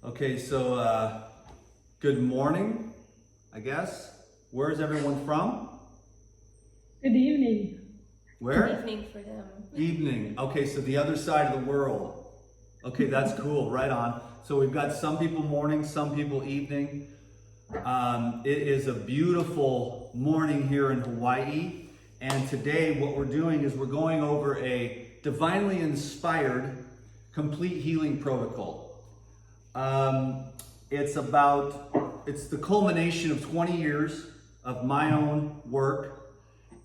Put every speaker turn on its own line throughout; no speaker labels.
Okay, so good morning, I guess. Where's everyone from?
Good evening.
Where?
Good evening for them.
Evening. Okay, so the other side of the world. Okay, that's cool. Right on. So we've got some people morning, some people evening. It is a beautiful morning here in Hawaii. And today what we're doing is we're going over a divinely inspired complete healing protocol. It's the culmination of 20 years of my own work,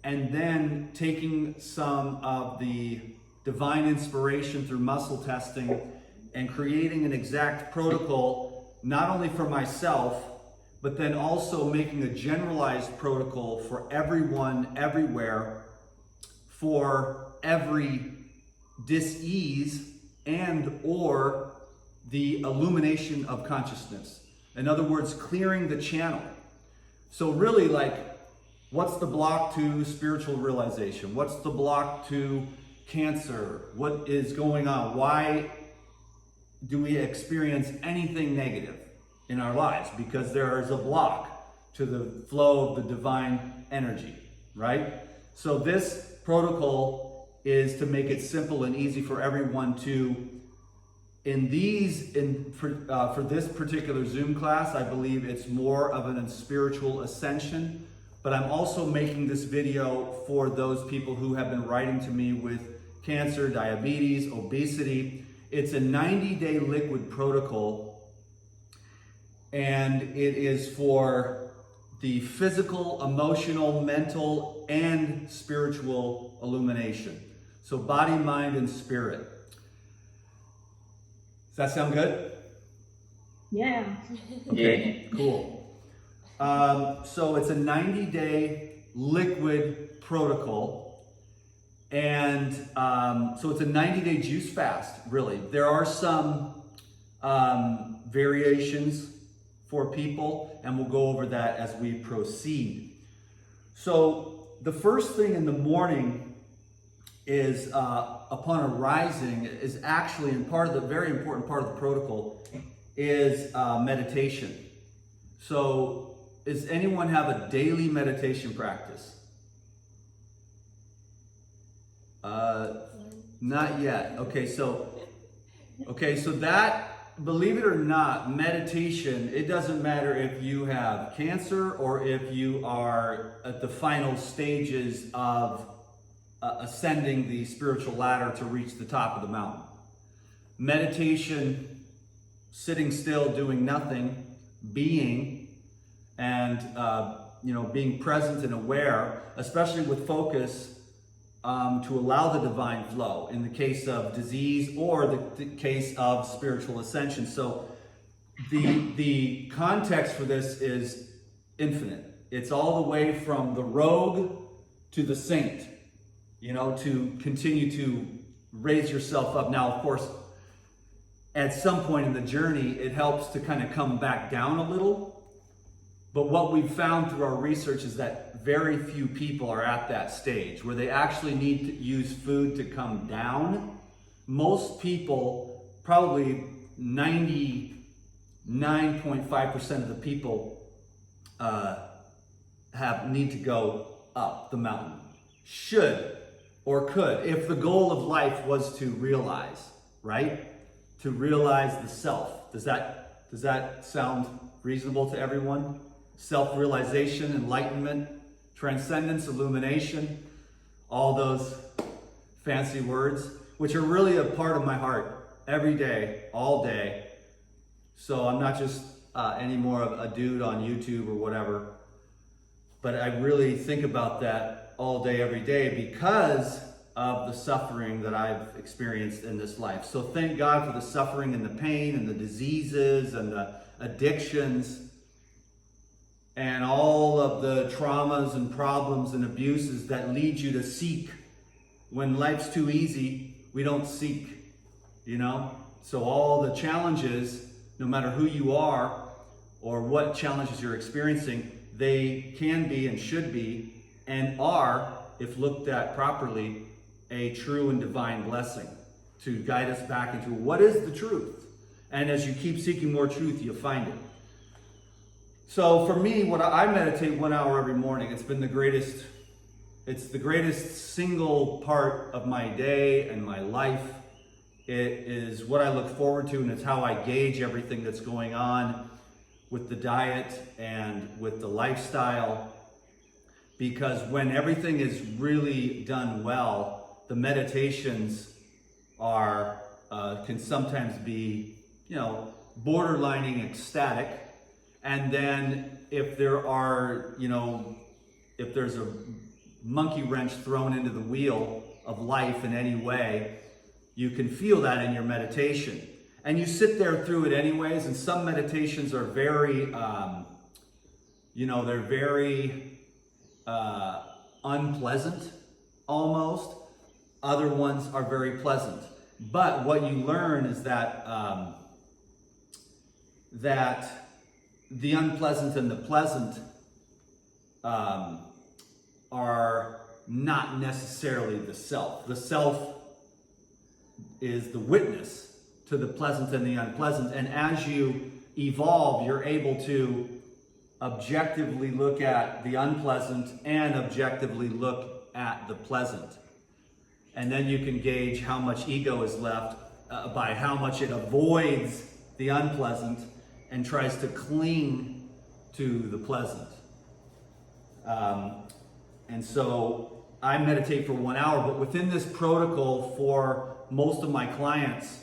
and then taking some of the divine inspiration through muscle testing and creating an exact protocol, not only for myself, but then also making a generalized protocol for everyone, everywhere, for every dis-ease and or the illumination of consciousness. In other words, clearing the channel. So really, like, what's the block to spiritual realization? What's the block to cancer? What is going on? Why do we experience anything negative in our lives? Because there is a block to the flow of the divine energy, right? So this protocol is to make it simple and easy for everyone to, for this particular Zoom class, I believe it's more of a spiritual ascension, but I'm also making this video for those people who have been writing to me with cancer, diabetes, obesity. It's a 90-day liquid protocol, and it is for the physical, emotional, mental, and spiritual illumination. So body, mind, and spirit. Does that sound good?
Yeah.
Okay, cool. So it's a 90-day liquid protocol. And so it's a 90-day juice fast, really. There are some variations for people, and we'll go over that as we proceed. So the first thing in the morning is upon arising is actually, and part of the very important part of the protocol is meditation. So does anyone have a daily meditation practice? Not yet. Okay, so that, believe it or not, meditation, it doesn't matter if you have cancer or if you are at the final stages of ascending the spiritual ladder to reach the top of the mountain. Meditation, sitting still, doing nothing, being, and being present and aware, especially with focus, to allow the divine flow in the case of disease or the case of spiritual ascension. So the context for this is infinite. It's all the way from the rogue to the saint, to continue to raise yourself up. Now, of course, at some point in the journey, it helps to kind of come back down a little. But what we've found through our research is that very few people are at that stage where they actually need to use food to come down. Most people, probably 99.5% of the people need to go up the mountain. Should or could, if the goal of life was to realize, right? To realize the self. Does that sound reasonable to everyone? Self-realization, enlightenment, transcendence, illumination, all those fancy words, which are really a part of my heart every day, all day. So I'm not just anymore of a dude on YouTube or whatever, but I really think about that all day, every day, because of the suffering that I've experienced in this life. So thank God for the suffering and the pain and the diseases and the addictions and all of the traumas and problems and abuses that lead you to seek. When life's too easy, we don't seek, So all the challenges, no matter who you are or what challenges you're experiencing, they can be and should be and are, if looked at properly, a true and divine blessing to guide us back into what is the truth. And as you keep seeking more truth, you'll find it. So for me, when I meditate 1 hour every morning, it's the greatest single part of my day and my life. It is what I look forward to, and it's how I gauge everything that's going on with the diet and with the lifestyle. Because when everything is really done well, the meditations can sometimes be, borderlining ecstatic. And then if there's a monkey wrench thrown into the wheel of life in any way, you can feel that in your meditation. And you sit there through it anyways, and some meditations are very, they're very unpleasant almost. Other ones are very pleasant. But what you learn is that the unpleasant and the pleasant are not necessarily the self. The self is the witness to the pleasant and the unpleasant. And as you evolve, you're able to objectively look at the unpleasant and objectively look at the pleasant. And then you can gauge how much ego is left by how much it avoids the unpleasant and tries to cling to the pleasant. And so I meditate for 1 hour, but within this protocol for most of my clients,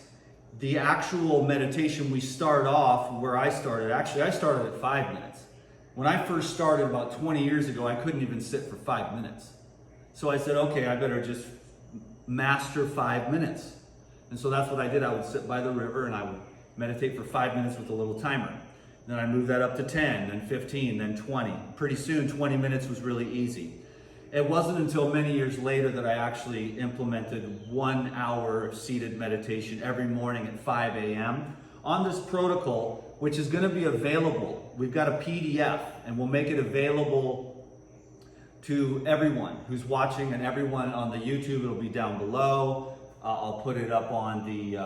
the actual meditation we start off where I started, actually I started at 5 minutes. When I first started about 20 years ago, I couldn't even sit for 5 minutes. So I said, okay, I better just master 5 minutes. And so that's what I did. I would sit by the river and I would meditate for 5 minutes with a little timer. Then I moved that up to 10, then 15, then 20. Pretty soon, 20 minutes was really easy. It wasn't until many years later that I actually implemented 1 hour of seated meditation every morning at 5 a.m. on this protocol, which is going to be available. We've got a PDF, and we'll make it available to everyone who's watching and everyone on the YouTube. It'll be down below. I'll put it up on the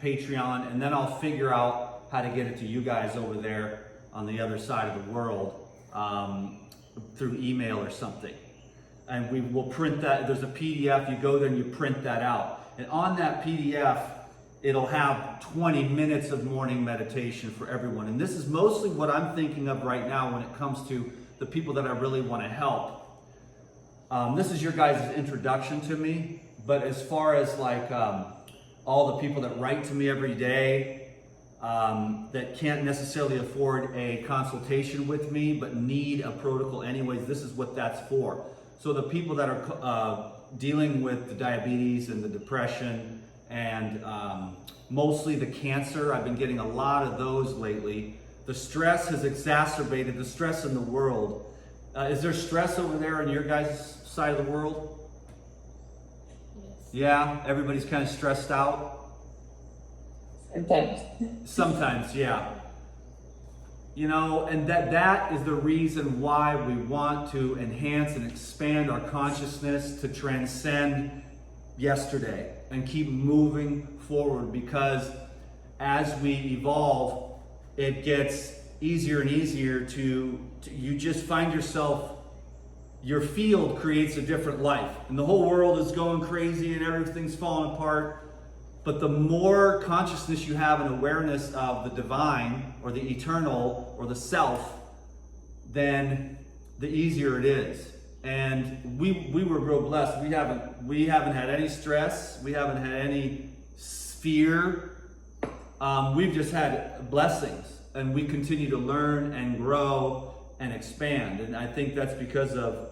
Patreon, and then I'll figure out how to get it to you guys over there on the other side of the world through email or something. And we will print that. There's a PDF. You go there and you print that out. And on that PDF, it'll have 20 minutes of morning meditation for everyone. And this is mostly what I'm thinking of right now when it comes to the people that I really want to help. This is your guys' introduction to me. But as far as all the people that write to me every day, that can't necessarily afford a consultation with me, but need a protocol anyways, this is what that's for. So the people that are dealing with the diabetes and the depression and mostly the cancer, I've been getting a lot of those lately. The stress has exacerbated the stress in the world. Is there stress over there on your guys' side of the world?
Yes.
Yeah, everybody's kind of stressed out. Sometimes, yeah. And that is the reason why we want to enhance and expand our consciousness to transcend yesterday and keep moving forward, because as we evolve, it gets easier and easier to you just find yourself, your field creates a different life, and the whole world is going crazy and everything's falling apart. But the more consciousness you have and awareness of the divine or the eternal or the self, then the easier it is. And we were real blessed. We haven't had any stress. We haven't had any fear. We've just had blessings, and we continue to learn and grow and expand. And I think that's because of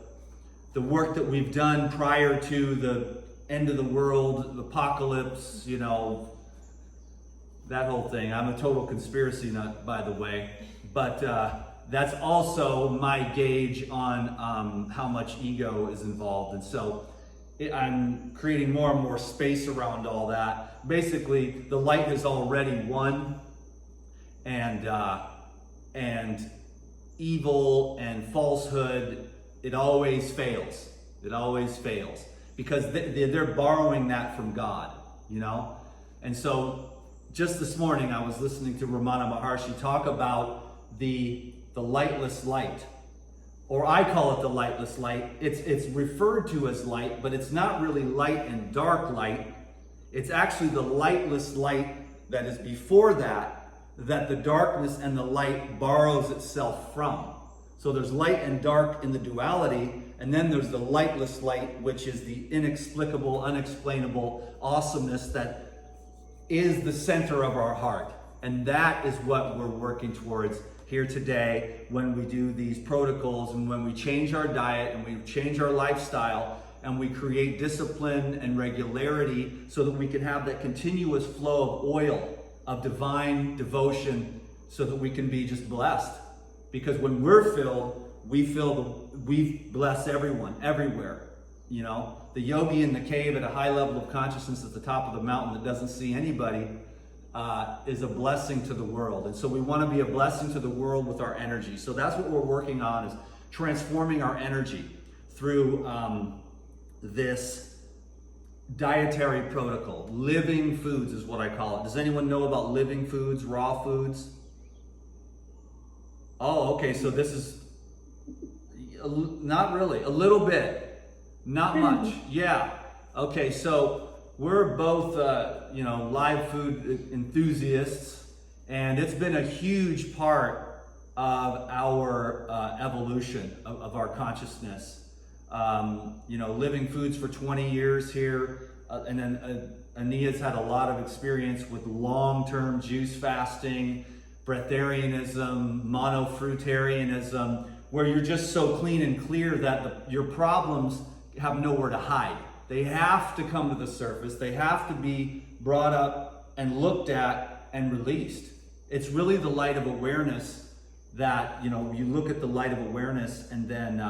the work that we've done prior to the end of the world, the apocalypse, that whole thing. I'm a total conspiracy nut, by the way, but that's also my gauge on how much ego is involved. And so I'm creating more and more space around all that. Basically, the light has already won, and evil and falsehood, it always fails. It always fails. Because they're borrowing that from God, And so just this morning I was listening to Ramana Maharshi talk about the lightless light, or I call it the lightless light. It's referred to as light, but it's not really light and dark light. It's actually the lightless light that is before that the darkness and the light borrows itself from. So there's light and dark in the duality, and then there's the lightless light, which is the inexplicable, unexplainable awesomeness that is the center of our heart. And that is what we're working towards here today when we do these protocols and when we change our diet and we change our lifestyle and we create discipline and regularity so that we can have that continuous flow of oil of divine devotion so that we can be just blessed. Because when we're filled, we bless everyone, everywhere. You know, the yogi in the cave at a high level of consciousness at the top of the mountain that doesn't see anybody is a blessing to the world. And so we want to be a blessing to the world with our energy. So that's what we're working on, is transforming our energy through this dietary protocol. Living foods is what I call it. Does anyone know about living foods, raw foods? Oh, okay, so this is not really, a little bit, not much. Yeah, okay, so we're both, live food enthusiasts, and it's been a huge part of our evolution, of our consciousness. Living foods for 20 years here, and then Ania's had a lot of experience with long-term juice fasting, breatharianism, monofruitarianism, where you're just so clean and clear that your problems have nowhere to hide. They have to come to the surface. They have to be brought up and looked at and released. It's really the light of awareness that, you look at the light of awareness, and then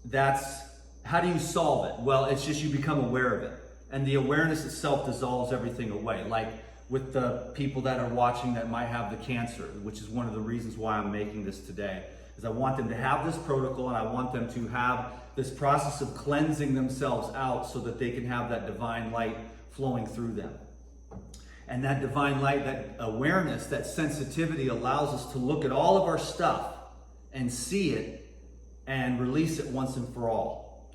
that's, how do you solve it? Well, it's just you become aware of it. And the awareness itself dissolves everything away. Like with the people that are watching that might have the cancer, which is one of the reasons why I'm making this today, is I want them to have this protocol, and I want them to have this process of cleansing themselves out so that they can have that divine light flowing through them. And that divine light, that awareness, that sensitivity allows us to look at all of our stuff and see it and release it once and for all.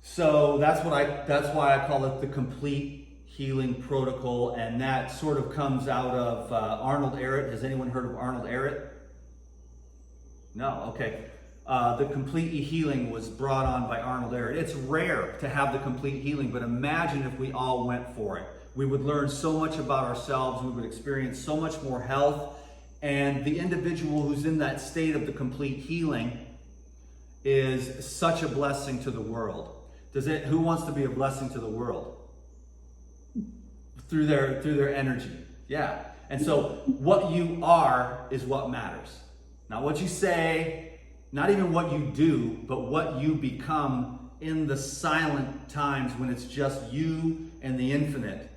So that's why I call it the complete healing protocol, and that sort of comes out of Arnold Ehret. Has anyone heard of Arnold Ehret? No, okay. The complete healing was brought on by Arnold Ehret. It's rare to have the complete healing, but imagine if we all went for it. We would learn so much about ourselves, we would experience so much more health, and the individual who's in that state of the complete healing is such a blessing to the world. Who wants to be a blessing to the world? Through their energy. Yeah. And so what you are is what matters. Not what you say, not even what you do, but what you become in the silent times when it's just you and the infinite.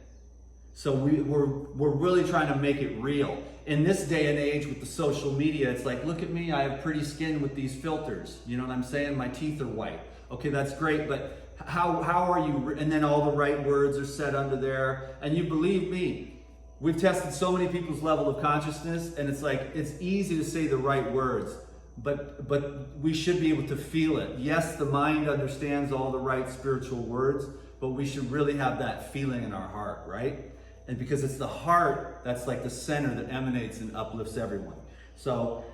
So we're really trying to make it real. In this day and age with the social media, it's like, look at me, I have pretty skin with these filters. You know what I'm saying? My teeth are white. Okay, that's great, but how are you? And then all the right words are said under there. And you believe me, we've tested so many people's level of consciousness, and it's like, it's easy to say the right words, but we should be able to feel it. Yes, the mind understands all the right spiritual words, but we should really have that feeling in our heart, right? And because it's the heart that's like the center that emanates and uplifts everyone. So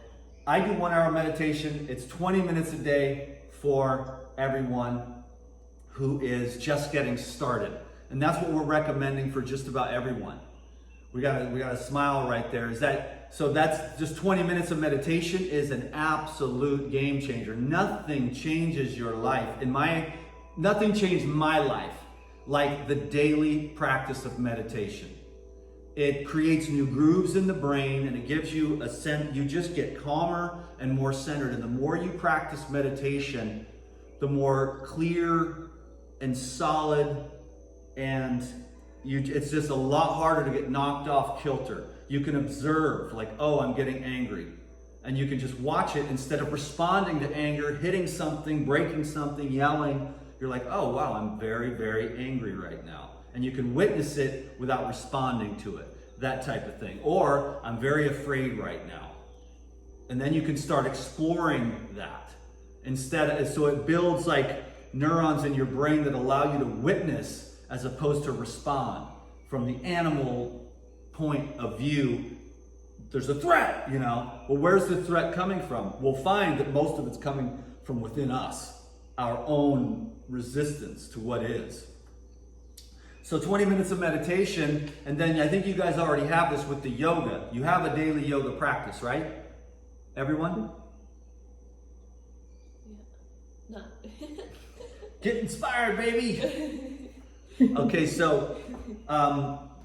I do 1 hour meditation. It's 20 minutes a day for everyone who is just getting started. And that's what we're recommending for just about everyone. We got a smile right there. So that's just 20 minutes of meditation is an absolute game changer. Nothing changes your life. Nothing changed my life like the daily practice of meditation. It creates new grooves in the brain, and it gives you a sense, you just get calmer and more centered. And the more you practice meditation, the more clear and solid, and it's just a lot harder to get knocked off kilter. You can observe, like, oh, I'm getting angry. And you can just watch it instead of responding to anger, hitting something, breaking something, yelling. You're like, oh, wow, I'm very, very angry right now. and you can witness it without responding to it, that type of thing. Or, I'm very afraid right now. And then you can start exploring that. So it builds like neurons in your brain that allow you to witness as opposed to respond. From the animal point of view, there's a threat, you know. Well, where's the threat coming from? We'll find that most of it's coming from within us, our own resistance to what is. So 20 minutes of meditation, and then I think you guys already have this with the yoga. You have a daily yoga practice, right? Everyone?
Yeah. No.
Get inspired, baby! Okay, so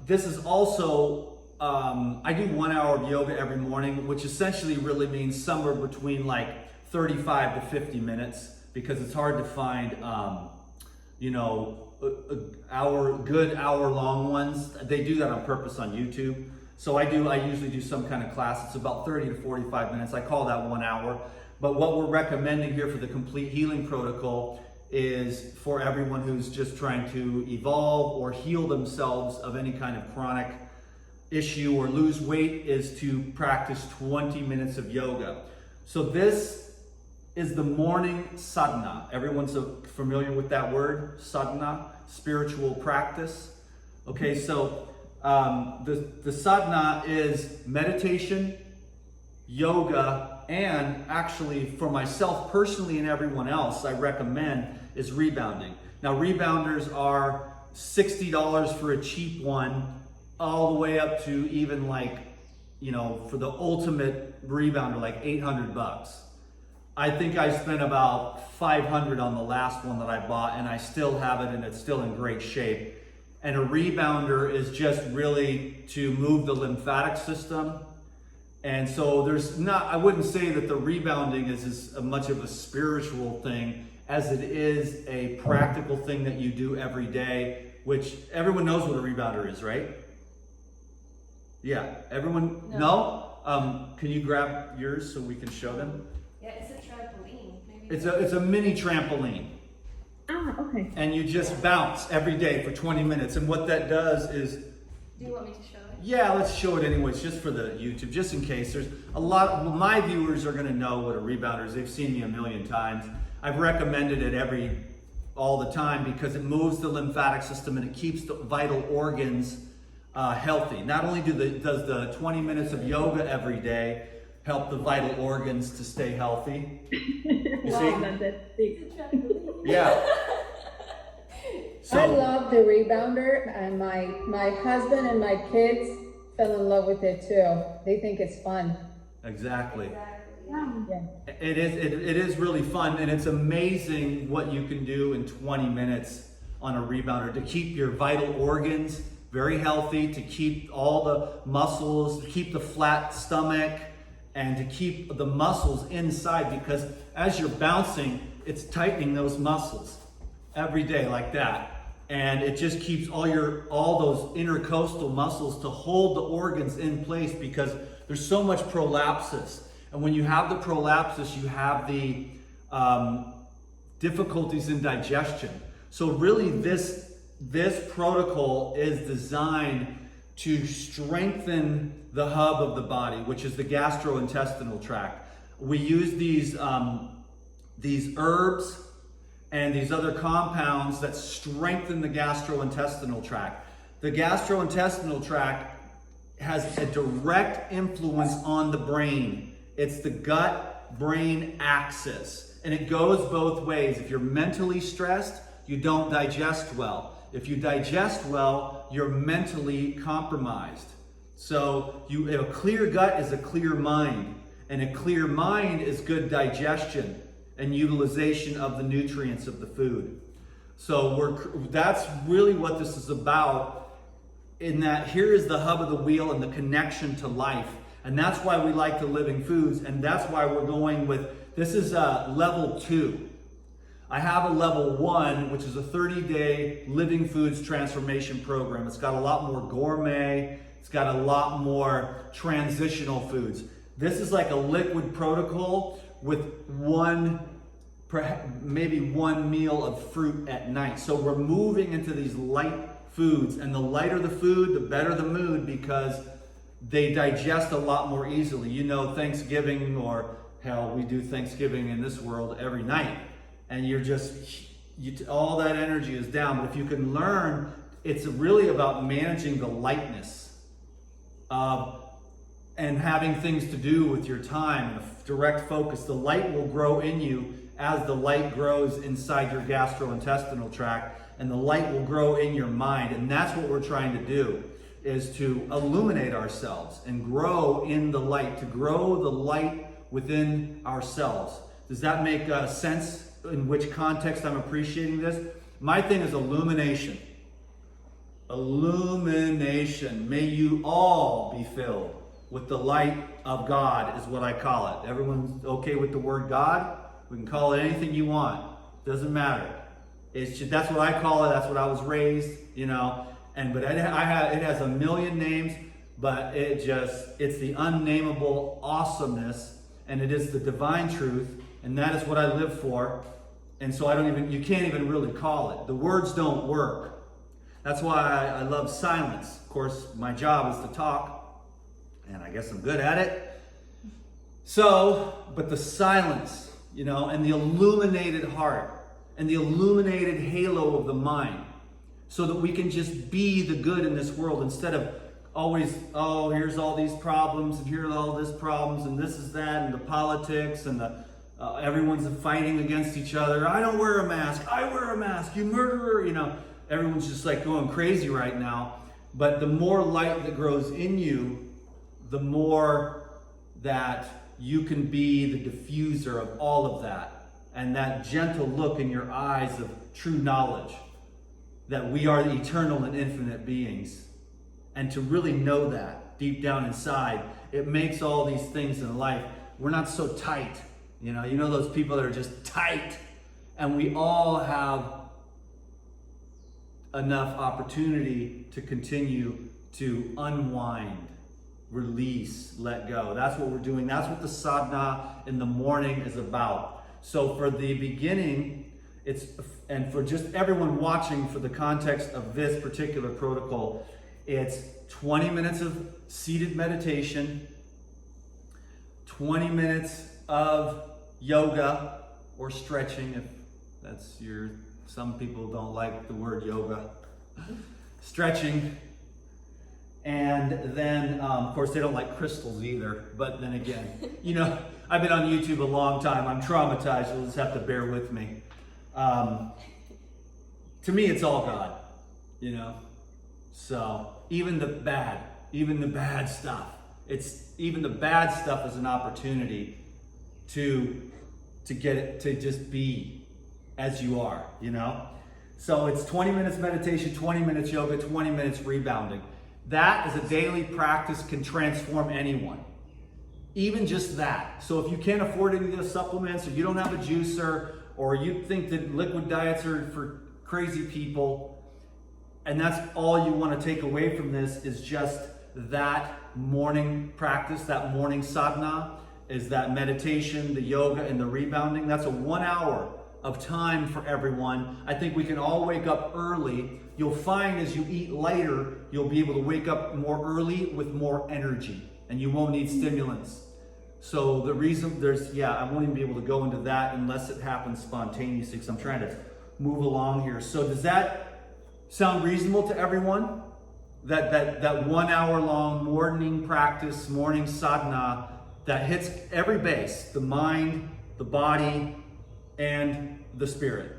this is also, I do 1 hour of yoga every morning, which essentially really means somewhere between like 35 to 50 minutes, because it's hard to find, good hour-long ones. They do that on purpose on YouTube. So I usually do some kind of class. It's about 30 to 45 minutes. I call that 1 hour. But what we're recommending here for the complete healing protocol is for everyone who's just trying to evolve or heal themselves of any kind of chronic issue or lose weight, is to practice 20 minutes of yoga. So this is the morning sadhana. Everyone's familiar with that word, sadhana, spiritual practice. Okay, so the sadhana is meditation, yoga, and actually for myself personally and everyone else, I recommend is rebounding. Now rebounders are $60 for a cheap one, all the way up to even like, for the ultimate rebounder, like 800 bucks. I think I spent about 500 on the last one that I bought, and I still have it, and it's still in great shape. And a rebounder is just really to move the lymphatic system. And so I wouldn't say that the rebounding is as much of a spiritual thing as it is a practical thing that you do every day, which everyone knows what a rebounder is, right? Yeah, everyone know? Can you grab yours so we can show them?
Yeah, it's a trampoline. Maybe
It's a mini trampoline.
Ah, okay.
And you just bounce every day for 20 minutes. And what that does is...
Do you want me to show it?
Yeah, let's show it anyways, just for the YouTube, just in case. There's a lot, my viewers are gonna know what a rebounder is. They've seen me a million times. I've recommended it all the time because it moves the lymphatic system and it keeps the vital organs healthy. Not only does the 20 minutes of yoga every day help the vital organs to stay healthy. You see?
It's a trampoline.
Yeah.
I love the rebounder, and my husband and my kids fell in love with it too. They think it's fun.
Exactly.
Yeah.
It is really fun, and it's amazing what you can do in 20 minutes on a rebounder to keep your vital organs very healthy, to keep all the muscles, to keep the flat stomach, and to keep the muscles inside, because as you're bouncing, it's tightening those muscles every day like that. And it just keeps all those intercostal muscles to hold the organs in place, because there's so much prolapsus. And when you have the prolapsus, you have the difficulties in digestion. So really this protocol is designed to strengthen the hub of the body, which is the gastrointestinal tract. We use these herbs and these other compounds that strengthen the gastrointestinal tract. The gastrointestinal tract has a direct influence on the brain. It's the gut-brain axis, and it goes both ways. If you're mentally stressed, you don't digest well. If you digest well, you're mentally compromised. So a clear gut is a clear mind, and a clear mind is good digestion and utilization of the nutrients of the food. So that's really what this is about, in that here is the hub of the wheel and the connection to life. And that's why we like the living foods, and that's why we're going with, this is level 2. I have a level 1, which is a 30-day living foods transformation program. It's got a lot more gourmet, it's got a lot more transitional foods. This is like a liquid protocol with maybe one meal of fruit at night. So we're moving into these light foods. And the lighter the food, the better the mood, because they digest a lot more easily. You know, Thanksgiving, or hell, we do Thanksgiving in this world every night. And you're just, all that energy is down. But if you can learn, it's really about managing the lightness and having things to do with your time and a direct focus. The light will grow in you as the light grows inside your gastrointestinal tract, and the light will grow in your mind. And that's what we're trying to do, is to illuminate ourselves and grow in the light, to grow the light within ourselves. Does that make sense in which context I'm appreciating this? My thing is illumination. Illumination. May you all be filled with the light of God, is what I call it. Everyone's okay with the word God? We can call it anything you want. Doesn't matter. It's just, that's what I call it. That's what I was raised, you know. But it has a million names, but it's the unnameable awesomeness, and it is the divine truth, and that is what I live for. And so you can't even really call it. The words don't work. That's why I love silence. Of course, my job is to talk, and I guess I'm good at it. So, but the silence, you know, and the illuminated heart, and the illuminated halo of the mind, so that we can just be the good in this world, instead of always, oh, here's all these problems, and here's all this problems, and this is that, and the politics, and everyone's fighting against each other. I don't wear a mask. I wear a mask. You murderer. You know, everyone's just like going crazy right now. But the more light that grows in you, the more that you can be the diffuser of all of that, and that gentle look in your eyes of true knowledge that we are the eternal and infinite beings. And to really know that deep down inside, it makes all these things in life, we're not so tight. You know those people that are just tight, and we all have enough opportunity to continue to unwind, release, let go. That's what we're doing. That's what the sadhana in the morning is about. So for the beginning, and for just everyone watching, for the context of this particular protocol, it's 20 minutes of seated meditation, 20 minutes of yoga or stretching, if that's some people don't like the word yoga. Stretching. And then, of course, they don't like crystals either. But then again, I've been on YouTube a long time. I'm traumatized. You'll just have to bear with me. To me, it's all God, So even the bad stuff, even the bad stuff is an opportunity to get it, to just be as you are, So it's 20 minutes meditation, 20 minutes yoga, 20 minutes rebounding. That as a daily practice can transform anyone. Even just that. So if you can't afford any of the supplements, or you don't have a juicer, or you think that liquid diets are for crazy people, and that's all you want to take away from this, is just that morning practice, that morning sadhana, is that meditation, the yoga, and the rebounding. That's a 1 hour of time for everyone. I think we can all wake up early. You'll find as you eat later, you'll be able to wake up more early with more energy, and you won't need stimulants. So the reason I won't even be able to go into that unless it happens spontaneously, because I'm trying to move along here. So does that sound reasonable to everyone? That 1 hour long morning practice, morning sadhana, that hits every base, the mind, the body, and the spirit,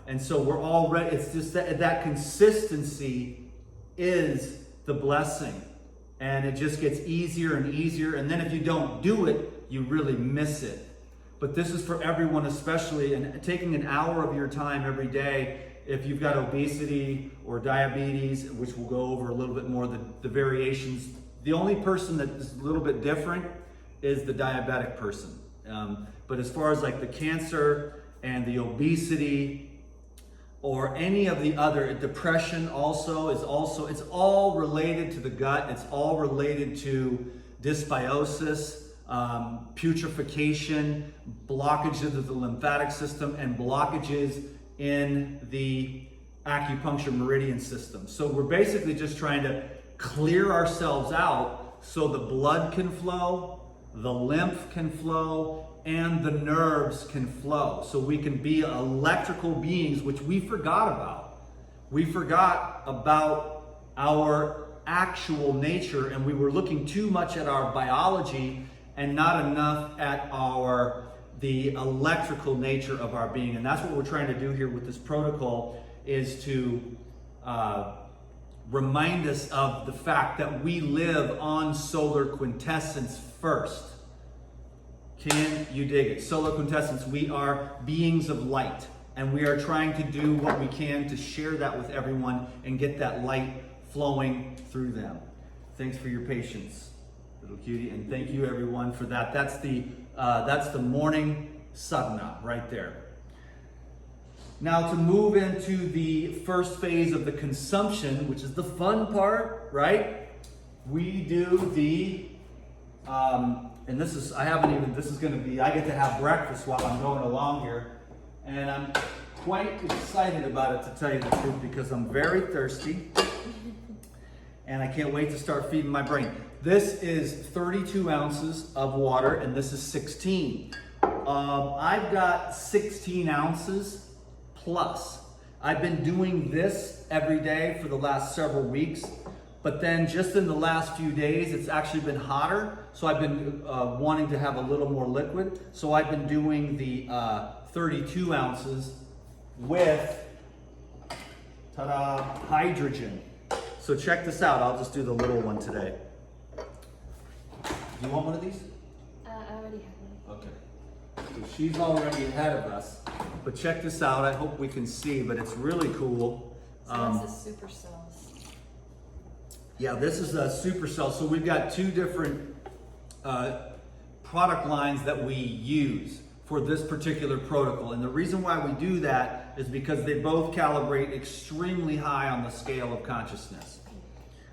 And so we're all ready. It's just that consistency is the blessing. And it just gets easier and easier. And then if you don't do it, you really miss it. But this is for everyone, especially, and taking an hour of your time every day. If you've got obesity or diabetes, which we'll go over a little bit more, the variations. The only person that is a little bit different is the diabetic person. But as far as like the cancer and the obesity, or any of the other, depression also, it's all related to the gut. It's all related to dysbiosis, putrefaction, blockages of the lymphatic system, and blockages in the acupuncture meridian system. So we're basically just trying to clear ourselves out so the blood can flow, the lymph can flow, and the nerves can flow. So we can be electrical beings, which we forgot about. We forgot about our actual nature, and we were looking too much at our biology and not enough at the electrical nature of our being. And that's what we're trying to do here with this protocol, is to remind us of the fact that we live on solar quintessence first. Can you dig it? Solar quintessence, we are beings of light, and we are trying to do what we can to share that with everyone and get that light flowing through them. Thanks for your patience, little cutie, and thank you everyone for that. That's the morning sadhana right there. Now to move into the first phase of the consumption, which is the fun part, right? We do the, and this is going to be, I get to have breakfast while I'm going along here. And I'm quite excited about it, to tell you the truth, because I'm very thirsty. And I can't wait to start feeding my brain. This is 32 ounces of water, and this is 16. I've got 16 ounces plus. I've been doing this every day for the last several weeks, but then just in the last few days, it's actually been hotter. So I've been wanting to have a little more liquid. So I've been doing the 32 ounces with, ta-da, hydrogen. So check this out. I'll just do the little one today. Do you want one of these?
I already have one.
Okay. So she's already ahead of us. But check this out. I hope we can see, but it's really cool.
So that's the super cells.
Yeah, this is a supercell. So we've got two different product lines that we use for this particular protocol. And the reason why we do that is because they both calibrate extremely high on the scale of consciousness.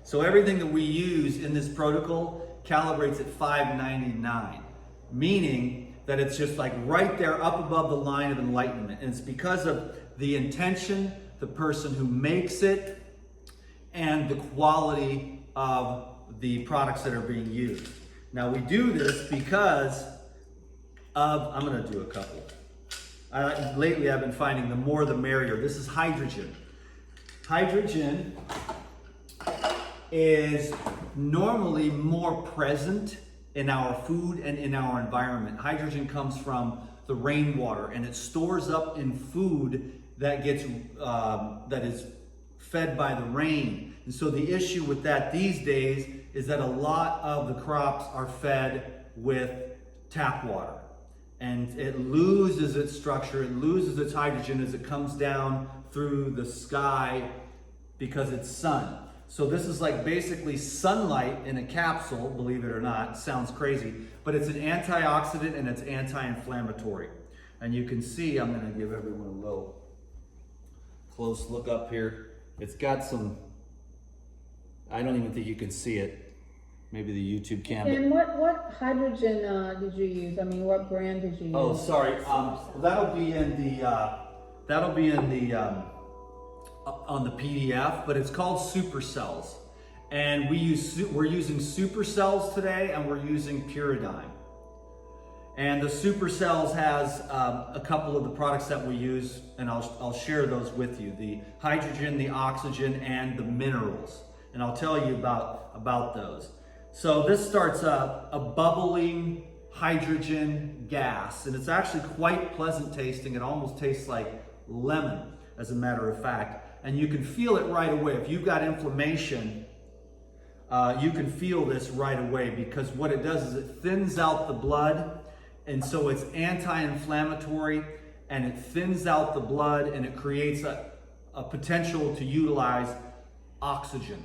So everything that we use in this protocol calibrates at 599, meaning that it's just like right there up above the line of enlightenment. And it's because of the intention, the person who makes it, and the quality of the products that are being used. Now we do this because of, I'm gonna do a couple. Lately I've been finding the more the merrier. This is hydrogen. Hydrogen is normally more present in our food and in our environment. Hydrogen comes from the rainwater, and it stores up in food that gets that is fed by the rain. And so the issue with that these days is that a lot of the crops are fed with tap water, and it loses its structure, it loses its hydrogen as it comes down through the sky because it's sun. So this is like basically sunlight in a capsule, believe it or not. Sounds crazy, but it's an antioxidant and it's anti-inflammatory. And you can see, I'm gonna give everyone a little close look up here. It's got some, I don't even think you can see it. Maybe the YouTube can.
And what hydrogen did you use? I mean, what brand did you use?
Oh, sorry. That'll be in the on the PDF, but it's called supercells, and we're using supercells today, and we're using Pyridine. And the supercells has a couple of the products that we use, and I'll share those with you: the hydrogen, the oxygen, and the minerals. And I'll tell you about those. So this starts up a bubbling hydrogen gas, and it's actually quite pleasant tasting. It almost tastes like lemon, as a matter of fact. And you can feel it right away. If you've got inflammation, you can feel this right away, because what it does is it thins out the blood, and so it's anti-inflammatory, and it thins out the blood, and it creates a potential to utilize oxygen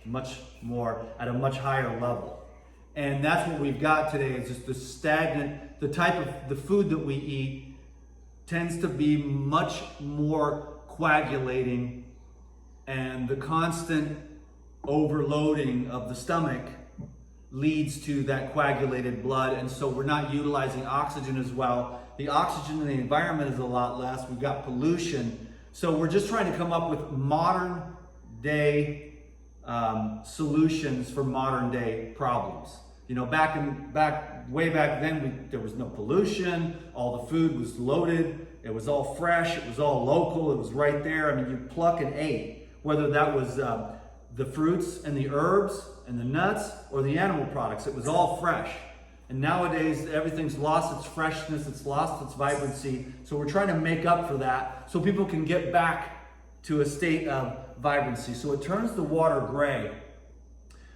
much more at a much higher level. And that's what we've got today, is just the stagnant, the type of the food that we eat tends to be much more coagulating, and the constant overloading of the stomach leads to that coagulated blood, and so we're not utilizing oxygen as well. The oxygen in the environment is a lot less. We've got pollution, So we're just trying to come up with modern day solutions for modern day problems. You know, way back then, there was no pollution. All the food was loaded. It was all fresh. It was all local. It was right there. I mean, you pluck and ate, whether that was the fruits and the herbs and the nuts or the animal products. It was all fresh. And nowadays, everything's lost its freshness. It's lost its vibrancy. So we're trying to make up for that so people can get back to a state of vibrancy. So it turns the water gray,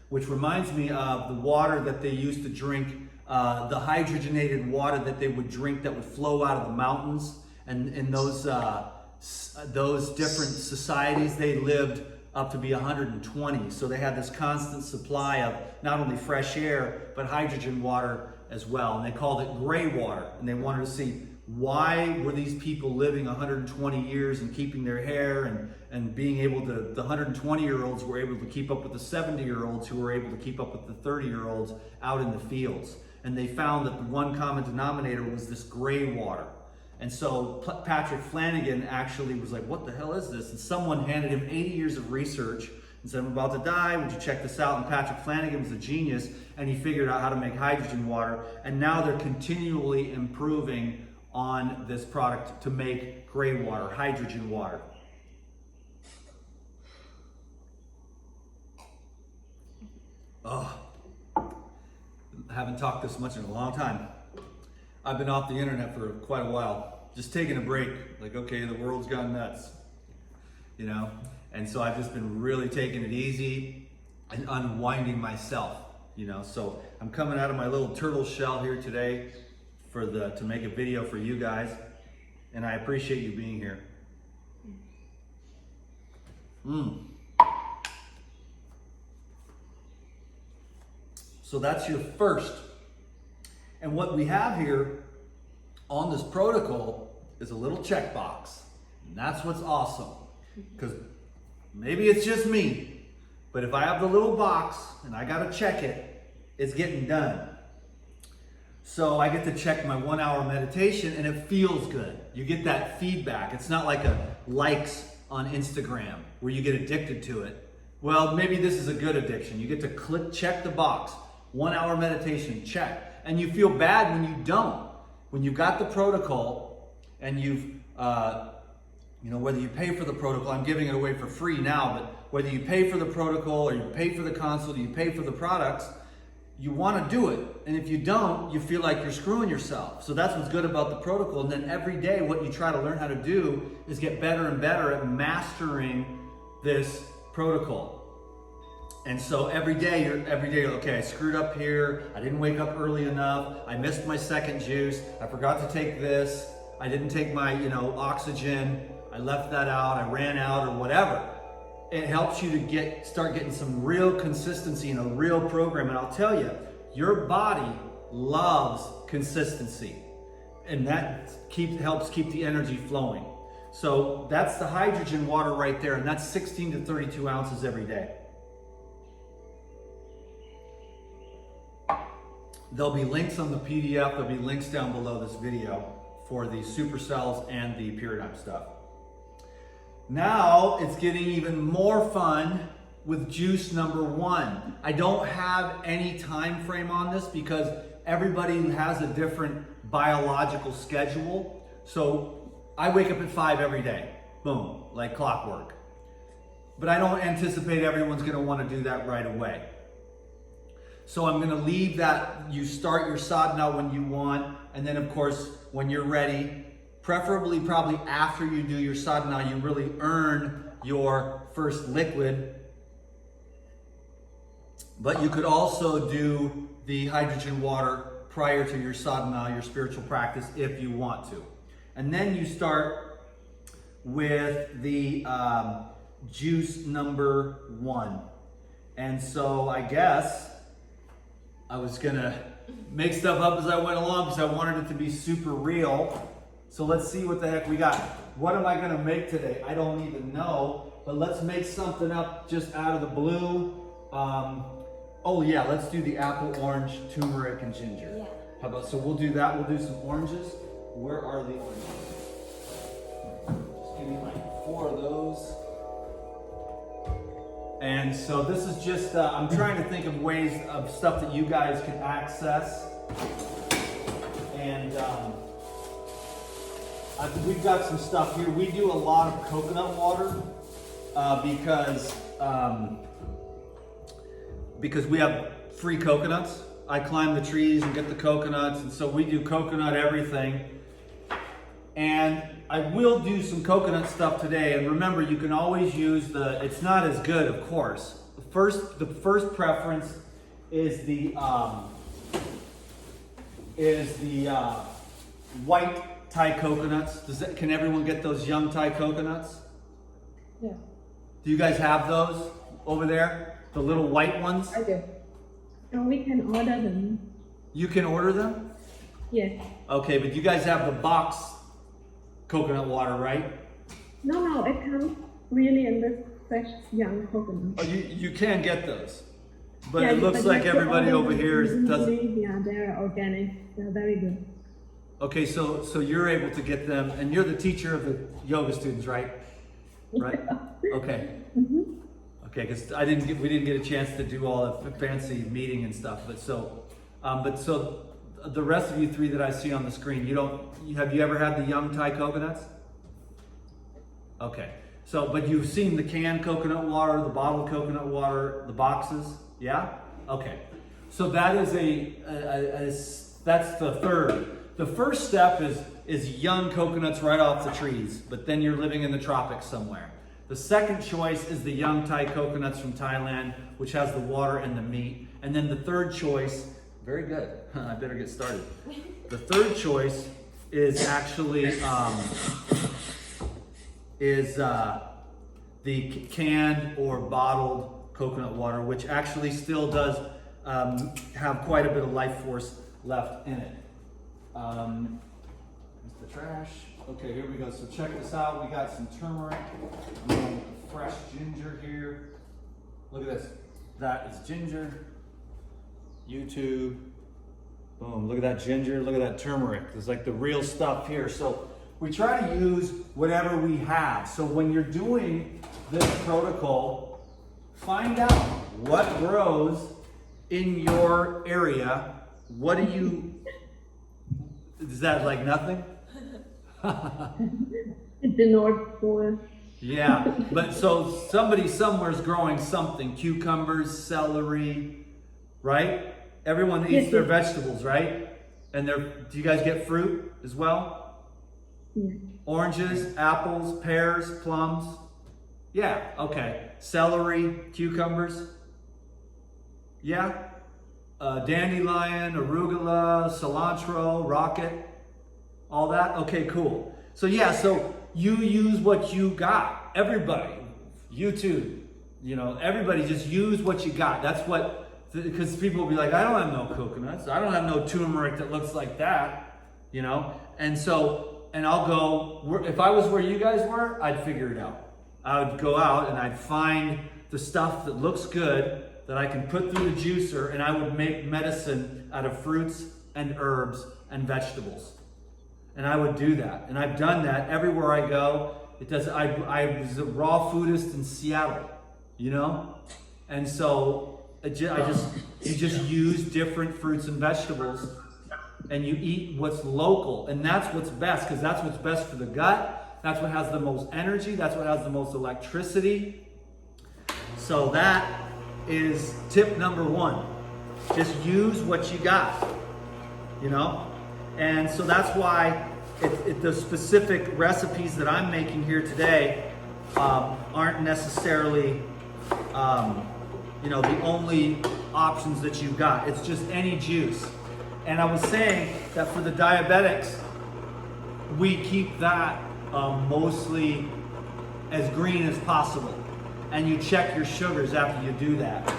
which reminds me of the water that they used to drink, the hydrogenated water that they would drink that would flow out of the mountains. And in those different societies, they lived up to be 120. So they had this constant supply of not only fresh air, but hydrogen water as well. And they called it gray water. And they wanted to see why were these people living 120 years and keeping their hair and being able to, the 120-year-olds were able to keep up with the 70-year-olds who were able to keep up with the 30-year-olds out in the fields. And they found that the one common denominator was this gray water. And so Patrick Flanagan actually was like, what the hell is this? And someone handed him 80 years of research and said, I'm about to die, would you check this out? And Patrick Flanagan was a genius, and he figured out how to make hydrogen water. And now they're continually improving on this product to make gray water, hydrogen water. Oh, I haven't talked this much in a long time. I've been off the internet for quite a while, just taking a break. Like, okay, the world's gone nuts, you know? And so I've just been really taking it easy and unwinding myself, you know? So I'm coming out of my little turtle shell here today to make a video for you guys. And I appreciate you being here. So that's your first. And what we have here on this protocol is a little checkbox. And that's what's awesome. Because maybe it's just me, but if I have the little box and I got to check it, it's getting done. So I get to check my 1 hour meditation and it feels good. You get that feedback. It's not like a likes on Instagram where you get addicted to it. Well, maybe this is a good addiction. You get to check the box. 1 hour meditation, check. And you feel bad when you don't. When you got the protocol and you've, you know, whether you pay for the protocol, I'm giving it away for free now, but whether you pay for the protocol or you pay for the consult, or you pay for the products, you want to do it. And if you don't, you feel like you're screwing yourself. So that's what's good about the protocol. And then every day, what you try to learn how to do is get better and better at mastering this protocol. And so every day, you're okay, I screwed up here. I didn't wake up early enough. I missed my second juice. I forgot to take this. I didn't take my, oxygen. I left that out. I ran out or whatever. It helps you to start getting some real consistency in a real program. And I'll tell you, your body loves consistency. And that helps keep the energy flowing. So that's the hydrogen water right there. And that's 16 to 32 ounces every day. There'll be links on the PDF. There'll be links down below this video for the supercells and the Pyridime stuff. Now it's getting even more fun with juice number 1. I don't have any time frame on this because everybody has a different biological schedule. So I wake up at 5 every day, boom, like clockwork. But I don't anticipate everyone's gonna wanna do that right away. So I'm gonna leave that, you start your sadhana when you want, and then of course, when you're ready, preferably probably after you do your sadhana, you really earn your first liquid. But you could also do the hydrogen water prior to your sadhana, your spiritual practice, if you want to. And then you start with the juice number 1. And so I guess I was gonna make stuff up as I went along because I wanted it to be super real. So let's see what the heck we got. What am I gonna make today? I don't even know, but let's make something up just out of the blue. Oh yeah, let's do the apple, orange, turmeric, and ginger.
Yeah.
How about, so we'll do that, we'll do some oranges. Where are the oranges? Just give me my fork. more of those. And so this is just, I'm trying to think of ways of stuff that you guys can access. And we've got some stuff here. We do a lot of coconut water because we have free coconuts. I climb the trees and get the coconuts, and so we do coconut everything. And I will do some coconut stuff today. And remember, you can always use it's not as good, of course. The first preference is the white Thai coconuts. Can everyone get those young Thai coconuts?
Yeah.
Do you guys have those over there? The little white ones?
I do.
So we can order them.
You can order them?
Yes.
Okay, but you guys have the box coconut water, right?
No, it comes really in this fresh young coconut.
Oh, you can get those. But
Yeah,
it looks
but
like
you have to
everybody
order
over
them
here doesn't.
individually. Yeah, they're organic. They're very good.
Okay, so you're able to get them, and you're the teacher of the yoga students, right? Right? Okay. Okay, because we didn't get a chance to do all the fancy meeting and stuff, but so the rest of you three that I see on the screen, have you ever had the young Thai coconuts? Okay, but you've seen the canned coconut water, the bottled coconut water, the boxes, yeah? Okay, so that is that's the third. The first step is young coconuts right off the trees, but then you're living in the tropics somewhere. The second choice is the young Thai coconuts from Thailand, which has the water and the meat. And then the third choice, very good, I better get started. The third choice is actually the canned or bottled coconut water, which actually still does have quite a bit of life force left in it. Here's the trash. Okay, here we go. So check this out. We got some turmeric. I'm going with fresh ginger here. Look at this. That is ginger. YouTube. Boom. Look at that ginger. Look at that turmeric. It's like the real stuff here. So we try to use whatever we have. So when you're doing this protocol, find out what grows in your area. What do you... Is that like nothing?
It's the North Pole.
Yeah, but so somebody somewhere's growing something. Cucumbers, celery, right? Everyone eats
Yes,
their
yes.
vegetables, right? And do you guys get fruit as well?
Yeah.
Oranges, apples, pears, plums? Yeah, okay. Celery, cucumbers? Yeah? Dandelion, arugula, cilantro, rocket, all that? Okay, cool. So yeah, so you use what you got. Everybody, YouTube, everybody just use what you got. That's what, because people will be like, I don't have no coconuts. I don't have no turmeric that looks like that, And so, and I'll go, if I was where you guys were, I'd figure it out. I would go out and I'd find the stuff that looks good that I can put through the juicer, and I would make medicine out of fruits and herbs and vegetables. And I would do that. And I've done that everywhere I go. I was a raw foodist in Seattle, And so you just use different fruits and vegetables, and you eat what's local. And that's what's best, because that's what's best for the gut. That's what has the most energy. That's what has the most electricity. So that is tip number one. Just use what you got, And so that's why the specific recipes that I'm making here today aren't necessarily, the only options that you've got. It's just any juice. And I was saying that for the diabetics, we keep that mostly as green as possible. And you check your sugars after you do that.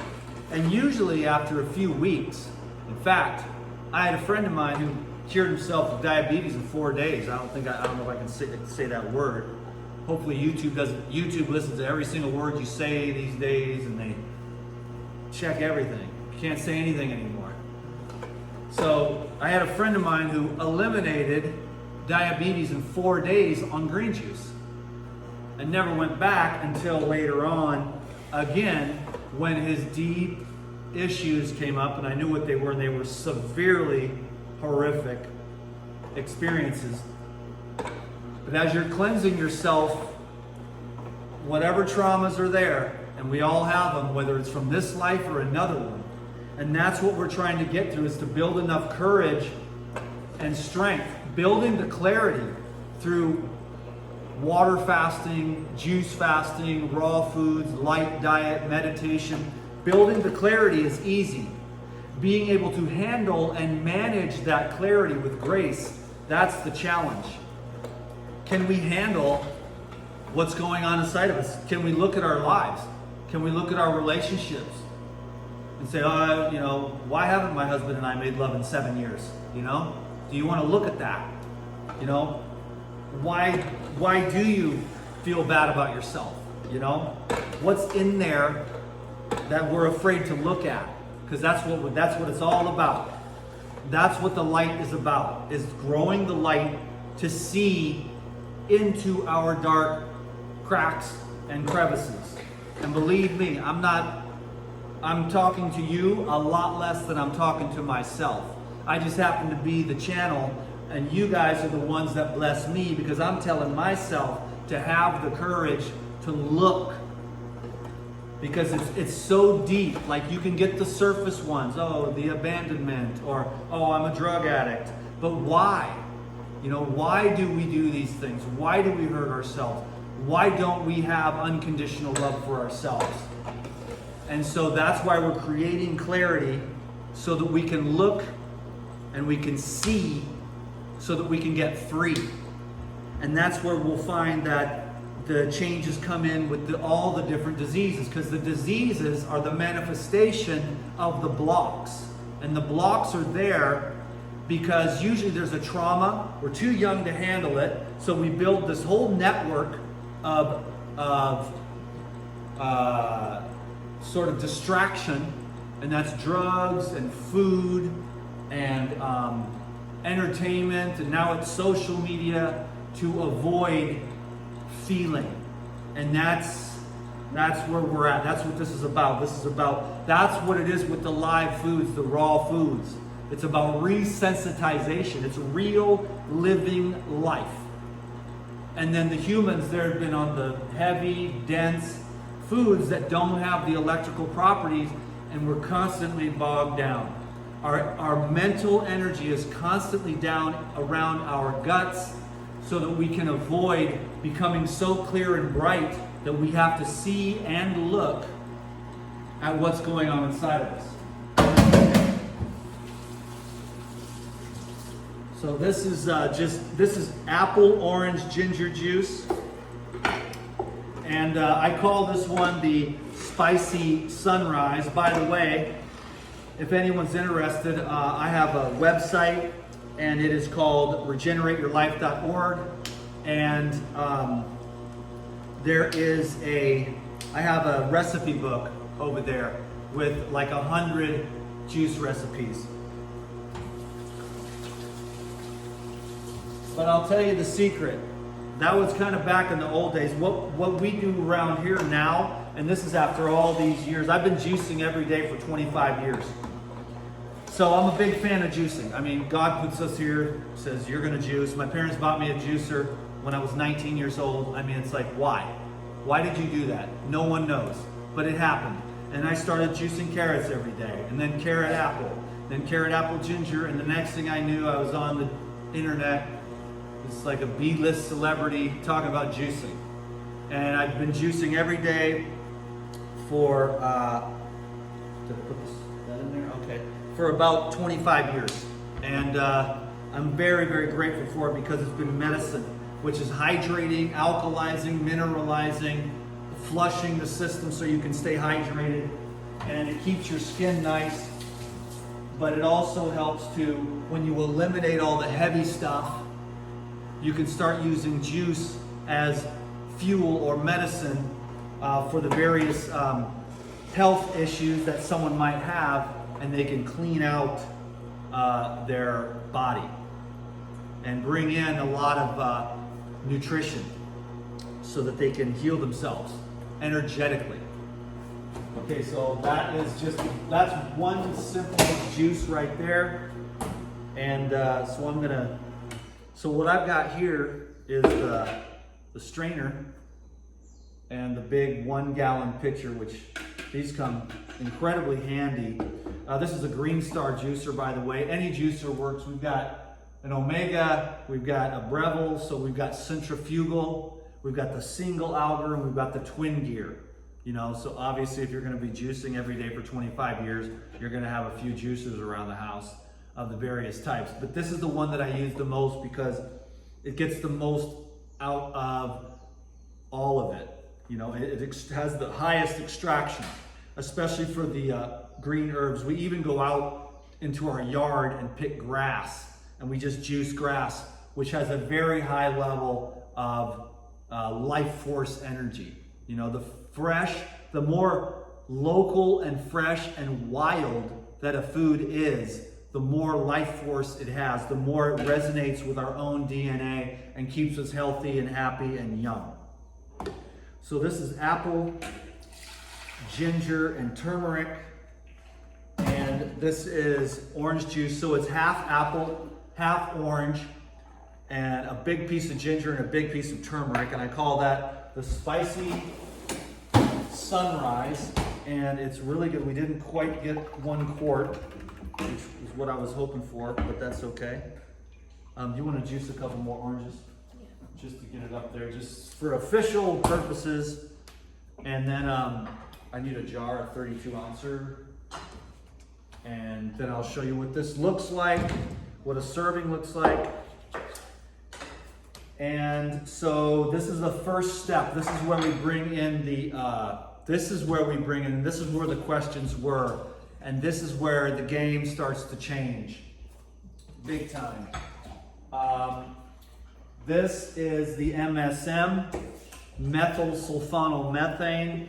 And usually after a few weeks, in fact, I had a friend of mine who cured himself of diabetes in 4 days. I don't know if I can say that word. Hopefully YouTube listens to every single word you say these days, and they check everything. You can't say anything anymore. So I had a friend of mine who eliminated diabetes in 4 days on green juice. and never went back until later on, again, when his deep issues came up, and I knew what they were, and they were severely horrific experiences. But as you're cleansing yourself, whatever traumas are there, and we all have them, whether it's from this life or another one, and that's what we're trying to get through, is to build enough courage and strength, building the clarity through water fasting, juice fasting, raw foods, light diet, meditation. Building the clarity is easy. Being able to handle and manage that clarity with grace, that's the challenge. Can we handle what's going on inside of us? Can we look at our lives? Can we look at our relationships and say, oh, you know, why haven't my husband and I made love in 7 years? You know, do you want to look at that? You know, why do you feel bad about yourself? You know, what's in there that we're afraid to look at? Because that's what it's all about. That's what the light is about, is growing the light to see into our dark cracks and crevices. And believe me, I'm talking to you a lot less than I'm talking to myself. I just happen to be the channel, and you guys are the ones that bless me, because I'm telling myself to have the courage to look. Because it's so deep. Like, you can get the surface ones, oh, the abandonment, or oh, I'm a drug addict. But why? You know, why do we do these things? Why do we hurt ourselves? Why don't we have unconditional love for ourselves? And so that's why we're creating clarity, so that we can look and we can see, so that we can get free. And that's where we'll find that the changes come in with all the different diseases, because the diseases are the manifestation of the blocks. And the blocks are there because usually there's a trauma. We're too young to handle it. So we build this whole network of sort of distraction, and that's drugs and food and entertainment, and now it's social media, to avoid feeling. And that's where we're at. That's what this is about. That's what it is with the live foods, the raw foods. It's about resensitization. It's real living life. And then the humans, they've been on the heavy, dense foods that don't have the electrical properties, and we're constantly bogged down. Our mental energy is constantly down around our guts, so that we can avoid becoming so clear and bright that we have to see and look at what's going on inside of us. So this is apple, orange, ginger juice. And I call this one the Spicy Sunrise. By the way, if anyone's interested, I have a website, and it is called regenerateyourlife.org. And I have a recipe book over there with like 100 juice recipes. But I'll tell you the secret. That was kind of back in the old days. What we do around here now, and this is after all these years, I've been juicing every day for 25 years. So I'm a big fan of juicing. I mean, God puts us here, says you're gonna juice. My parents bought me a juicer when I was 19 years old. I mean, it's like, why? Why did you do that? No one knows, but it happened. And I started juicing carrots every day, and then carrot apple, then carrot apple ginger, and the next thing I knew, I was on the internet. It's like a B-list celebrity talking about juicing. And I've been juicing every day for, did I put that in there? Okay. For about 25 years. And I'm very, very grateful for it, because it's been medicine, which is hydrating, alkalizing, mineralizing, flushing the system so you can stay hydrated. And it keeps your skin nice. But it also helps to, when you eliminate all the heavy stuff, you can start using juice as fuel or medicine for the various health issues that someone might have, and they can clean out their body and bring in a lot of nutrition. so that they can heal themselves energetically. Okay, so that's one simple juice right there. And so what I've got here is the strainer and the big 1 gallon pitcher, which these come incredibly handy. This is a Green Star juicer, by the way. Any juicer works. We've got an Omega, we've got a Breville, so we've got centrifugal, we've got the single auger, and we've got the twin gear. You know, so obviously if you're going to be juicing every day for 25 years, you're going to have a few juicers around the house of the various types. But this is the one that I use the most because it gets the most out of all of it. You know, it has the highest extraction, especially for the green herbs. We even go out into our yard and pick grass, and we just juice grass, which has a very high level of life force energy. You know, the more local and fresh and wild that a food is, the more life force it has, the more it resonates with our own DNA and keeps us healthy and happy and young. So this is apple, ginger, and turmeric. And this is orange juice. So it's half apple, half orange, and a big piece of ginger and a big piece of turmeric. And I call that the spicy sunrise. And it's really good. We didn't quite get 1 quart, which is what I was hoping for, but that's okay. Do you want to juice a couple more oranges? Just to get it up there, just for official purposes. And then I need a jar, a 32 ouncer. And then I'll show you what this looks like, what a serving looks like. And so this is the first step. This is where we bring in this is where the questions were. And this is where the game starts to change. Big time. This is the MSM, methyl sulfonomethane.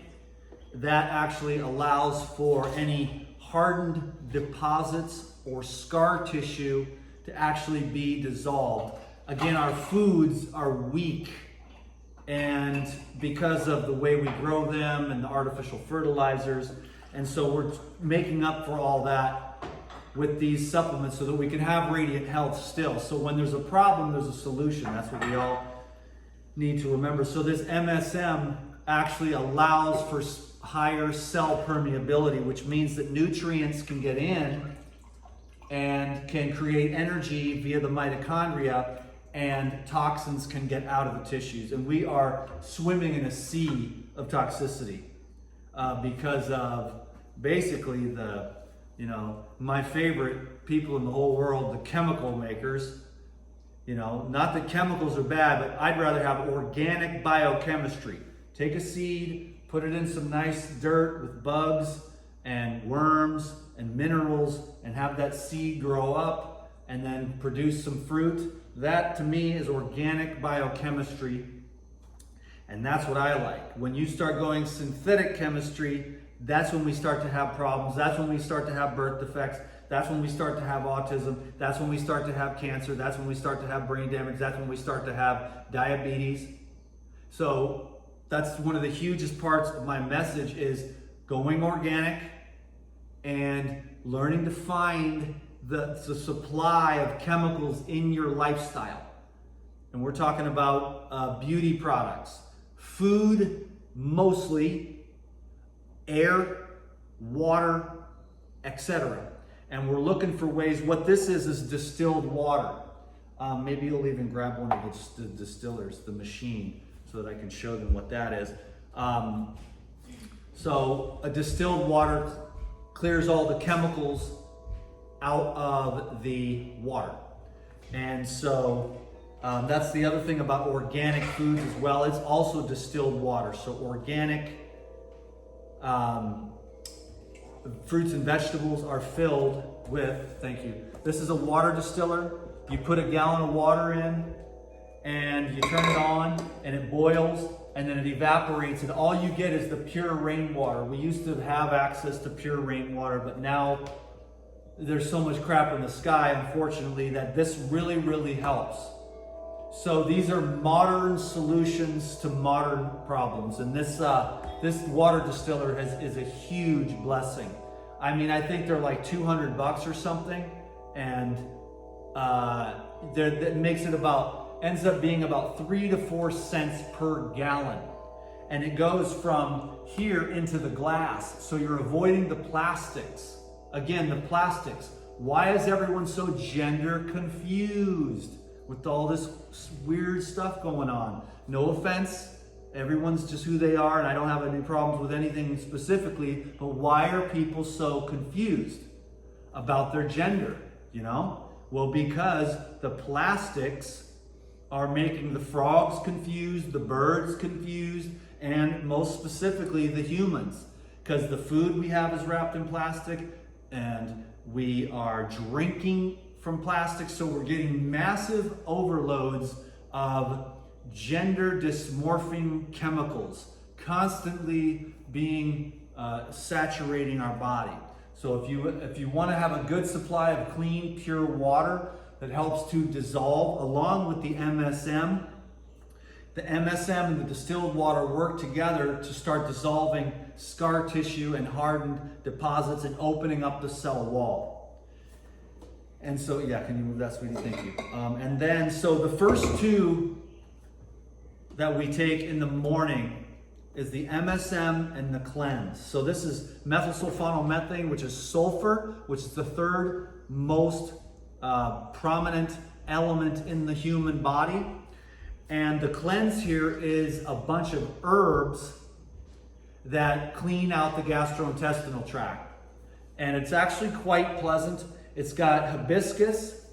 That actually allows for any hardened deposits or scar tissue to actually be dissolved. Again, our foods are weak, and because of the way we grow them and the artificial fertilizers, and so we're making up for all that with these supplements so that we can have radiant health still. So when there's a problem, there's a solution. That's what we all need to remember. So this MSM actually allows for higher cell permeability, which means that nutrients can get in and can create energy via the mitochondria, and toxins can get out of the tissues. And we are swimming in a sea of toxicity because of basically my favorite people in the whole world, the chemical makers. You know, not that chemicals are bad, but I'd rather have organic biochemistry. Take a seed, put it in some nice dirt with bugs and worms and minerals, and have that seed grow up and then produce some fruit. That to me is organic biochemistry, and that's what I like. When you start going synthetic chemistry, that's when we start to have problems. That's when we start to have birth defects. That's when we start to have autism. That's when we start to have cancer. That's when we start to have brain damage. That's when we start to have diabetes. So that's one of the hugest parts of my message, is going organic and learning to find the supply of chemicals in your lifestyle. And we're talking about beauty products, food mostly, air, water, etc. And we're looking for ways. What this is distilled water. Maybe you'll even grab one of the distillers, the machine, so that I can show them what that is. So a distilled water clears all the chemicals out of the water. And so that's the other thing about organic foods as well. It's also distilled water. So organic fruits and vegetables are filled with, thank you. This is a water distiller. You put a gallon of water in and you turn it on and it boils and then it evaporates, and all you get is the pure rainwater. We used to have access to pure rainwater, but now there's so much crap in the sky, unfortunately, that this really, really helps. So these are modern solutions to modern problems, and this water distiller is a huge blessing. I mean, I think they're like $200 or something, and that makes it ends up being about 3 to 4 cents per gallon, and it goes from here into the glass. So you're avoiding the plastics. Again, the plastics. Why is everyone so gender confused with all this weird stuff going on? No offense, everyone's just who they are, and I don't have any problems with anything specifically, but why are people so confused about their gender, you know? Well, because the plastics are making the frogs confused, the birds confused, and most specifically the humans, because the food we have is wrapped in plastic, and we are drinking from plastic, so we're getting massive overloads of gender dysmorphing chemicals constantly being saturating our body. So if you want to have a good supply of clean, pure water that helps to dissolve, along with the MSM and the distilled water work together to start dissolving scar tissue and hardened deposits and opening up the cell wall. And so, yeah, can you move that, sweetie? Thank you. And then, so the first two that we take in the morning is the MSM and the cleanse. So this is methylsulfonylmethane, which is sulfur, which is the third most prominent element in the human body. And the cleanse here is a bunch of herbs that clean out the gastrointestinal tract. And it's actually quite pleasant. It's got hibiscus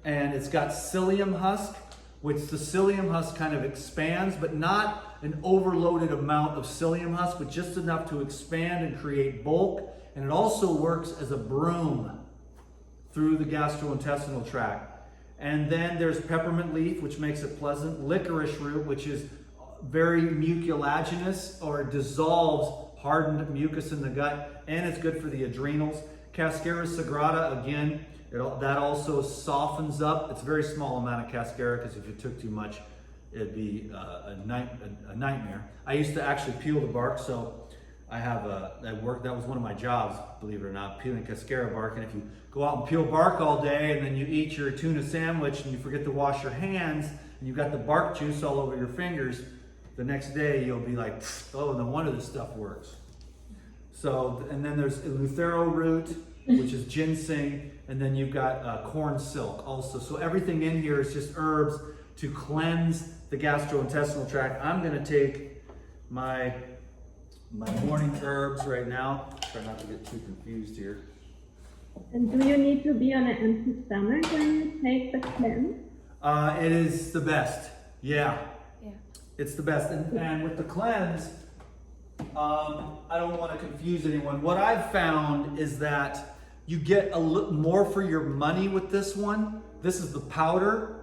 and it's got psyllium husk, which the psyllium husk kind of expands, but not an overloaded amount of psyllium husk, but just enough to expand and create bulk. And it also works as a broom through the gastrointestinal tract. And then there's peppermint leaf, which makes it pleasant. Licorice root, which is very mucilaginous, or dissolves hardened mucus in the gut, and it's good for the adrenals. Cascara sagrada, again, that also softens up. It's a very small amount of cascara, because if you took too much, it'd be a nightmare. I used to actually peel the bark, so I have that was one of my jobs, believe it or not, peeling cascara bark. And if you go out and peel bark all day, and then you eat your tuna sandwich and you forget to wash your hands, and you've got the bark juice all over your fingers, the next day you'll be like, oh, no wonder this stuff works. So, and then there's eleuthero root, which is ginseng, and then you've got corn silk also. So everything in here is just herbs to cleanse the gastrointestinal tract. I'm gonna take my morning herbs right now. Try not to get too confused here.
And do you need to be on an empty stomach when you take the cleanse?
It is the best. Yeah.
Yeah.
It's the best. And with the cleanse, I don't want to confuse anyone. What I've found is that you get a little more for your money with this one. This is the powder,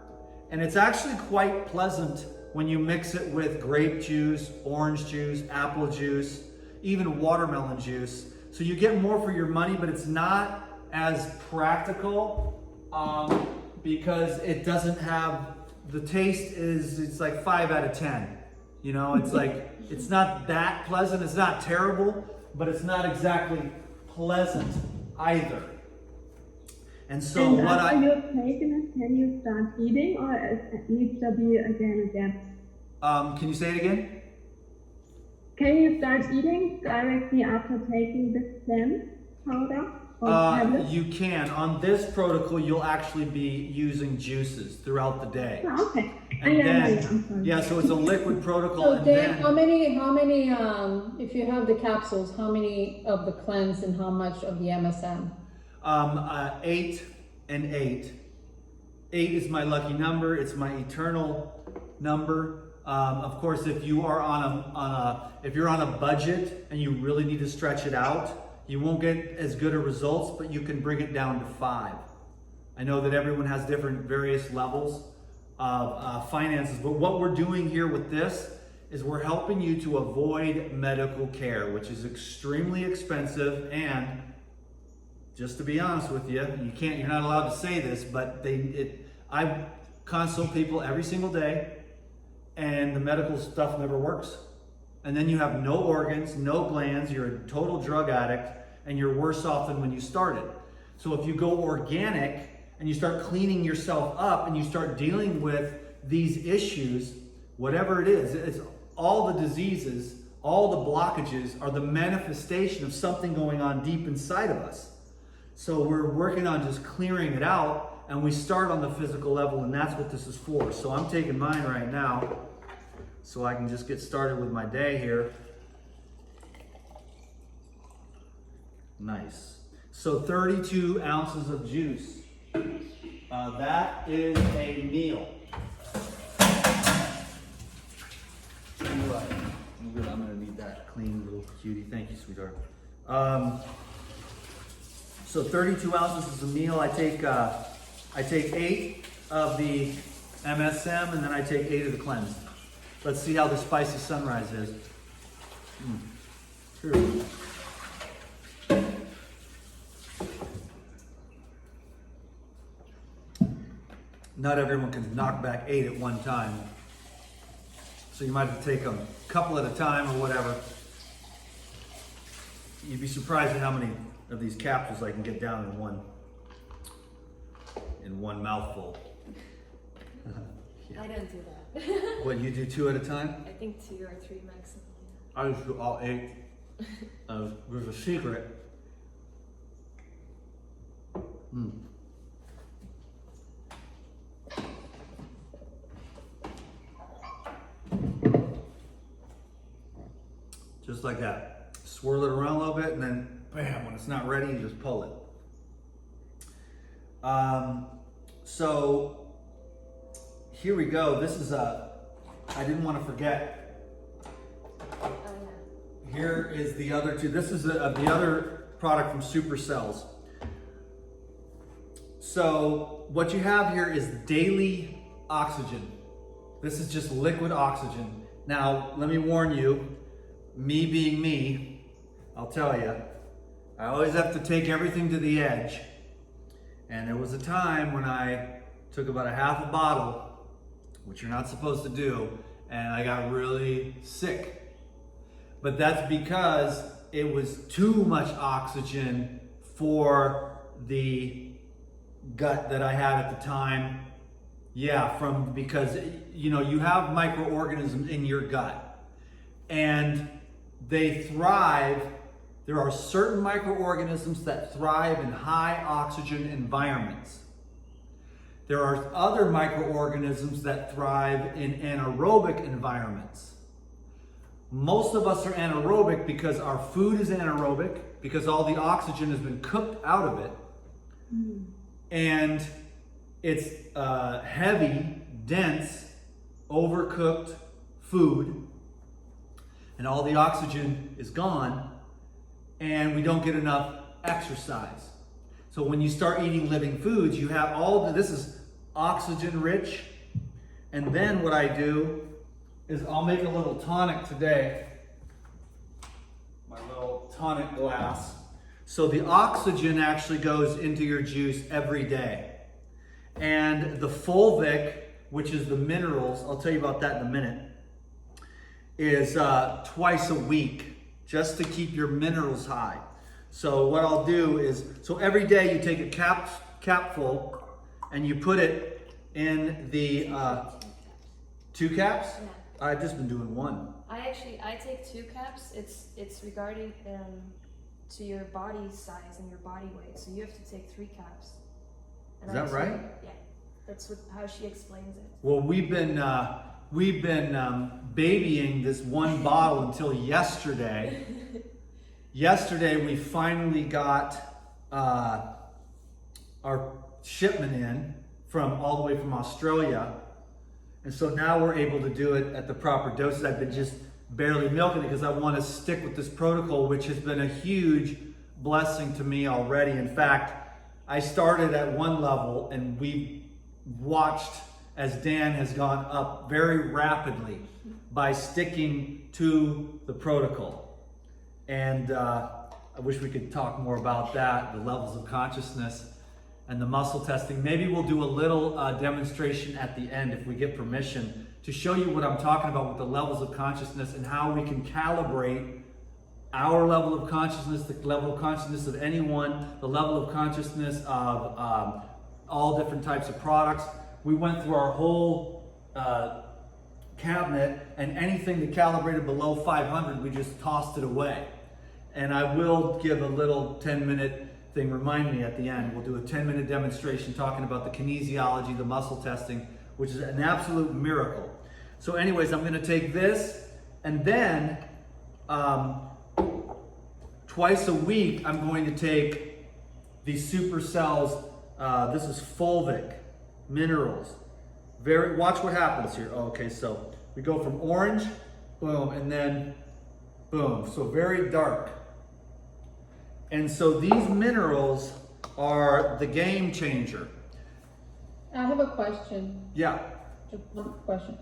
and it's actually quite pleasant when you mix it with grape juice, orange juice, apple juice, even watermelon juice. So you get more for your money, but it's not as practical because it doesn't have, the taste it's like 5 out of 10. You know, it's like, it's not that pleasant. It's not terrible, but it's not exactly pleasant either. And so
and
what
after you've taken it, can you start eating, or it needs to be again a gap?
Can you say it again?
Can you start eating directly after taking this cleanse powder?
You can. On this protocol, you'll actually be using juices throughout the day.
Oh, okay.
And then,
I'm sorry.
yeah, so it's a liquid protocol.
So
and
Dave,
then,
how many, if you have the capsules, how many of the cleanse and how much of the MSM?
8 and 8. 8 is my lucky number. It's my eternal number. Of course, if you are if you're on a budget and you really need to stretch it out, you won't get as good of results, but you can bring it down to 5. I know that everyone has different various levels of finances, but what we're doing here with this is we're helping you to avoid medical care, which is extremely expensive. And just to be honest with you, you're not allowed to say this, but consult people every single day, and the medical stuff never works. And then you have no organs, no glands, you're a total drug addict, and you're worse off than when you started. So if you go organic and you start cleaning yourself up and you start dealing with these issues, whatever it is, it's all the diseases, all the blockages are the manifestation of something going on deep inside of us. So we're working on just clearing it out, and we start on the physical level, and that's what this is for. So I'm taking mine right now so I can just get started with my day here. Nice. So 32 ounces of juice. That is a meal. I'm gonna need that clean little cutie. Thank you, sweetheart. So 32 ounces is a meal. I take 8 of the MSM, and then I take 8 of the cleanse. Let's see how the spicy sunrise is. True. Not everyone can knock back 8 at one time. So you might have to take them a couple at a time or whatever. You'd be surprised at how many of these capsules I can get down in one mouthful.
I don't do that.
What, you do 2 at a time?
I think 2 or 3 maximum.
I just do all 8. There's a secret. Just like that. Swirl it around a little bit, and then bam, when it's not ready, you just pull it. So here we go. This is I didn't want to forget.
Oh yeah.
Here is the other 2. This is the other product from Supercells. So what you have here is daily oxygen. This is just liquid oxygen. Now, let me warn you, me being me, I'll tell you, I always have to take everything to the edge. And there was a time when I took about a half a bottle, which you're not supposed to do, and I got really sick. But that's because it was too much oxygen for the gut that I had at the time. Yeah, because you have microorganisms in your gut, and they thrive. There are certain microorganisms that thrive in high oxygen environments. There are other microorganisms that thrive in anaerobic environments. Most of us are anaerobic because our food is anaerobic, because all the oxygen has been cooked out of it. And it's heavy, dense, overcooked food, and all the oxygen is gone, and we don't get enough exercise. So when you start eating living foods, you have this is oxygen rich. And then what I do is I'll make a little tonic today, my little tonic glass. So the oxygen actually goes into your juice every day. And the fulvic, which is the minerals, I'll tell you about that in a minute, is twice a week, just to keep your minerals high. So what I'll do is, every day you take a capful and you put it in the 2 caps?
Yeah.
I've just been doing 1.
I take 2 caps. It's regarding to your body size and your body weight. So you have to take 3 caps. And
Is that right?
Yeah, that's how she explains it.
Well, we've been babying this 1 bottle until yesterday. Yesterday we finally got our shipment in from all the way from Australia, and so now we're able to do it at the proper doses. I've been just barely milking it because I want to stick with this protocol, which has been a huge blessing to me already. In fact, I started at 1 level, and we watched as Dan has gone up very rapidly by sticking to the protocol. And I wish we could talk more about that, the levels of consciousness. and the muscle testing. Maybe we'll do a little demonstration at the end if we get permission to show you what I'm talking about with the levels of consciousness and how we can calibrate our level of consciousness, the level of consciousness of anyone, the level of consciousness of all different types of products. We went through our whole cabinet, and anything that calibrated below 500, we just tossed it away. And I will give a little 10-minute thing, remind me at the end. We'll do a 10-minute demonstration talking about the kinesiology, the muscle testing, which is an absolute miracle. So anyways, I'm going to take this, and then twice a week, I'm going to take these supercells. This is fulvic minerals. Watch what happens here. Oh, okay, so we go from orange, boom, and then boom. So very dark. And so these minerals are the game changer.
I have a question.
Yeah.
Just one question.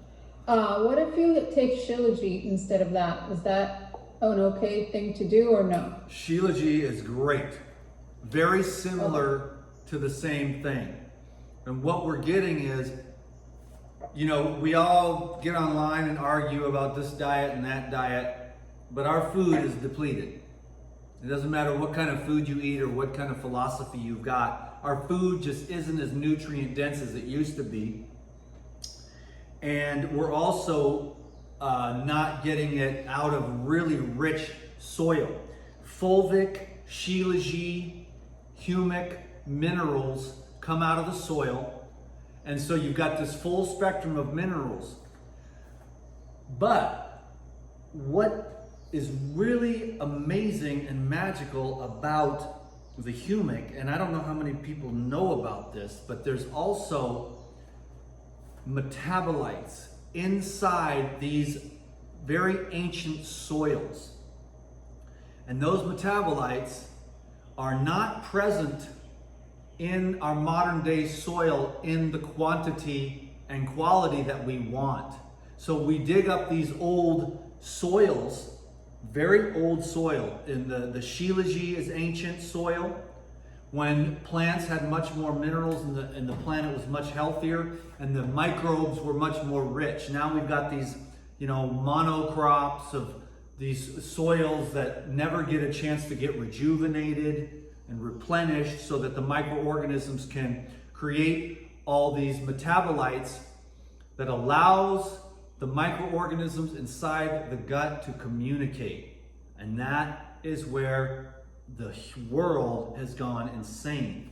What if you take Shilajit instead of that? Is that an okay thing to do or no?
Shilajit is great. Very similar to the same thing. And what we're getting is, you know, we all get online and argue about this diet and that diet, but our food is depleted. It doesn't matter what kind of food you eat or what kind of philosophy you've got. Our food just isn't as nutrient dense as it used to be. And we're also not getting it out of really rich soil. Fulvic, Shilajit, humic minerals come out of the soil. And so you've got this full spectrum of minerals. But what is really amazing and magical about the humic, and I don't know how many people know about this, but there's also metabolites inside these very ancient soils. And those metabolites are not present in our modern day soil in the quantity and quality that we want. So we dig up these old soils, very old soil. In the Shilajit is ancient soil, when plants had much more minerals and the planet was much healthier and the microbes were much more rich. Now we've got these, you know, monocrops of these soils that never get a chance to get rejuvenated and replenished so that the microorganisms can create all these metabolites that allows the microorganisms inside the gut to communicate. And that is where the world has gone insane,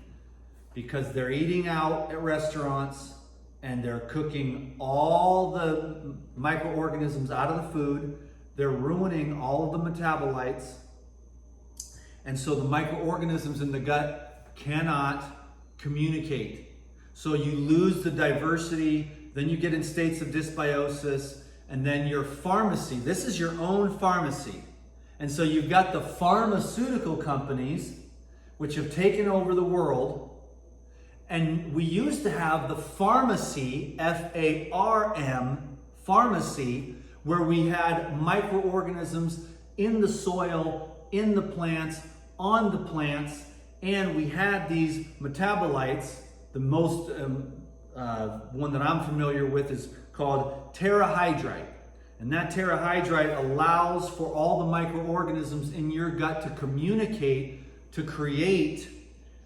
because they're eating out at restaurants and they're cooking all the microorganisms out of the food. They're ruining all of the metabolites. And so the microorganisms in the gut cannot communicate. So you lose the diversity, then you get in states of dysbiosis, and then your pharmacy, this is your own pharmacy. And so you've got the pharmaceutical companies, which have taken over the world. And we used to have the pharmacy, F-A-R-M, pharmacy, where we had microorganisms in the soil, in the plants, on the plants, and we had these metabolites. The most one that I'm familiar with is called terahydrite. And that terahydrite allows for all the microorganisms in your gut to communicate to create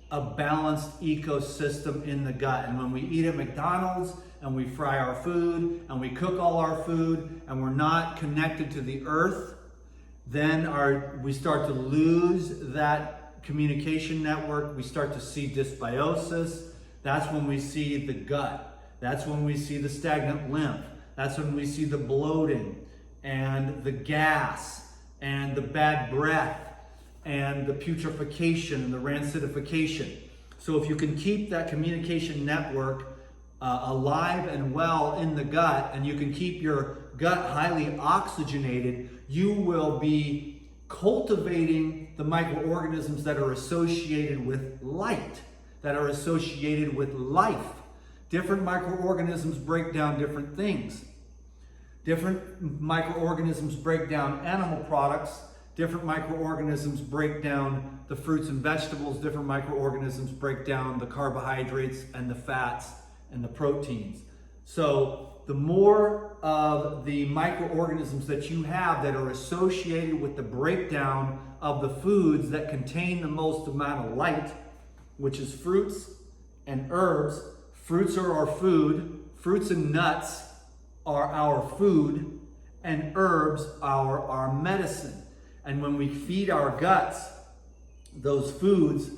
a balanced ecosystem in the gut. And when we eat at McDonald's and we fry our food and we cook all our food and we're not connected to the earth, then we start to lose that communication network. We start to see dysbiosis. That's when we see the gut. That's when we see the stagnant lymph. That's when we see the bloating and the gas and the bad breath and the putrefaction and the rancidification. So if you can keep that communication network alive and well in the gut, and you can keep your gut highly oxygenated, you will be cultivating the microorganisms that are associated with light, that are associated with life. Different microorganisms break down different things. Different microorganisms break down animal products. Different microorganisms break down the fruits and vegetables. Different microorganisms break down the carbohydrates and the fats and the proteins. So the more of the microorganisms that you have that are associated with the breakdown of the foods that contain the most amount of light, which is fruits and herbs. Fruits are our food. Fruits and nuts are our food, and herbs are our medicine. And when we feed our guts those foods,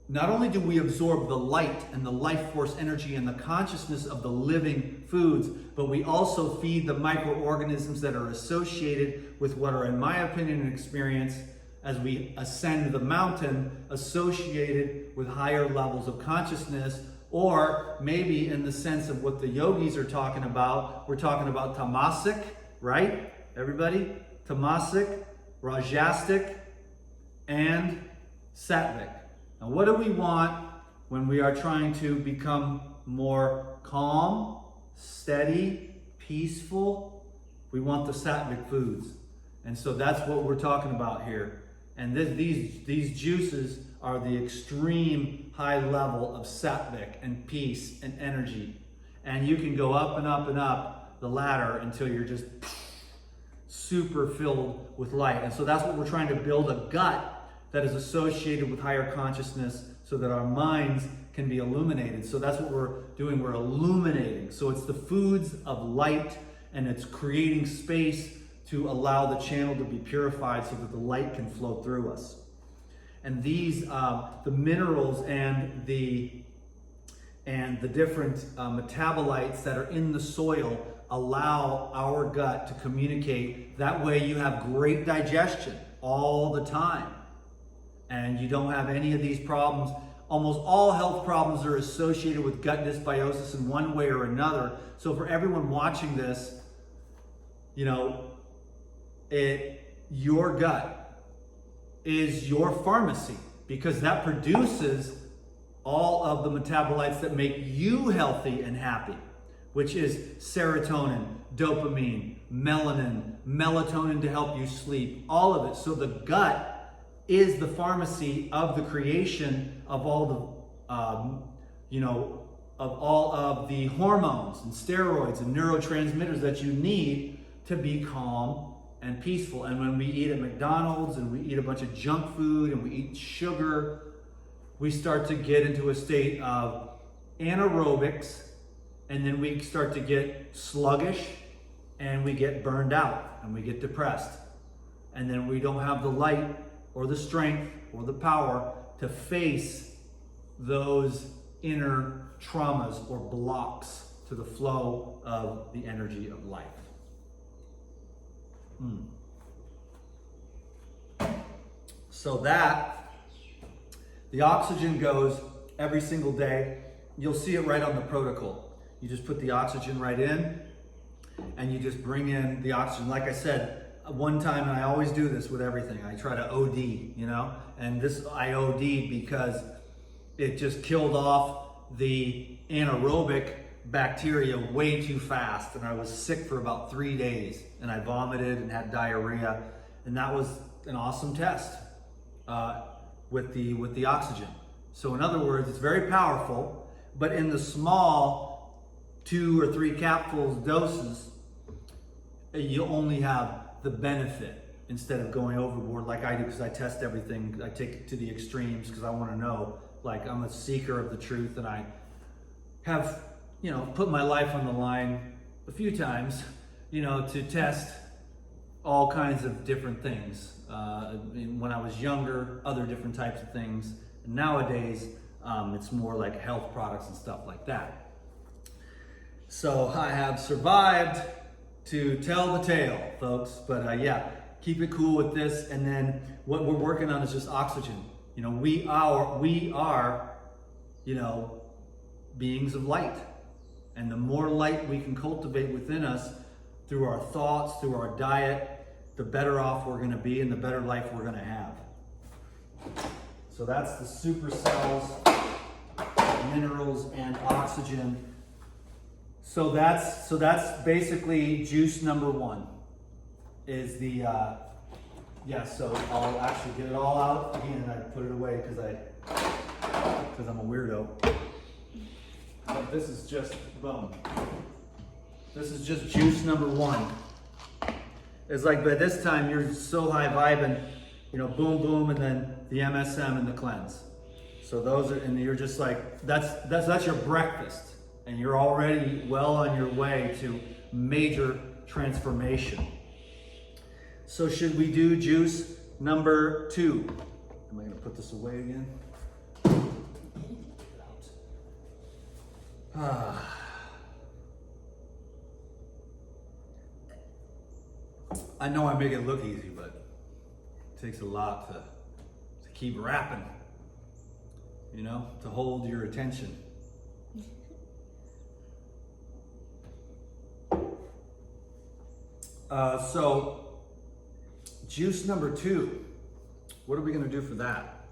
not only do we absorb the light and the life force energy and the consciousness of the living foods, but we also feed the microorganisms that are associated with what are, in my opinion and experience, as we ascend the mountain, associated with higher levels of consciousness, or maybe in the sense of what the yogis are talking about, we're talking about tamasic, right? Everybody? Tamasic, rajasic, and sattvic. Now, what do we want when we are trying to become more calm, steady, peaceful? We want the sattvic foods. And so that's what we're talking about here. And these juices are the extreme high level of sattvic and peace and energy. And you can go up and up and up the ladder until you're just super filled with light. And so that's what we're trying to build, a gut that is associated with higher consciousness so that our minds can be illuminated. So that's what we're doing, we're illuminating. So it's the foods of light, and it's creating space to allow the channel to be purified so that the light can flow through us. And these, the minerals and the different metabolites that are in the soil allow our gut to communicate. That way you have great digestion all the time. And you don't have any of these problems. Almost all health problems are associated with gut dysbiosis in one way or another. So for everyone watching this, you know, your gut is your pharmacy, because that produces all of the metabolites that make you healthy and happy, which is serotonin, dopamine, melanin, melatonin to help you sleep, all of it. So the gut is the pharmacy of the creation of all the, of all of the hormones and steroids and neurotransmitters that you need to be calm and peaceful. And when we eat at McDonald's and we eat a bunch of junk food and we eat sugar, we start to get into a state of anaerobics, and then we start to get sluggish, and we get burned out, and we get depressed. And then we don't have the light or the strength or the power to face those inner traumas or blocks to the flow of the energy of life. So that, the oxygen goes every single day. You'll see it right on the protocol. You just put the oxygen right in, and you just bring in the oxygen. Like I said, one time, and I always do this with everything, I try to OD, you know? And this, I OD'd because it just killed off the anaerobic bacteria way too fast, and I was sick for about 3 days, and I vomited and had diarrhea, and that was an awesome test with the oxygen. So in other words, it's very powerful, but in the small 2 or 3 capsules doses, you only have the benefit instead of going overboard like I do, because I test everything. I take it to the extremes because I want to know. Like, I'm a seeker of the truth, and I have, you know, put my life on the line a few times, you know, to test all kinds of different things. When I was younger, other different types of things. And nowadays, it's more like health products and stuff like that. So I have survived to tell the tale, folks. But yeah, keep it cool with this. And then what we're working on is just oxygen. You know, we are, you know, beings of light. And the more light we can cultivate within us through our thoughts, through our diet, the better off we're going to be and the better life we're going to have. So that's the super cells, minerals, and oxygen. So that's basically juice number 1 is the Yeah, so I'll actually get it all out again. I put it away because I'm a weirdo. But this is just, boom. This is just juice number 1. It's like by this time you're so high vibing, you know, boom, boom, and then the MSM and the cleanse. So those are, and you're just like, that's your breakfast. And you're already well on your way to major transformation. So should we do juice number 2? Am I gonna put this away again? I know I make it look easy, but it takes a lot to keep rapping, you know, to hold your attention. So juice number 2, what are we gonna do for that?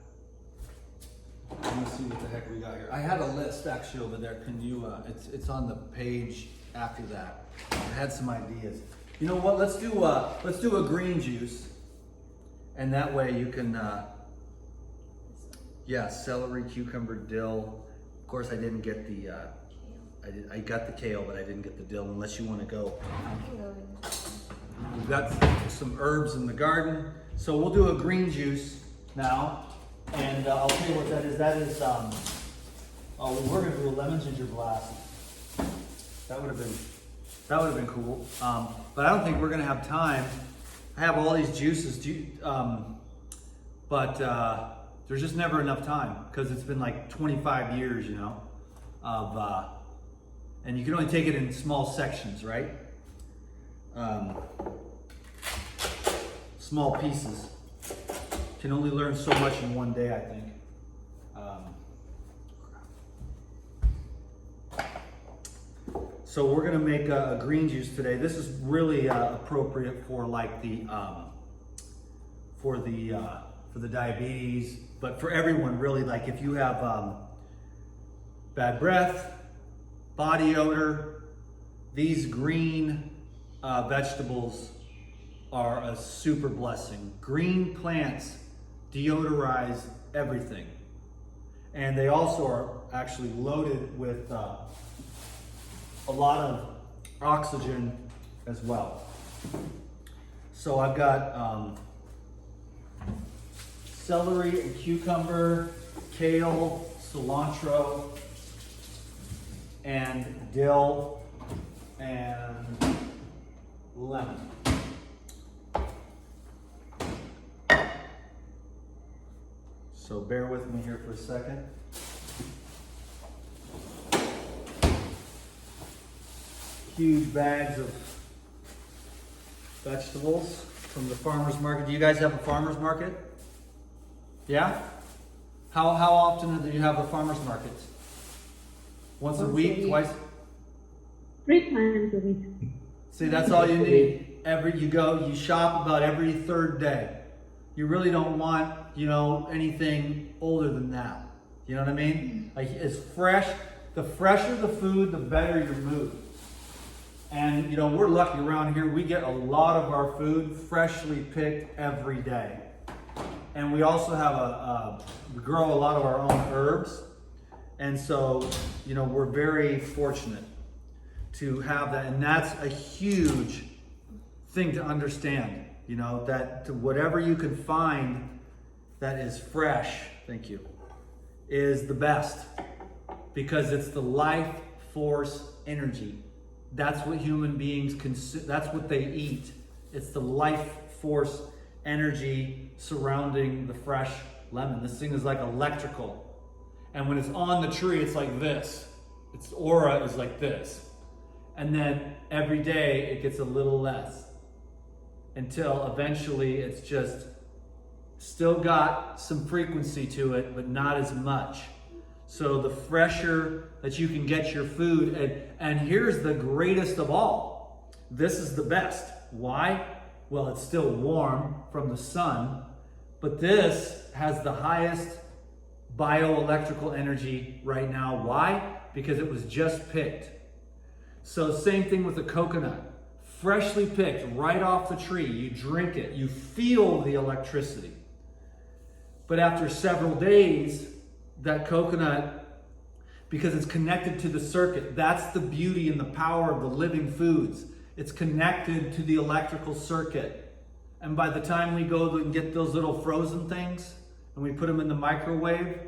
Let me see what the heck we got here. I had a list actually over there. Can you, it's on the page after that. I had some ideas. You know what, let's do a green juice. And that way you can, yeah, celery, cucumber, dill. Of course I didn't get the, I got the kale, but I didn't get the dill unless you wanna go.
I can go in.
We've got some herbs in the garden. So we'll do a green juice now. And I'll tell you what that is. That is, oh, we were gonna do a lemon ginger blast. That would have been cool. But I don't think we're gonna have time. I have all these juices, but there's just never enough time because it's been like 25 years, you know, and you can only take it in small sections, right? Small pieces. Can only learn so much in one day, I think. So we're gonna make a green juice today. This is really appropriate for like the for the diabetes, but for everyone really. Like if you have bad breath, body odor, these green vegetables are a super blessing. Green plants deodorize everything. And they also are actually loaded with a lot of oxygen as well. So I've got celery and cucumber, kale, cilantro, and dill, and lemon. So bear with me here for a second. Huge bags of vegetables from the farmer's market. Do you guys have a farmer's market? Yeah? How often do you have the farmer's market? Once a week? Twice?
3 times a week.
See, that's all you need. You shop about every 3rd day. You really don't want, you know, anything older than that. You know what I mean? Like it's fresh. The fresher the food, the better your mood. And you know, we're lucky around here. We get a lot of our food freshly picked every day. And we also have we grow a lot of our own herbs. And so, you know, we're very fortunate to have that. And that's a huge thing to understand. You know, that whatever you can find that is fresh, thank you, is the best. Because it's the life force energy. That's what human beings consume, that's what they eat. It's the life force energy surrounding the fresh lemon. This thing is like electrical. And when it's on the tree, it's like this. Its aura is like this. And then every day it gets a little less. Until eventually it's just still got some frequency to it, but not as much. So the fresher that you can get your food, and here's the greatest of all. This is the best. Why? Well, it's still warm from the sun, but this has the highest bioelectrical energy right now. Why? Because it was just picked. So same thing with the coconut. freshly picked right off the tree. You drink it, you feel the electricity. But after several days, that coconut, because it's connected to the circuit, that's the beauty and the power of the living foods. It's connected to the electrical circuit. And by the time we go and get those little frozen things and we put them in the microwave,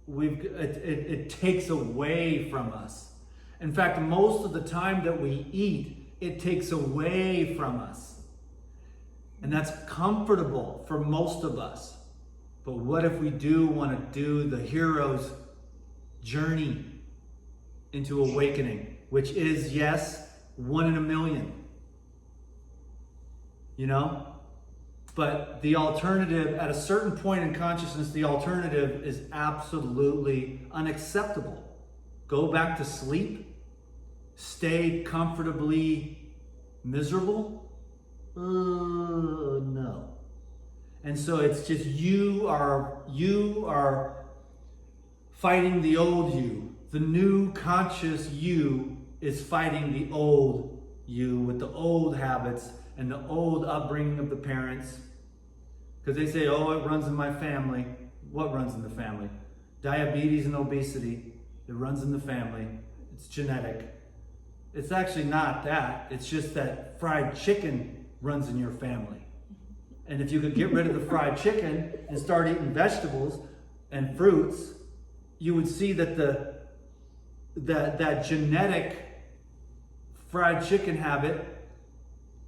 it takes away from us. In fact, most of the time that we eat, it takes away from us. And that's comfortable for most of us. But what if we do want to do the hero's journey into awakening, which is, yes, 1 in a million. You know? But the alternative, at a certain point in consciousness, the alternative is absolutely unacceptable. Go back to sleep? Stay comfortably miserable? No. And so it's just you are fighting the old you. The new conscious you is fighting the old you with the old habits and the old upbringing of the parents. Because they say, oh, it runs in my family. What runs in the family? Diabetes and obesity. It runs in the family. It's genetic. It's actually not that. It's just that fried chicken runs in your family. And if you could get rid of the fried chicken and start eating vegetables and fruits, you would see that that genetic fried chicken habit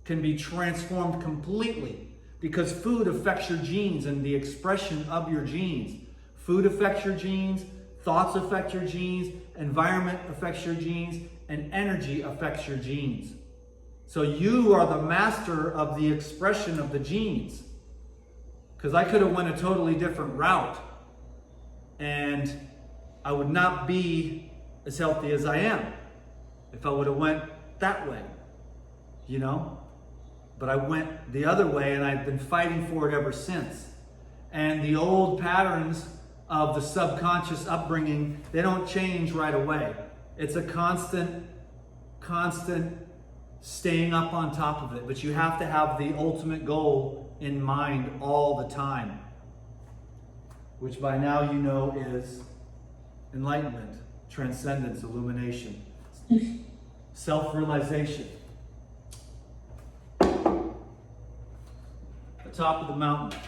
can be transformed completely, because food affects your genes and the expression of your genes. Food affects your genes, thoughts affect your genes, environment affects your genes, and energy affects your genes. So you are the master of the expression of the genes. Because I could have went a totally different route and I would not be as healthy as I am if I would have went that way, you know? But I went the other way and I've been fighting for it ever since. And the old patterns of the subconscious upbringing, they don't change right away. It's a constant staying up on top of it. But you have to have the ultimate goal in mind all the time, which by now you know is enlightenment, transcendence, illumination, self-realization. The top of the mountain.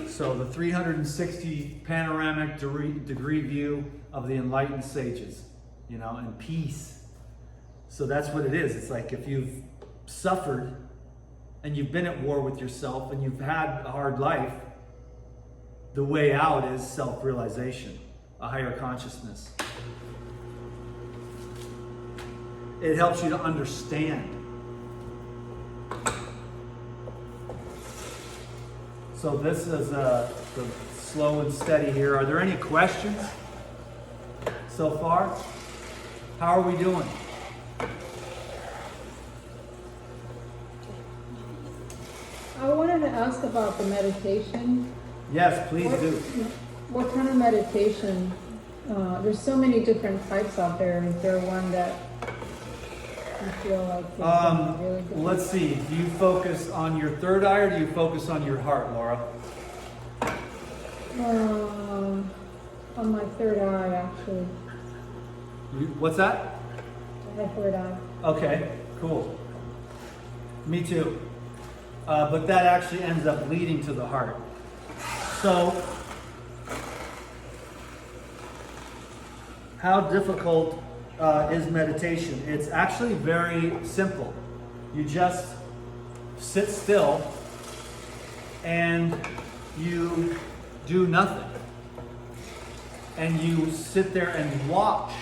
So the 360 panoramic degree view of the enlightened sages, you know, and peace. So that's what it is. It's like if you've suffered and you've been at war with yourself and you've had a hard life, the way out is self-realization, a higher consciousness. It helps you to understand. So this is the slow and steady here. Are there any questions so far? How are we doing?
I wanted to ask about the meditation.
Yes, please do.
What kind of meditation? There's so many different types out there. Is there one that you feel like is really good?
Let's see. Do you focus on your third eye or do you focus on your heart, Laura?
On my third eye, actually.
What's that?
My third eye.
Okay, cool. Me too. But that actually ends up leading to the heart. So, how difficult is meditation? It's actually very simple. You just sit still and you do nothing. And you sit there and watch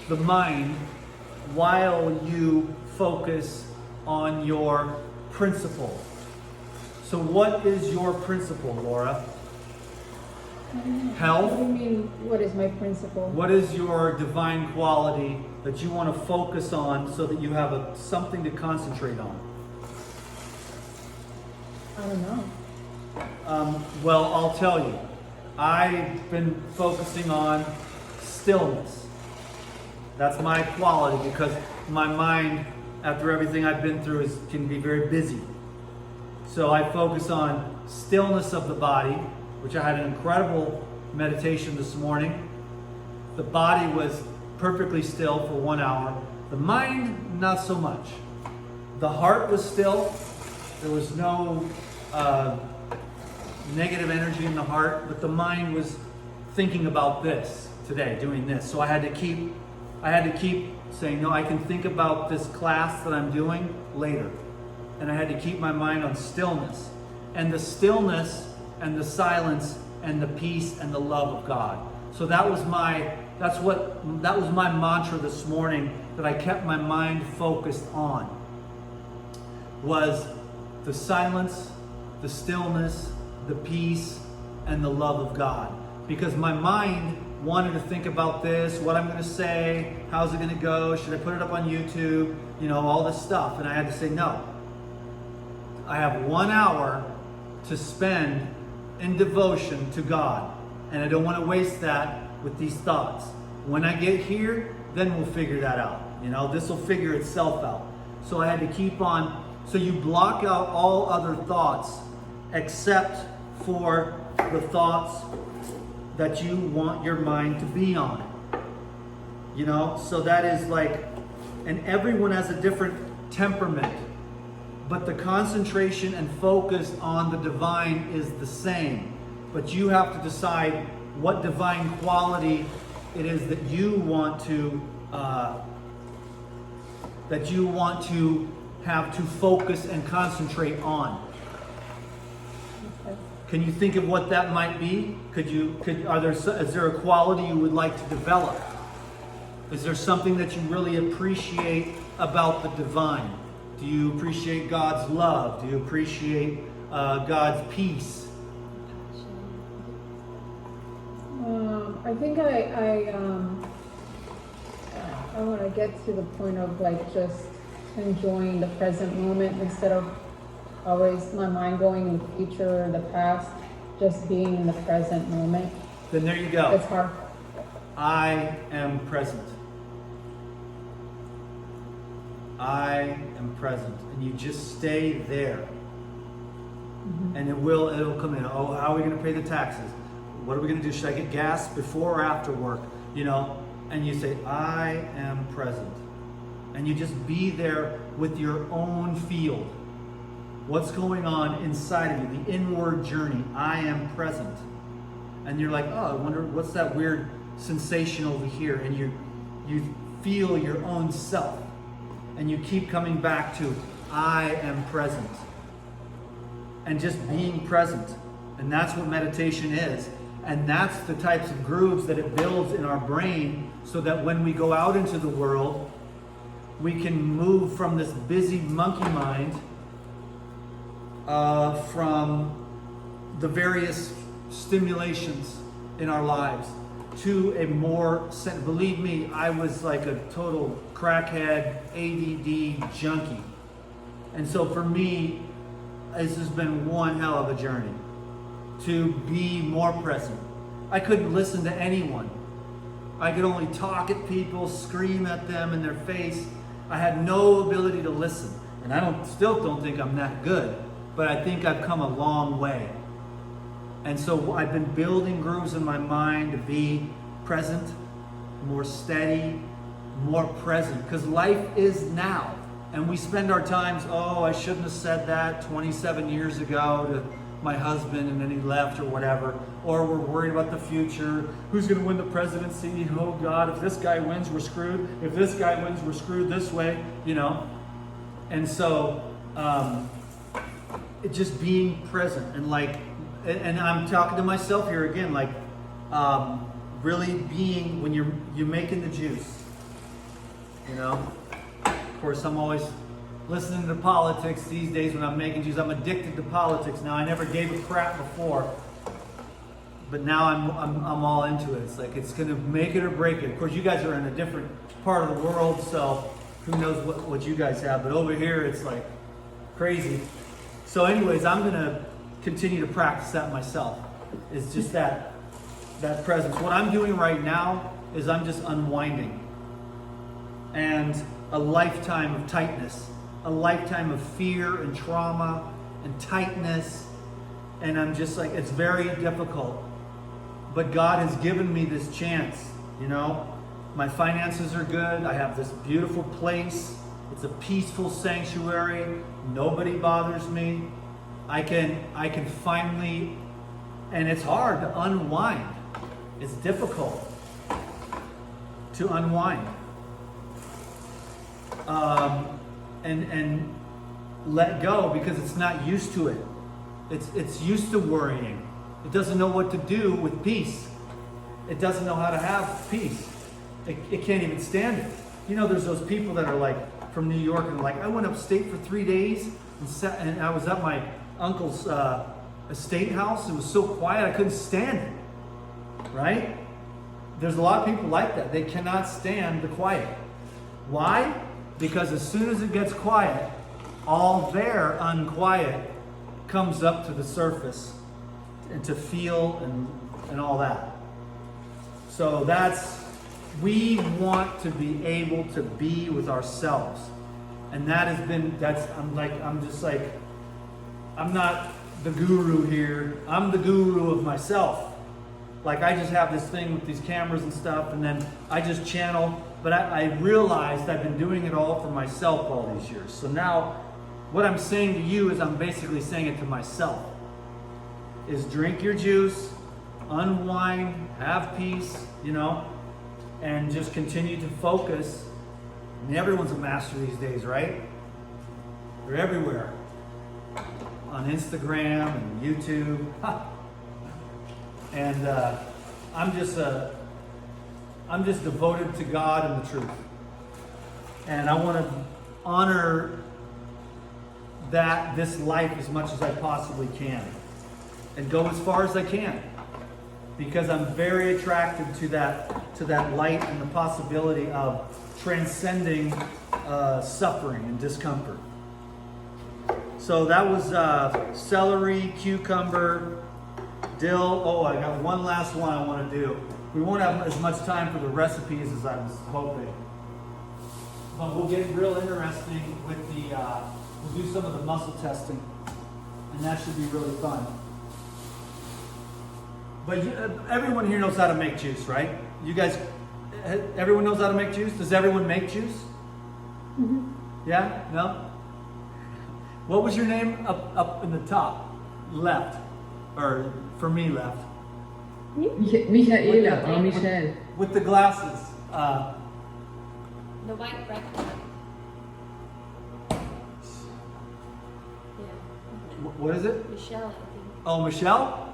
the mind while you focus on your principle. So what is your principle, Laura? Health?
What do you mean, what is my principle?
What is your divine quality that you want to focus on so that you have something to concentrate on?
I don't know.
Well, I'll tell you. I've been focusing on stillness. That's my quality, because my mind, after everything I've been through, can be very busy. So I focus on stillness of the body, which I had an incredible meditation this morning. The body was perfectly still for 1 hour. The mind, not so much. The heart was still. There was no negative energy in the heart, but the mind was thinking about this today, doing this. So I had to keep saying, no, I can think about this class that I'm doing later. And I had to keep my mind on stillness. And the stillness and the silence and the peace and the love of God. So that was my mantra this morning, that I kept my mind focused on, was the silence, the stillness, the peace, and the love of God. Because my mind wanted to think about this, what I'm going to say, how's it going to go, should I put it up on YouTube, all this stuff. And I had to say, no. I have 1 hour to spend in devotion to God. And I don't want to waste that with these thoughts. When I get here, then we'll figure that out. This will figure itself out. So I had to keep on. So you block out all other thoughts except for the thoughts that you want your mind to be on. So that is like, and everyone has a different temperament, but the concentration and focus on the divine is the same. But you have to decide what divine quality it is that you want to have to focus and concentrate on.
Okay.
Can you think of what that might be? Is there a quality you would like to develop? Is there something that you really appreciate about the divine? Do you appreciate God's love? Do you appreciate God's peace?
I think I want to get to the point of like just enjoying the present moment instead of always my mind going in the future or the past, just being in the present moment.
Then there you go.
It's hard.
I am present. I am present. And you just stay there.
Mm-hmm.
And it'll come in. Oh, how are we going to pay the taxes? What are we going to do? Should I get gas before or after work? And you say, I am present. And you just be there with your own field. What's going on inside of you, the inward journey. I am present. And you're like, oh, I wonder what's that weird sensation over here. And you feel your own self. And you keep coming back to, I am present. And just being present. And that's what meditation is. And that's the types of grooves that it builds in our brain, so that when we go out into the world, we can move from this busy monkey mind, from the various stimulations in our lives, to a more, believe me, I was like a total crackhead, ADD junkie. And so for me, this has been one hell of a journey to be more present. I couldn't listen to anyone. I could only talk at people, scream at them in their face. I had no ability to listen. And I still don't think I'm that good, but I think I've come a long way. And so I've been building grooves in my mind to be present, more steady, more present, because life is now. And we spend our times, oh, I shouldn't have said that 27 years ago to my husband, and then he left or whatever. Or we're worried about the future. Who's going to win the presidency? Oh God, if this guy wins, we're screwed. If this guy wins, we're screwed this way, And so, it just being present and and I'm talking to myself here again, really being, when you're making the juice, Of course, I'm always listening to politics these days when I'm making juice. I'm addicted to politics now. I never gave a crap before, but now I'm all into it. It's like it's going to make it or break it. Of course, you guys are in a different part of the world, so who knows what you guys have. But over here, it's like crazy. So anyways, I'm going to continue to practice that myself. It's just that presence. What I'm doing right now is I'm just unwinding. and a lifetime of tightness, a lifetime of fear and trauma and tightness. And I'm just like, it's very difficult. But God has given me this chance, you know. My finances are good. I have this beautiful place. It's a peaceful sanctuary. Nobody bothers me. I can finally, and it's hard to unwind. It's difficult to unwind. And let go, because it's not used to it. It's used to worrying. It doesn't know what to do with peace. It doesn't know how to have peace. It can't even stand it. You know, there's those people that are like from New York and like, I went upstate for 3 days and I was at my uncle's estate house. It was so quiet I couldn't stand it. Right? There's a lot of people like that. They cannot stand the quiet. Why? Because as soon as it gets quiet, all their unquiet comes up to the surface and to feel and all that. So we want to be able to be with ourselves. And I'm not the guru here. I'm the guru of myself. Like, I just have this thing with these cameras and stuff, and then I just channel. But I realized I've been doing it all for myself all these years. So now what I'm saying to you is I'm basically saying it to myself. Is drink your juice, unwind, have peace, you know, and just continue to focus. I mean, everyone's a master these days, right? They're everywhere. On Instagram and YouTube. And I'm just devoted to God and the truth. And I want to honor this life as much as I possibly can. And go as far as I can. Because I'm very attracted to that light and the possibility of transcending suffering and discomfort. So that was celery, cucumber, dill. Oh, I got one last one I want to do. We won't have as much time for the recipes as I was hoping. But we'll get real interesting with we'll do some of the muscle testing. And that should be really fun. But everyone here knows how to make juice, right? You guys, everyone knows how to make juice? Does everyone make juice?
Mm-hmm.
Yeah? No? What was your name up in the top? Left. Or for me, left.
Michaela or Michelle.
With the glasses.
The white bracket. Yeah.
What is it?
Michelle, I think.
Oh, Michelle?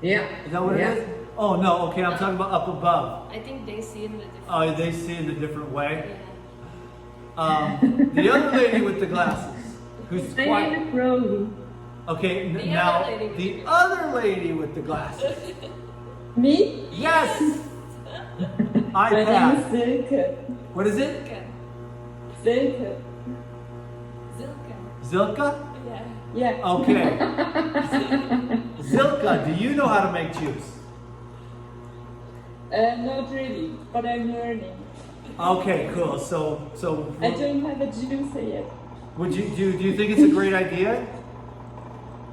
Yeah.
Is that what it is? Oh, no. Okay, I'm talking about up above.
I think they see it in a different
Oh, they see it in a different way?
Yeah.
The other lady with the glasses, who's
My
quiet.
name is Rosie.
Okay,
The
now
other lady with
the
the
other lady with the glasses.
Me?
Yes!
My name
iPad.
is Silke.
What is it?
Zilka.
Silke.
Zilka.
Zilka?
Yeah.
Yeah.
Okay. Zilka, do you know how to make juice?
Not really, but I'm learning.
Okay, cool. So
I don't have a juicer yet.
would you do you think it's a great idea?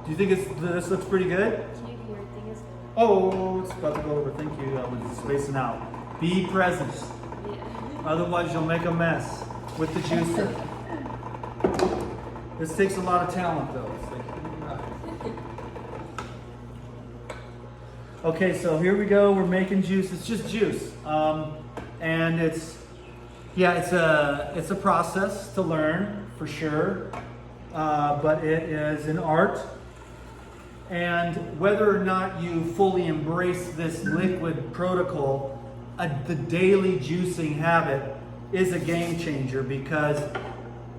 Do you think this looks pretty good?
Your thing is good.
Oh, it's about to go over. Thank you. I was spacing out. Be present.
Yeah.
Otherwise, you'll make a mess with the juicer. This takes a lot of talent, though. It's like, okay, so here we go. We're making juice. It's just juice, and it's a process to learn for sure, but it is an art. And whether or not you fully embrace this liquid protocol, the daily juicing habit is a game changer, because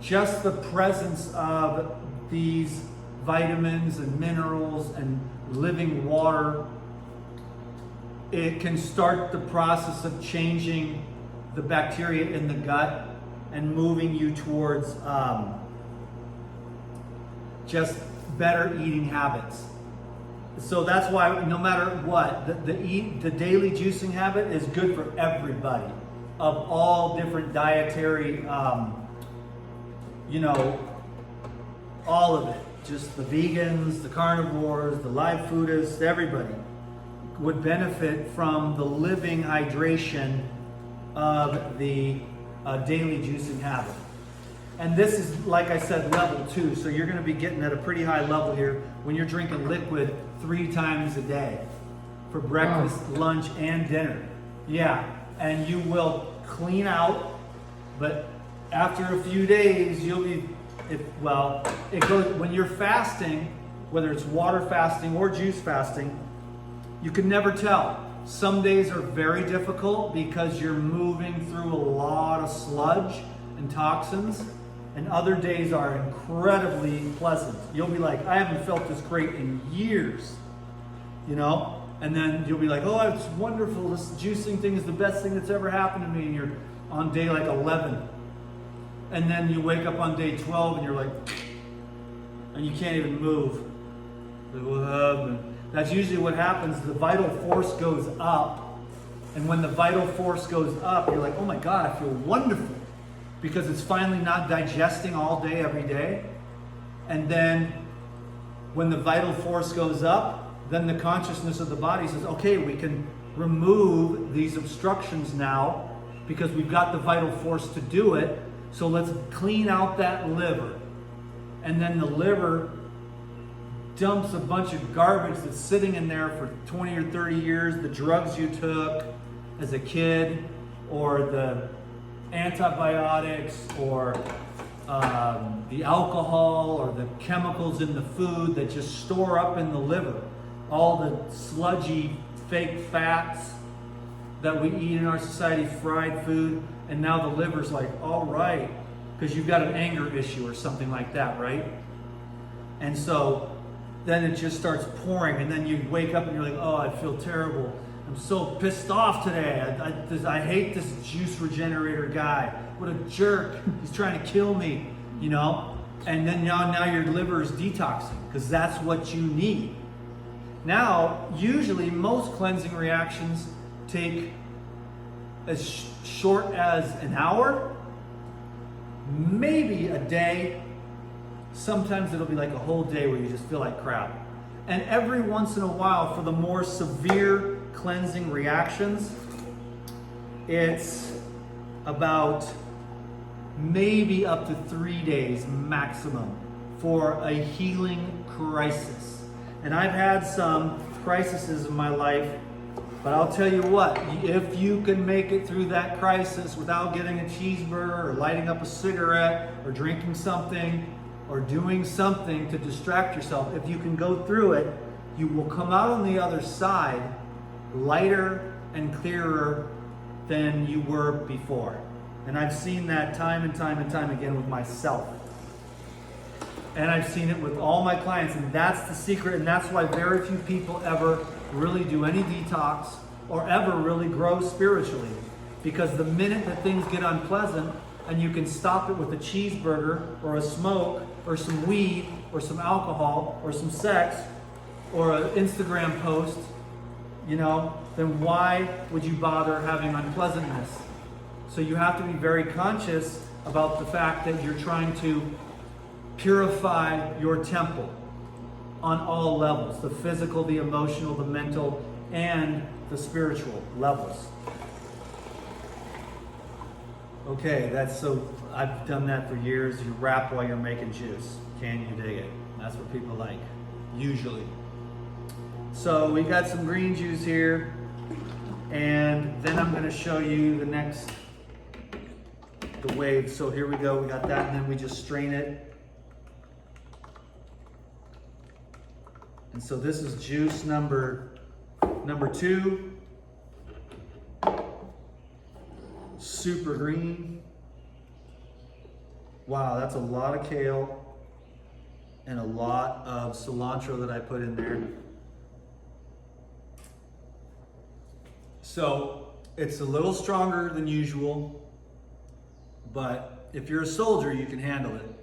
just the presence of these vitamins and minerals and living water, it can start the process of changing the bacteria in the gut and moving you towards just better eating habits. So that's why no matter what, the daily juicing habit is good for everybody. of all different dietary, you know, all of it. Just the vegans, the carnivores, the live foodists, everybody would benefit from the living hydration of the daily juicing habit. And this is, like I said, level 2. So you're going to be getting at a pretty high level here when you're drinking liquid 3 times a day for breakfast, lunch, and dinner. Yeah, and you will clean out, but after a few days, you'll be, it goes, when you're fasting, whether it's water fasting or juice fasting, you can never tell. Some days are very difficult because you're moving through a lot of sludge and toxins, and other days are incredibly pleasant. You'll be like, I haven't felt this great in years, you know? And then you'll be like, oh, it's wonderful. This juicing thing is the best thing that's ever happened to me. And you're on day like 11. And then you wake up on day 12 and you're like, and you can't even move. Like, what happened? That's usually what happens. The vital force goes up. And when the vital force goes up, you're like, oh my God, I feel wonderful. Because it's finally not digesting all day, every day. And then when the vital force goes up, then the consciousness of the body says, okay, we can remove these obstructions now because we've got the vital force to do it. So let's clean out that liver. And then the liver dumps a bunch of garbage that's sitting in there for 20 or 30 years, the drugs you took as a kid, or the antibiotics, or the alcohol, or the chemicals in the food that just store up in the liver. All the sludgy fake fats that we eat in our society, fried food, and now the liver's like, all right, because you've got an anger issue or something like that, right? And so then it just starts pouring, and then you wake up and you're like, oh, I feel terrible. I'm so pissed off today. I hate this juice regenerator guy. What a jerk. He's trying to kill me, you know? And then now your liver is detoxing because that's what you need. Now, usually most cleansing reactions take as short as an hour, maybe a day. Sometimes it'll be like a whole day where you just feel like crap. And every once in a while, for the more severe cleansing reactions, it's about maybe up to 3 days maximum for a healing crisis. And I've had some crises in my life, but I'll tell you what, if you can make it through that crisis without getting a cheeseburger or lighting up a cigarette or drinking something or doing something to distract yourself, if you can go through it, you will come out on the other side lighter and clearer than you were before. And I've seen that time and time and time again with myself. And I've seen it with all my clients, and that's the secret, and that's why very few people ever really do any detox or ever really grow spiritually. Because the minute that things get unpleasant, and you can stop it with a cheeseburger or a smoke or some weed or some alcohol or some sex or an Instagram post, you know, then why would you bother having unpleasantness? So you have to be very conscious about the fact that you're trying to purify your temple on all levels, the physical, the emotional, the mental, and the spiritual levels. Okay, that's so, I've done that for years. You rap while you're making juice. Can you dig it? That's what people like, usually. So we got some green juice here, and then I'm going to show you the next, the wave. So here we go, we got that, and then we just strain it. And so this is juice number 2. Super green. Wow, that's a lot of kale and a lot of cilantro that I put in there. So it's a little stronger than usual, but if you're a soldier, you can handle it.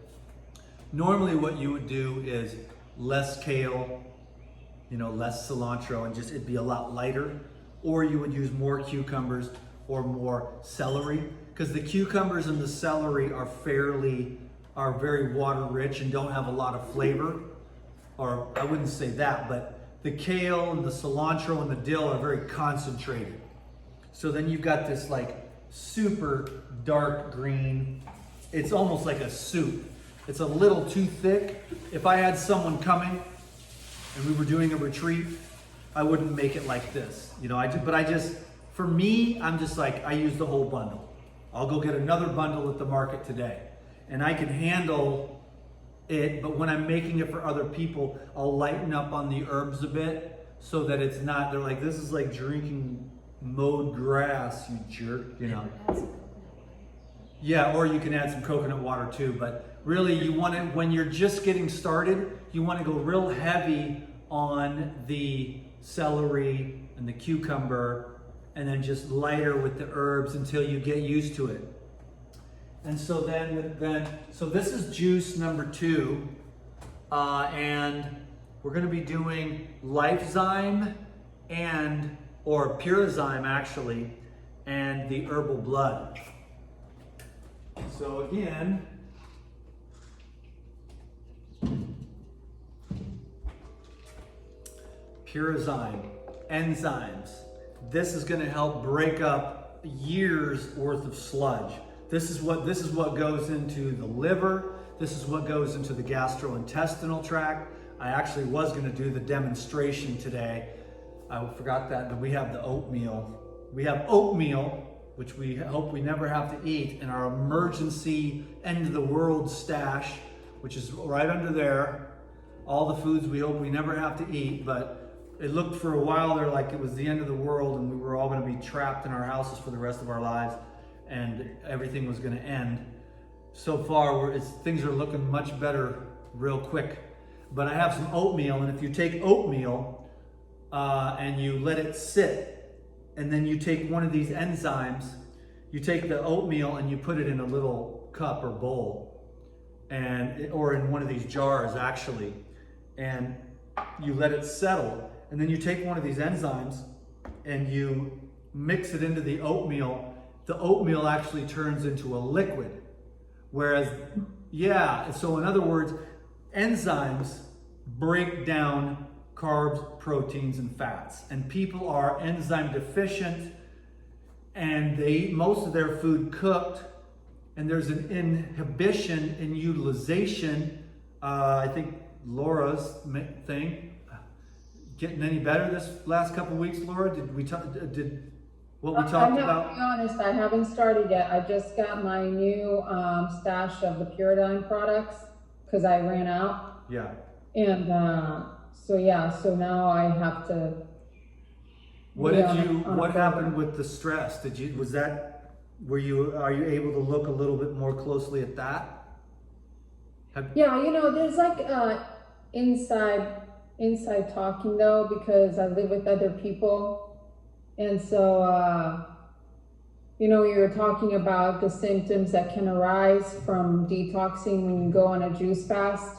Normally what you would do is less kale, you know, less cilantro, and just it'd be a lot lighter, or you would use more cucumbers, or more celery, because the cucumbers and the celery are very water rich and don't have a lot of flavor. Or I wouldn't say that, but the kale and the cilantro and the dill are very concentrated. So then you've got this like super dark green. It's almost like a soup. It's a little too thick. If I had someone coming and we were doing a retreat, I wouldn't make it like this. You know, for me, I'm just like, I use the whole bundle. I'll go get another bundle at the market today. And I can handle it, but when I'm making it for other people, I'll lighten up on the herbs a bit so that it's not, they're like, this is like drinking mowed grass, you jerk, you know. Yeah, or you can add some coconut water too, but really you want to, when you're just getting started, you want to go real heavy on the celery and the cucumber, and then just lighter with the herbs until you get used to it. And so so this is juice number 2, and we're going to be doing Lifezyme or Purazyme actually, and the herbal blood. So again, Purazyme, enzymes. This is going to help break up years worth of sludge. This is what goes into the liver. This is what goes into the gastrointestinal tract. I actually was going to do the demonstration today. I forgot that, but we have the oatmeal. We have oatmeal, which we hope we never have to eat, in our emergency end of the world stash, which is right under there. All the foods we hope we never have to eat, but it looked for a while there like it was the end of the world and we were all going to be trapped in our houses for the rest of our lives and everything was going to end. So far, things are looking much better real quick. But I have some oatmeal, and if you take oatmeal and you let it sit, and then you take one of these enzymes, you take the oatmeal and you put it in a little cup or bowl, or in one of these jars actually, and you let it settle. And then you take one of these enzymes and you mix it into the oatmeal. The oatmeal actually turns into a liquid. Whereas, so in other words, enzymes break down carbs, proteins, and fats. And people are enzyme deficient and they eat most of their food cooked. And there's an inhibition in utilization. I think Laura's thing. Getting any better this last couple of weeks, Laura? Did we talk about?
To be honest, I haven't started yet. I just got my new stash of the Purazyme products because I ran out.
Yeah.
And so now I have to.
What happened with the stress? Are you able to look a little bit more closely at that?
There's like inside talking though, because I live with other people. And so, we were talking about the symptoms that can arise from detoxing when you go on a juice fast.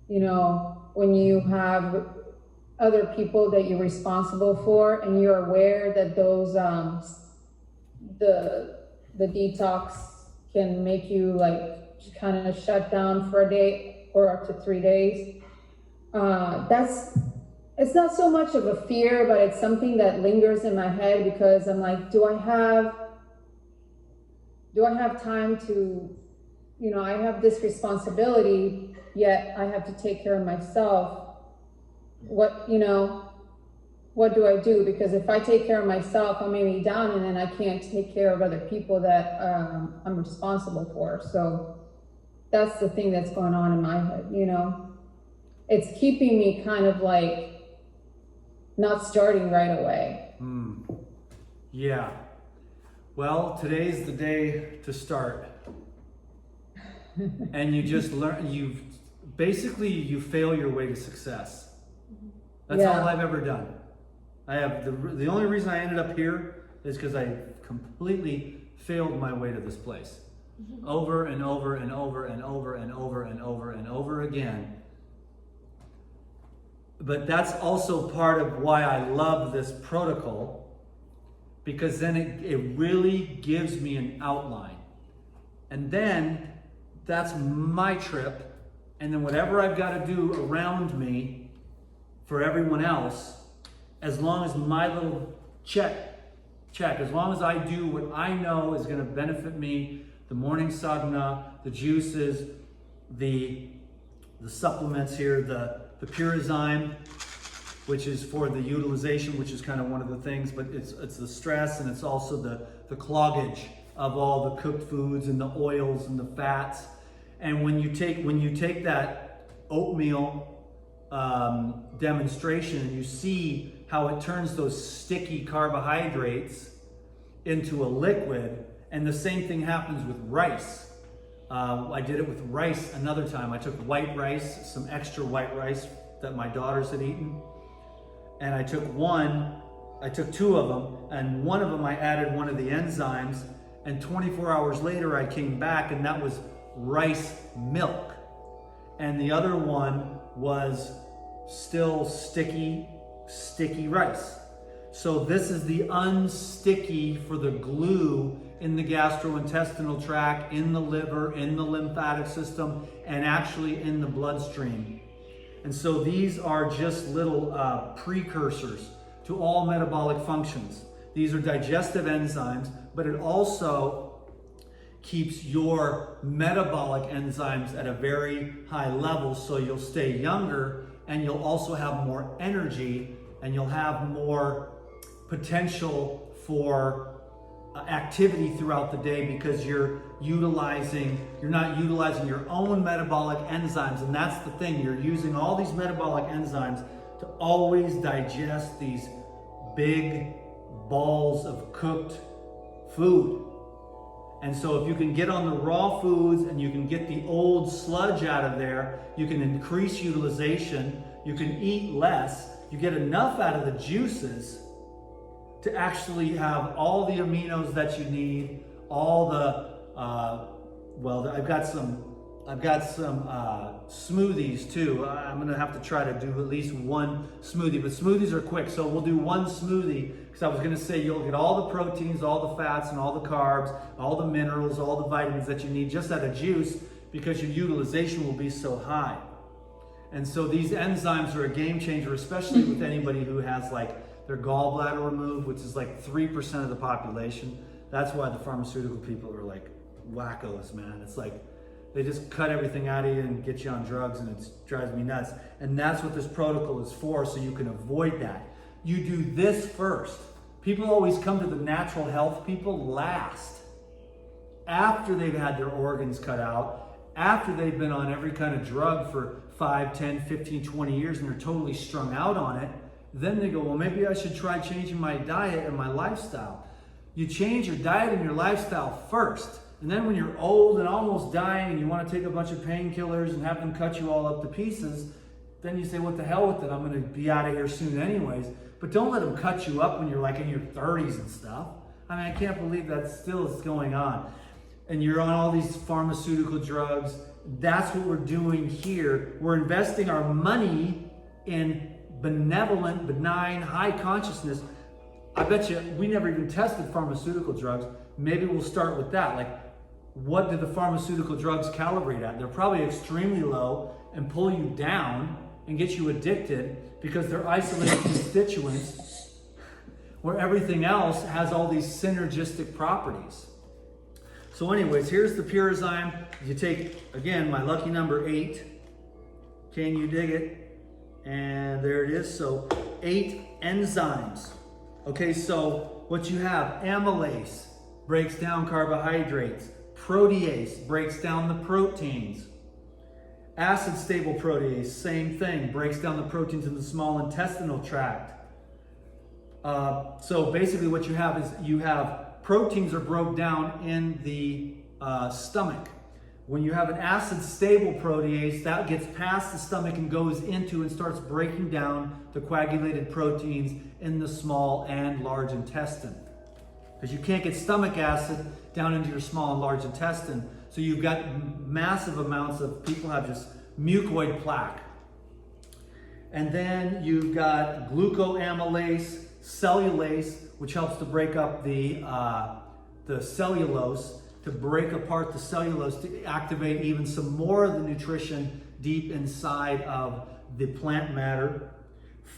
When you have other people that you're responsible for and you're aware that those, the detox can make you like kind of shut down for a day or up to 3 days. It's not so much of a fear, but it's something that lingers in my head because I'm like, do I have time to, I have this responsibility, yet I have to take care of myself. What do I do? Because if I take care of myself, I may be down and then I can't take care of other people that I'm responsible for. So that's the thing that's going on in my head, It's keeping me kind of like not starting right away.
Yeah. Well, today's the day to start. And you just learn, you fail your way to success. That's all I've ever done. I have the only reason I ended up here is because I completely failed my way to this place. Over and over and over and over and over and over and over again. But that's also part of why I love this protocol, because then it really gives me an outline. And then that's my trip. And then whatever I've got to do around me for everyone else, as long as my little check, as long as I do what I know is going to benefit me, the morning sadhana, the juices, the supplements here, the Purazyme, which is for the utilization, which is kind of one of the things, but it's the stress, and it's also the cloggage of all the cooked foods and the oils and the fats. And when you take that oatmeal demonstration and you see how it turns those sticky carbohydrates into a liquid, and the same thing happens with rice. I did it with rice another time. I took white rice, some extra white rice that my daughters had eaten, and I took two of them, and one of them I added one of the enzymes, and 24 hours later I came back and that was rice milk. And the other one was still sticky rice. So this is the unsticky for the glue in the gastrointestinal tract, in the liver, in the lymphatic system, and actually in the bloodstream. And so these are just little precursors to all metabolic functions. These are digestive enzymes, but it also keeps your metabolic enzymes at a very high level, so you'll stay younger, and you'll also have more energy, and you'll have more potential for activity throughout the day, because you're not utilizing your own metabolic enzymes. And that's the thing, you're using all these metabolic enzymes to always digest these big balls of cooked food. And so if you can get on the raw foods and you can get the old sludge out of there, you can increase utilization, you can eat less, you get enough out of the juices to actually have all the aminos that you need, all the, I've got some smoothies too. I'm gonna have to try to do at least one smoothie, but smoothies are quick. So we'll do one smoothie, because I was gonna say you'll get all the proteins, all the fats, and all the carbs, all the minerals, all the vitamins that you need just out of juice, because your utilization will be so high. And so these enzymes are a game changer, especially with anybody who has like their gallbladder removed, which is like 3% of the population. That's why the pharmaceutical people are like wackos, man. It's like they just cut everything out of you and get you on drugs, and it drives me nuts. And that's what this protocol is for, so you can avoid that. You do this first. People always come to the natural health people last. After they've had their organs cut out, after they've been on every kind of drug for 5, 10, 15, 20 years, and they're totally strung out on it, then they go, well, maybe I should try changing my diet and my lifestyle. You change your diet and your lifestyle first. And then when you're old and almost dying and you want to take a bunch of painkillers and have them cut you all up to pieces, then you say, what the hell with it? I'm going to be out of here soon anyways. But don't let them cut you up when you're like in your 30s and stuff. I mean, I can't believe that still is going on. And you're on all these pharmaceutical drugs. That's what we're doing here. We're investing our money in benevolent, benign, high consciousness. I bet you we never even tested pharmaceutical drugs. Maybe we'll start with that. Like, what do the pharmaceutical drugs calibrate at? They're probably extremely low and pull you down and get you addicted, because they're isolated constituents, where everything else has all these synergistic properties. So anyways, here's the Purazyme. You take, again, my lucky number 8. Can you dig it? And there it is. So 8 enzymes. Okay, so what you have, amylase breaks down carbohydrates. Protease breaks down the proteins. Acid stable protease, same thing, breaks down the proteins in the small intestinal tract. So basically what you have is you have proteins are broke down in the stomach. When you have an acid stable protease, that gets past the stomach and goes into and starts breaking down the coagulated proteins in the small and large intestine. Because you can't get stomach acid down into your small and large intestine. So you've got massive amounts of, people have just mucoid plaque. And then you've got glucoamylase, cellulase, which helps to break up the cellulose, to break apart the cellulose, to activate even some more of the nutrition deep inside of the plant matter.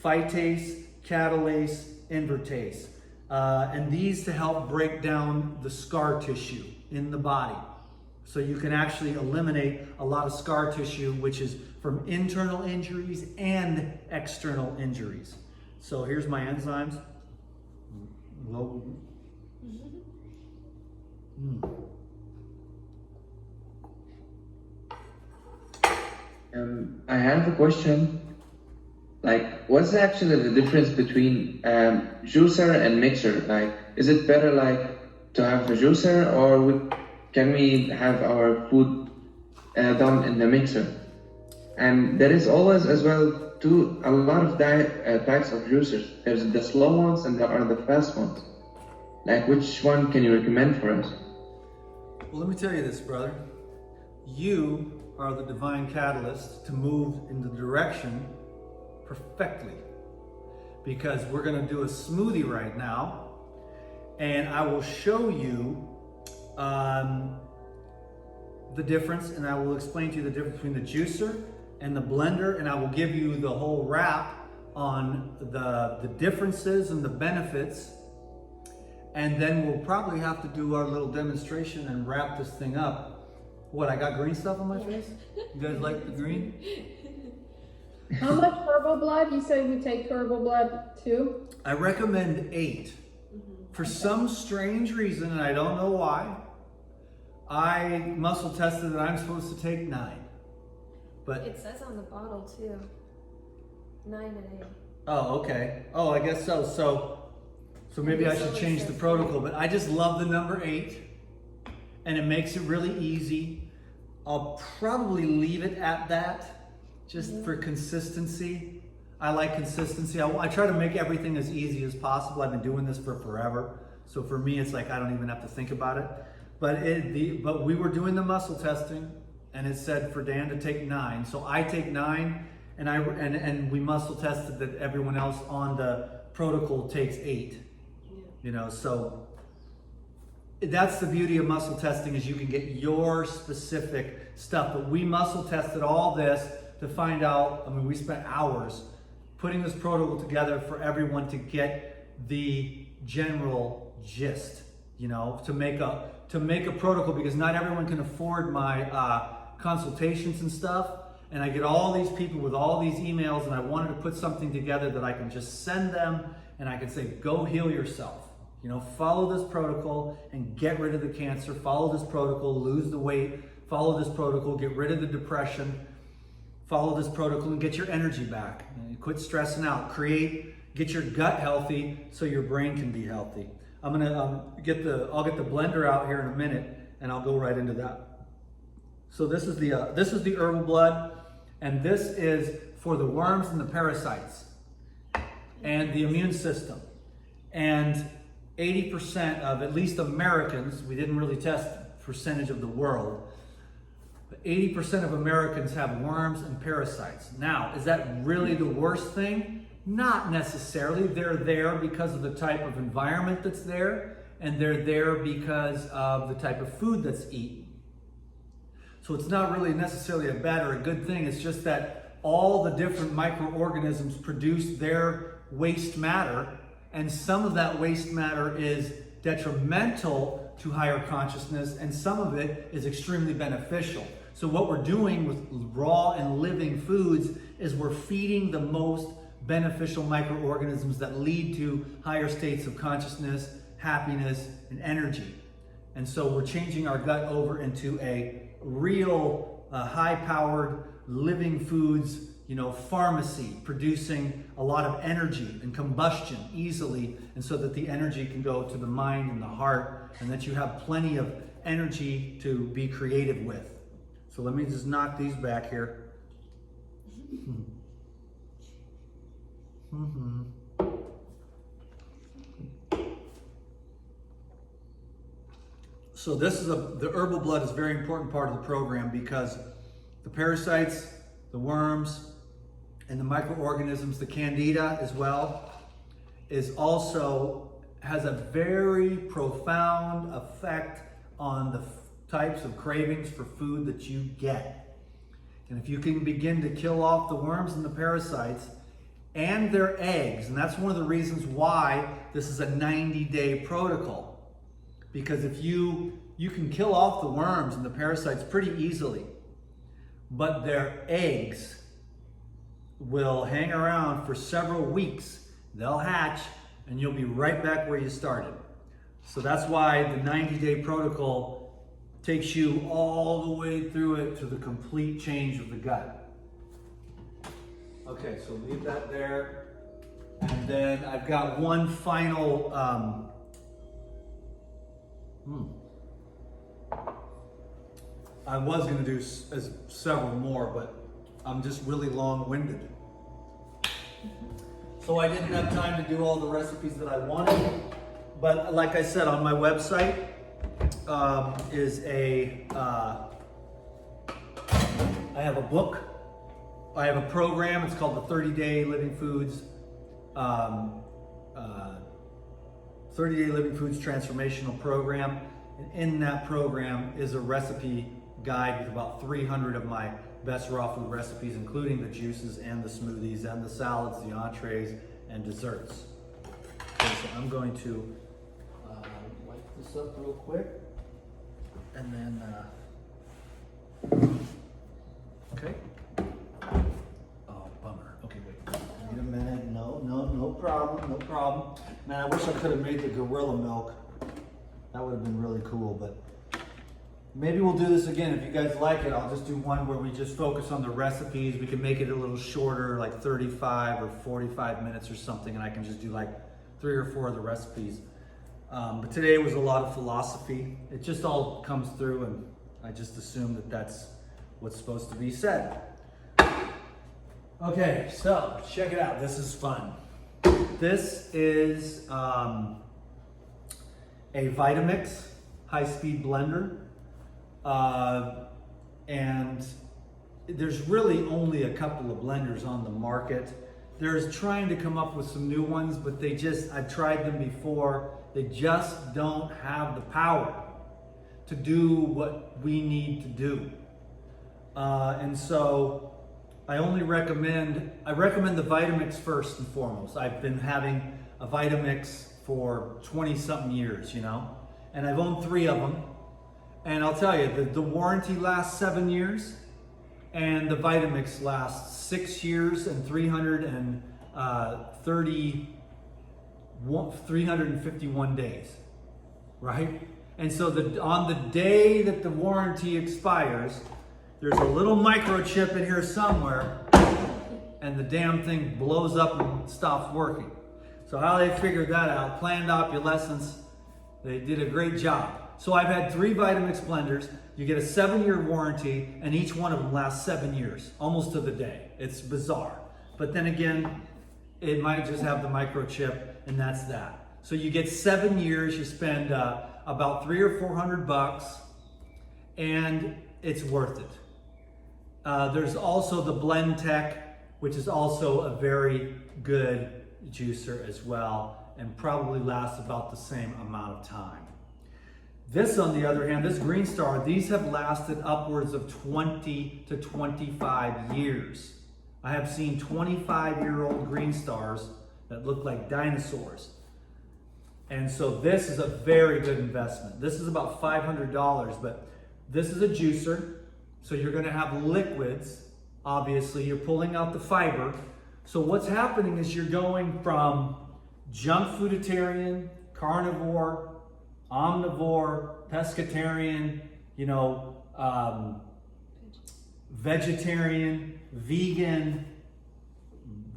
Phytase, catalase, invertase. And these to help break down the scar tissue in the body. So you can actually eliminate a lot of scar tissue, which is from internal injuries and external injuries. So here's my enzymes. Whoa.
I have a question. Like, what's actually the difference between juicer and mixer? Like, is it better like to have a juicer, or can we have our food done in the mixer? And there is always as well a lot of types of juicers. There's the slow ones and there are the fast ones. Like, which one can you recommend for us?
Well, let me tell you this, brother. You are the divine catalyst to move in the direction perfectly. Because we're going to do a smoothie right now, and I will show you the difference, and I will explain to you the difference between the juicer and the blender, and I will give you the whole wrap on the differences and the benefits. And then we'll probably have to do our little demonstration and wrap this thing up. What, I got green stuff on my face? You guys like the green?
How much herbal blood? You said you take herbal blood too?
I recommend 8. For some strange reason, and I don't know why, I muscle tested that I'm supposed to take 9. But
It says on the bottle too. 9 and 8.
oh, okay. Oh, I guess so. So maybe I should change the protocol, but I just love the number 8, and it makes it really easy. I'll probably leave it at that, just for consistency. I like consistency. I try to make everything as easy as possible. I've been doing this for forever, so for me, it's like I don't even have to think about it. But but we were doing the muscle testing, and it said for Dan to take 9, so I take 9, and we muscle tested that everyone else on the protocol takes 8. You know, so that's the beauty of muscle testing, is you can get your specific stuff. But we muscle tested all this to find out. I mean, we spent hours putting this protocol together for everyone to get the general gist, you know, to make a protocol, because not everyone can afford my consultations and stuff. And I get all these people with all these emails, and I wanted to put something together that I can just send them, and I can say, go heal yourself. You know, follow this protocol and get rid of the cancer. Follow this protocol, lose the weight. Follow this protocol, get rid of the depression. Follow this protocol and get your energy back. And quit stressing out. Get your gut healthy so your brain can be healthy. I'm gonna I'll get the blender out here in a minute, and I'll go right into that. So this is the herbal blood, and this is for the worms and the parasites and the immune system. And 80% of, at least Americans, we didn't really test percentage of the world, but 80% of Americans have worms and parasites. Now, is that really the worst thing? Not necessarily. They're there because of the type of environment that's there, and they're there because of the type of food that's eaten. So it's not really necessarily a bad or a good thing. It's just that all the different microorganisms produce their waste matter, and some of that waste matter is detrimental to higher consciousness, and some of it is extremely beneficial. So what we're doing with raw and living foods is we're feeding the most beneficial microorganisms that lead to higher states of consciousness, happiness, and energy. And so we're changing our gut over into a real high-powered living foods, you know, pharmacy, producing a lot of energy and combustion easily, and so that the energy can go to the mind and the heart, and that you have plenty of energy to be creative with. So let me just knock these back here. So this is the herbal blood is a very important part of the program, because the parasites, the worms, and the microorganisms, the Candida as well, has a very profound effect on the types of cravings for food that you get. And if you can begin to kill off the worms and the parasites and their eggs, and that's one of the reasons why this is a 90-day protocol. Because if you can kill off the worms and the parasites pretty easily, but their eggs will hang around for several weeks. They'll hatch, and you'll be right back where you started. So that's why the 90-day protocol takes you all the way through it to the complete change of the gut. Okay, so leave that there. And then I've got one final, I was gonna do several more, but I'm just really long-winded. So I didn't have time to do all the recipes that I wanted. But like I said, on my website I have a book. I have a program. It's called the 30-Day Living Foods 30-Day Living Foods Transformational Program. And in that program is a recipe guide with about 300 of my best raw food recipes, including the juices and the smoothies and the salads, the entrees, and desserts. Okay, so I'm going to wipe this up real quick. And then, okay. Oh, bummer. Okay, wait. Wait a minute. No problem. Man, I wish I could have made the gorilla milk. That would have been really cool, but maybe we'll do this again. If you guys like it, I'll just do one where we just focus on the recipes. We can make it a little shorter, like 35 or 45 minutes or something, and I can just do like 3 or 4 of the recipes. But today was a lot of philosophy. It just all comes through, and I just assume that that's what's supposed to be said. Okay, so check it out. This is fun. This is a Vitamix high-speed blender. And there's really only a couple of blenders on the market. There's trying to come up with some new ones, but I've tried them before. They just don't have the power to do what we need to do. And so I recommend the Vitamix first and foremost. I've been having a Vitamix for 20-something years, and I've owned 3 of them. And I'll tell you, the warranty lasts 7 years, and the Vitamix lasts 6 years and 351 days, right? And so on the day that the warranty expires, there's a little microchip in here somewhere, and the damn thing blows up and stops working. So how they figured that out, planned obsolescence, they did a great job. So I've had 3 Vitamix blenders. You get a 7-year warranty, and each one of them lasts 7 years, almost to the day. It's bizarre. But then again, it might just have the microchip, and that's that. So you get 7 years, you spend about $300 or $400, and it's worth it. There's also the Blend Tech, which is also a very good juicer as well, and probably lasts about the same amount of time. This, on the other hand, this Green Star, these have lasted upwards of 20 to 25 years. I have seen 25-year-old Green Stars that look like dinosaurs. And so this is a very good investment. This is about $500, but this is a juicer. So you're gonna have liquids. Obviously, you're pulling out the fiber. So what's happening is you're going from junk fooditarian, carnivore, omnivore, pescatarian, vegetarian, vegan,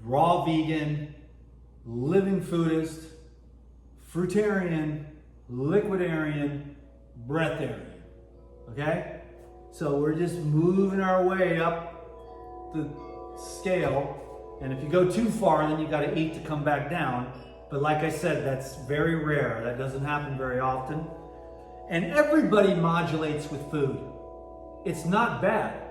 raw vegan, living foodist, fruitarian, liquidarian, breatharian. Okay? So we're just moving our way up the scale. And if you go too far, then you got to eat to come back down. But like I said, that's very rare. That doesn't happen very often. And everybody modulates with food. It's not bad.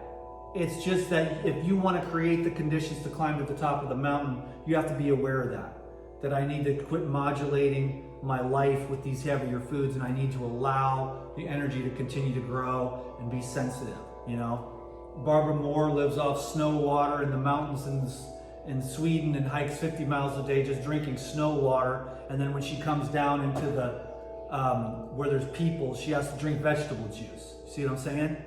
It's just that if you want to create the conditions to climb to the top of the mountain, you have to be aware of that. that I need to quit modulating my life with these heavier foods, and I need to allow the energy to continue to grow and be sensitive, you know. Barbara Moore lives off snow water in the mountains in Sweden and hikes 50 miles a day just drinking snow water, and then when she comes down into the where there's people, she has to drink vegetable juice. See what I'm saying?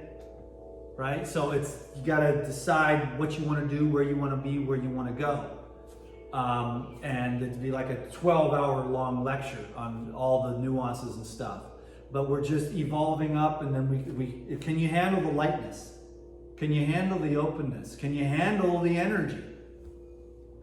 Right? So it's, you got to decide what you want to do, where you want to be, where you want to go. And it'd be like a 12-hour long lecture on all the nuances and stuff. But we're just evolving up, and then we can you handle the lightness? Can you handle the openness? Can you handle the energy?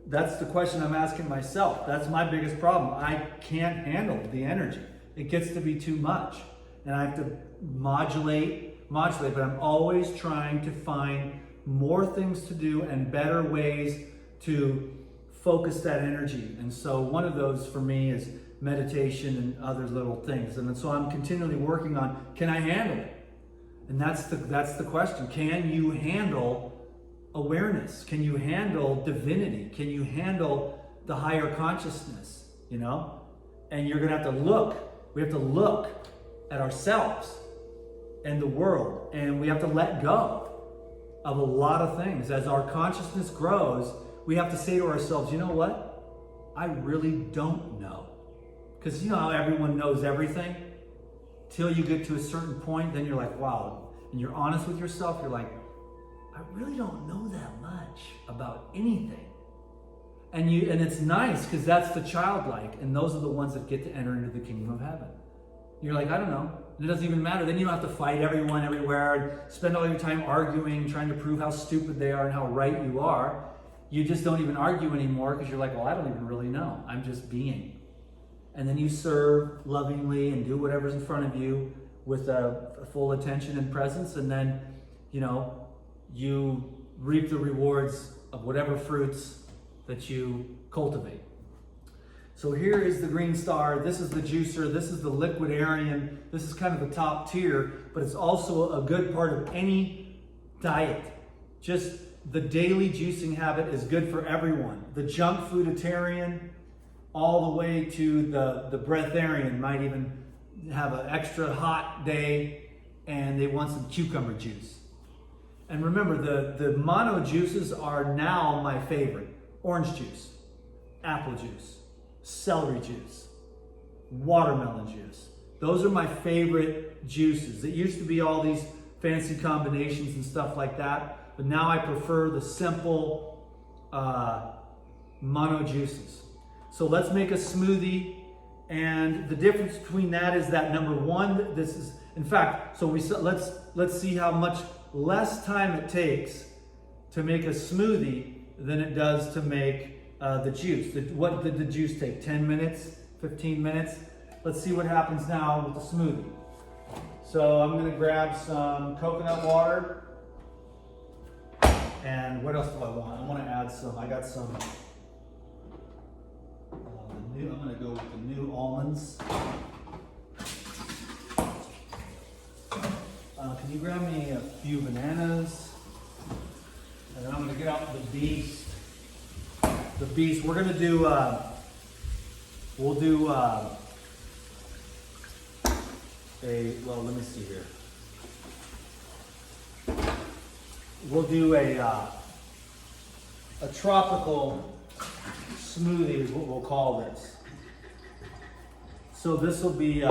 That's the question I'm asking myself. That's my biggest problem. I can't handle the energy. It gets to be too much. And I have to modulate, but I'm always trying to find more things to do and better ways to focus that energy. And so one of those for me is meditation and other little things. And so I'm continually working on, can I handle it? And that's the question. Can you handle awareness? Can you handle divinity? Can you handle the higher consciousness? You know? And you're gonna have to look. We have to look at ourselves and the world, and we have to let go of a lot of things. As our consciousness grows, we have to say to ourselves, you know what? I really don't know. Because you know how everyone knows everything? Till you get to a certain point, then you're like, wow. And you're honest with yourself, you're like, I really don't know that much about anything. And it's nice, because that's the childlike, and those are the ones that get to enter into the kingdom of heaven. You're like, I don't know. It doesn't even matter. Then you don't have to fight everyone everywhere and spend all your time arguing, trying to prove how stupid they are and how right you are. You just don't even argue anymore, because you're like, well, I don't even really know. I'm just being. And then you serve lovingly and do whatever's in front of you with a full attention and presence. And then, you know, you reap the rewards of whatever fruits that you cultivate. So here is the green star. This is the juicer. This is the liquidarian. This is kind of the top tier, but it's also a good part of any diet. Just the daily juicing habit is good for everyone. The junk fooditarian, all the way to the breatharian, might even have an extra hot day and they want some cucumber juice. And remember, the mono juices are now my favorite. Orange juice, apple juice, celery juice, watermelon juice. Those are my favorite juices. It used to be all these fancy combinations and stuff like that, but now I prefer the simple mono juices. So let's make a smoothie, and the difference between that is that number one, this is, in fact, so let's see how much less time it takes to make a smoothie than it does to make the juice. What did the juice take? 10 minutes? 15 minutes? Let's see what happens now with the smoothie. So I'm going to grab some coconut water. And what else do I want? I want to add some, I got some, I'm going to go with the new almonds. Can you grab me a few bananas? And then I'm going to get out the beast. The beast. We're going to do, we'll do well, let me see here. We'll do a tropical smoothie is what we'll call this. So this will be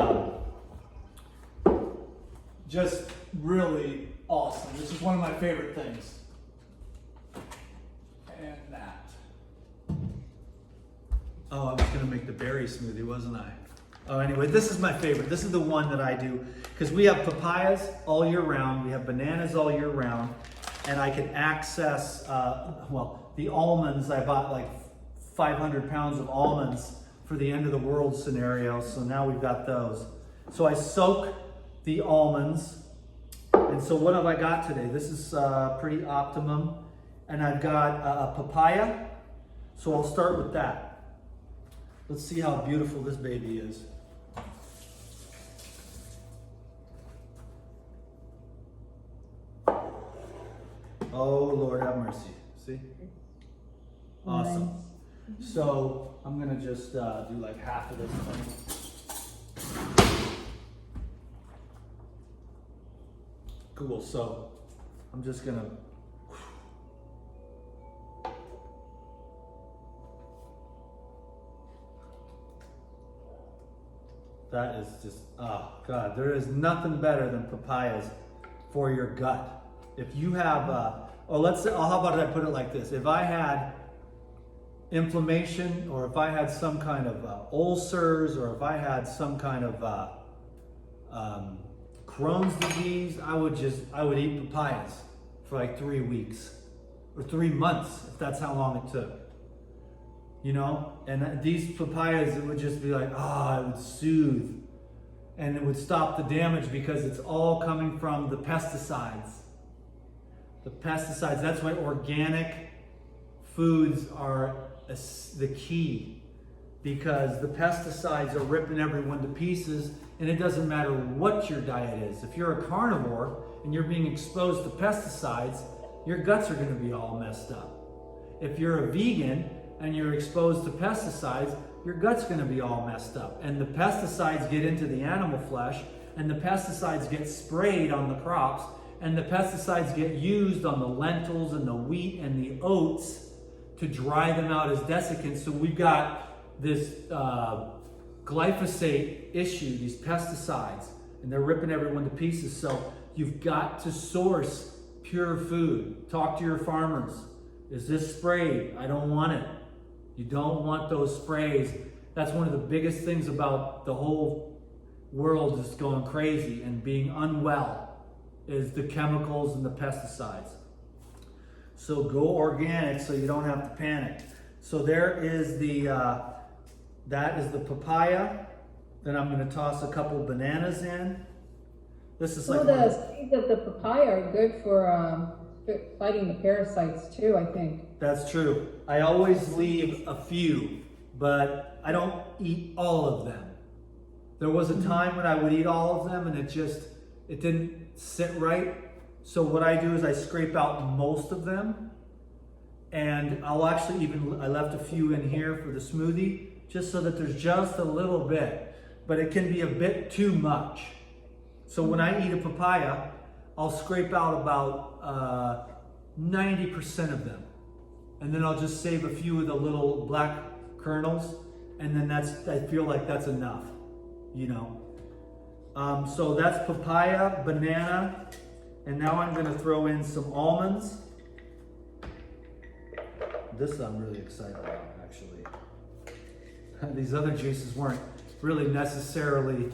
just really awesome. This is one of my favorite things. And that. Oh, I was going to make the berry smoothie, wasn't I? Oh, anyway, this is my favorite. This is the one that I do, because we have papayas all year round. We have bananas all year round. And I can access, the almonds. I bought like 500 pounds of almonds for the end of the world scenario. So now we've got those. So I soak the almonds. And so what have I got today? This is pretty optimum. And I've got a papaya. So I'll start with that. Let's see how beautiful this baby is. Oh, Lord have mercy. See? Awesome. So I'm gonna just do like half of this thing. Cool, so I'm just gonna that is just, oh God, there is nothing better than papayas for your gut. If you have, or let's say, how about I put it like this? If I had inflammation, or if I had some kind of ulcers, or if I had some kind of Crohn's disease, I would eat papayas for like 3 weeks or 3 months, if that's how long it took. You know, and these papayas, it would just be like, it would soothe, and it would stop the damage because it's all coming from the pesticides. The pesticides, that's why organic foods are the key, because the pesticides are ripping everyone to pieces, and it doesn't matter what your diet is. If you're a carnivore and you're being exposed to pesticides, your guts are going to be all messed up. If you're a vegan and you're exposed to pesticides, your gut's going to be all messed up. And the pesticides get into the animal flesh, and the pesticides get sprayed on the crops, and the pesticides get used on the lentils and the wheat and the oats to dry them out as desiccants. So we've got this glyphosate issue, these pesticides, and they're ripping everyone to pieces. So you've got to source pure food. Talk to your farmers. Is this sprayed? I don't want it. You don't want those sprays. That's one of the biggest things about the whole world is going crazy and being unwell, is the chemicals and the pesticides. So go organic so you don't have to panic. So there is that is the papaya. Then I'm going to toss a couple bananas in. This is like
the seeds of the papaya are good for fighting the parasites too, I think.
That's true. I always leave a few, but I don't eat all of them. There was a time when I would eat all of them and it didn't sit right. So what I do is I scrape out most of them, and I left a few in here for the smoothie, just so that there's just a little bit, but it can be a bit too much. So when I eat a papaya, I'll scrape out about 90% of them. And then I'll just save a few of the little black kernels, and then I feel like that's enough, you know. So that's papaya, banana, and now I'm gonna throw in some almonds. This I'm really excited about, actually. These other juices weren't really necessarily,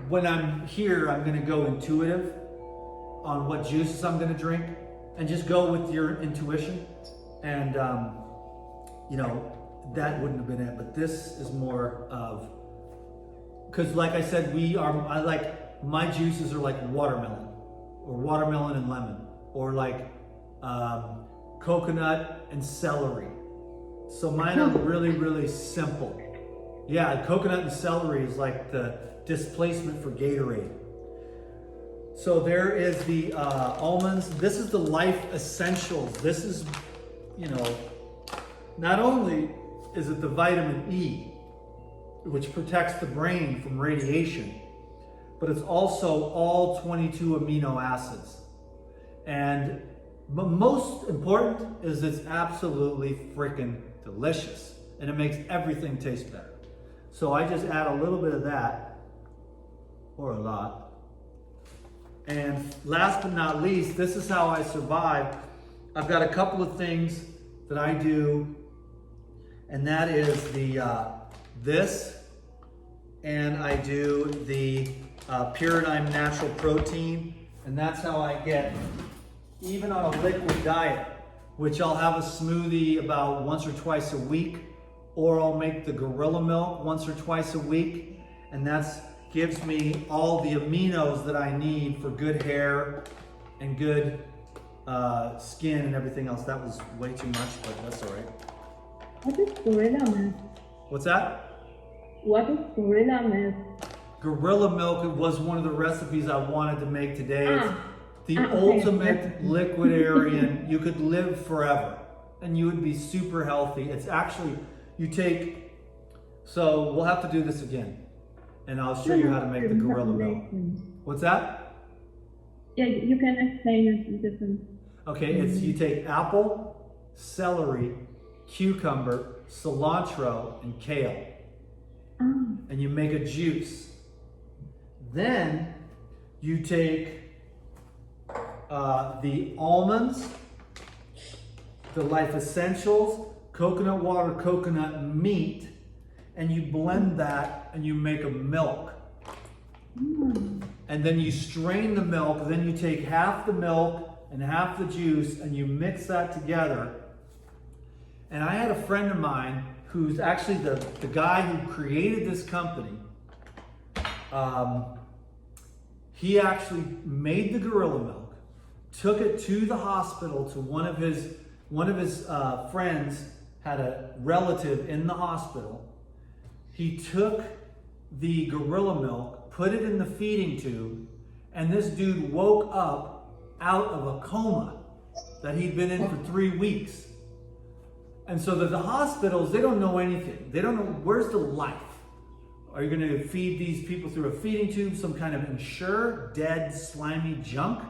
when I'm here, I'm gonna go intuitive on what juices I'm gonna drink, and just go with your intuition. And you know, that wouldn't have been it, but this is more of, because like I said, my juices are like watermelon, or watermelon and lemon, or like coconut and celery. So mine are really, really simple. Yeah, coconut and celery is like the displacement for Gatorade. So there is the almonds. This is the Life Essentials. This is, you know, not only is it the vitamin E, which protects the brain from radiation, but it's also all 22 amino acids. But most important is it's absolutely freaking delicious, and it makes everything taste better. So I just add a little bit of that, or a lot. And last but not least, this is how I survive. I've got a couple of things that I do, and that is this, and I do the Paradigm Natural Protein, and that's how I get, even on a liquid diet, which I'll have a smoothie about once or twice a week, or I'll make the gorilla milk once or twice a week, and that gives me all the aminos that I need for good hair and good skin and everything else. That was way too much, but that's all right.
What is gorilla milk?
What's that?
What is gorilla milk?
Gorilla milk was one of the recipes I wanted to make today. It's the
okay.
ultimate liquidarian. You could live forever. and you would be super healthy. It's actually, you take, so we'll have to do this again, and I'll show you how to make the gorilla milk. What's that?
Yeah, you can explain it different.
Okay, it's you take apple, celery, cucumber, cilantro, and kale, and you make a juice. Then you take the almonds, the Life Essentials, coconut water, coconut meat, and you blend that and you make a milk. And then you strain the milk, then you take half the milk and half the juice and you mix that together. And I had a friend of mine who's actually the guy who created this company. He actually made the gorilla milk, took it to the hospital to one of his friends had a relative in the hospital. He took the gorilla milk, put it in the feeding tube, and this dude woke up out of a coma that he'd been in for 3 weeks. And so the hospitals, they don't know anything. They don't know, where's the life? Are you going to feed these people through a feeding tube, some kind of Ensure, dead, slimy junk?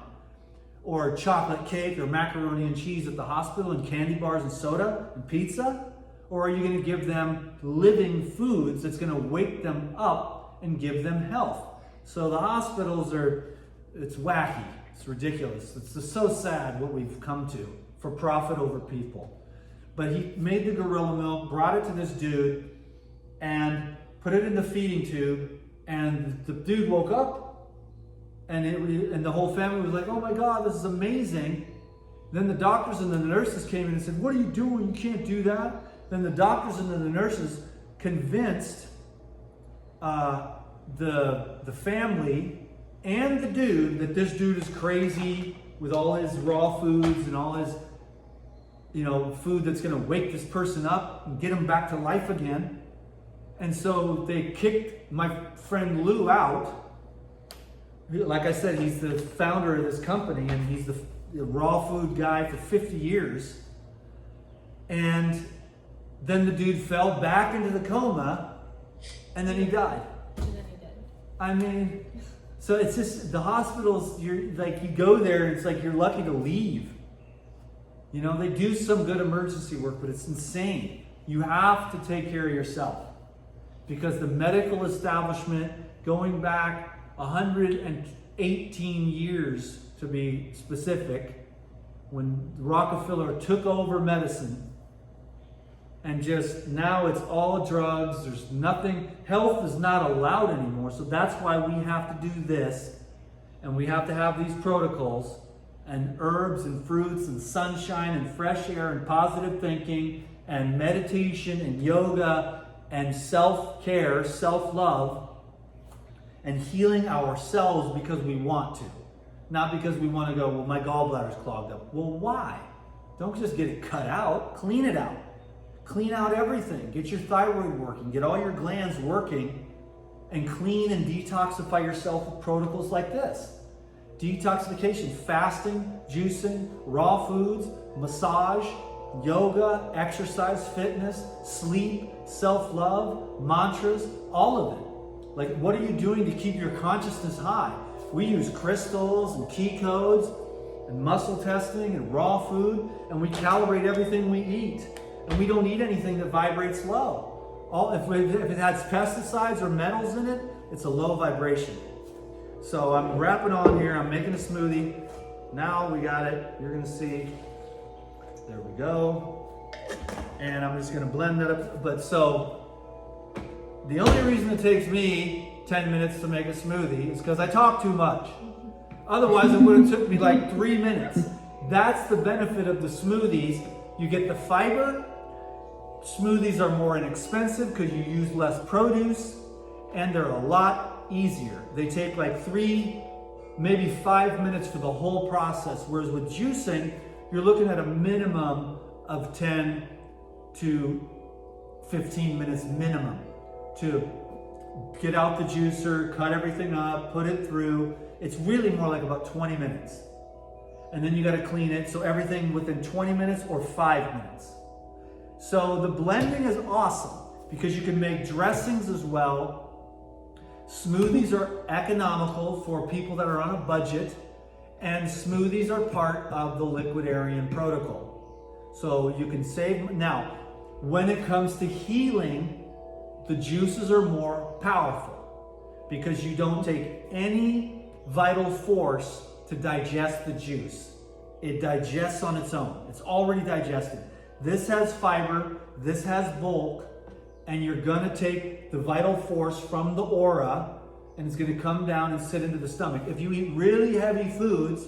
Or chocolate cake or macaroni and cheese at the hospital and candy bars and soda and pizza? Or are you going to give them living foods that's going to wake them up and give them health? So the hospitals it's wacky. It's ridiculous. It's just so sad what we've come to for profit over people. But he made the gorilla milk, brought it to this dude, and put it in the feeding tube, and the dude woke up, and the whole family was like, oh my God, this is amazing. Then the doctors and the nurses came in and said, what are you doing? You can't do that. Then the doctors and the nurses convinced the family and the dude that this dude is crazy with all his raw foods and all his food that's going to wake this person up and get him back to life again. And so they kicked my friend Lou out. Like I said, he's the founder of this company and he's the raw food guy for 50 years. And then the dude fell back into the coma and then he died.
And then he did.
I mean, so it's just the hospitals, you go there and it's like you're lucky to leave. They do some good emergency work, but it's insane. You have to take care of yourself. Because the medical establishment, going back 118 years to be specific, when Rockefeller took over medicine, and just now it's all drugs, there's nothing, health is not allowed anymore. So that's why we have to do this, and we have to have these protocols, and herbs and fruits and sunshine and fresh air and positive thinking and meditation and yoga and self-care, self-love, and healing ourselves because we want to. Not because we want to go, well, my gallbladder's clogged up. Well, why? Don't just get it cut out. Clean it out. Clean out everything. Get your thyroid working. Get all your glands working. And clean and detoxify yourself with protocols like this. Detoxification, fasting, juicing, raw foods, massage, yoga, exercise, fitness, sleep, self-love, mantras, all of it. Like, what are you doing to keep your consciousness high? We use crystals and key codes and muscle testing and raw food, and we calibrate everything we eat. And we don't eat anything that vibrates low. If it has pesticides or metals in it, it's a low vibration. So I'm wrapping on here. I'm making a smoothie. Now we got it. You're going to see. There we go. And I'm just going to blend that up. But so the only reason it takes me 10 minutes to make a smoothie is because I talk too much. Otherwise, it would have took me like 3 minutes. That's the benefit of the smoothies. You get the fiber. Smoothies are more inexpensive because you use less produce, and they're a lot easier. They take like 3, maybe 5 minutes for the whole process. Whereas with juicing, you're looking at a minimum of 10 to 15 minutes minimum to get out the juicer, cut everything up, put it through. It's really more like about 20 minutes. and then you got to clean it. So everything within 20 minutes or 5 minutes. So the blending is awesome because you can make dressings as well. Smoothies are economical for people that are on a budget, and smoothies are part of the liquidarian protocol. So you can save. Now, when it comes to healing, the juices are more powerful because you don't take any vital force to digest the juice. It digests on its own. It's already digested. This has fiber, this has bulk, and you're gonna take the vital force from the aura and it's gonna come down and sit into the stomach. If you eat really heavy foods,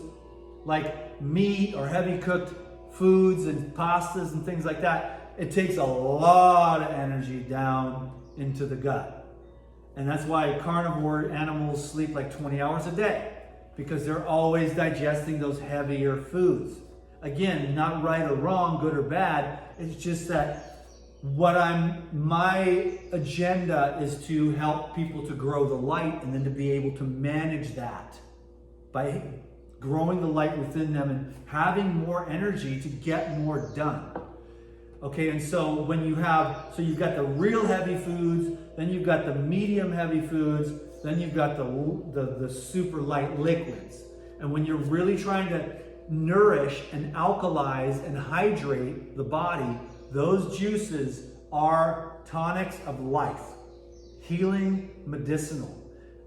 like meat or heavy cooked foods and pastas and things like that, it takes a lot of energy down into the gut. And that's why carnivore animals sleep like 20 hours a day, because they're always digesting those heavier foods. Again, not right or wrong, good or bad. It's just that my agenda is to help people to grow the light and then to be able to manage that by growing the light within them and having more energy to get more done. Okay, and so when you have, so you've got the real heavy foods, then you've got the medium heavy foods, then you've got the super light liquids. And when you're really trying to nourish and alkalize and hydrate the body, those juices are tonics of life, healing, medicinal.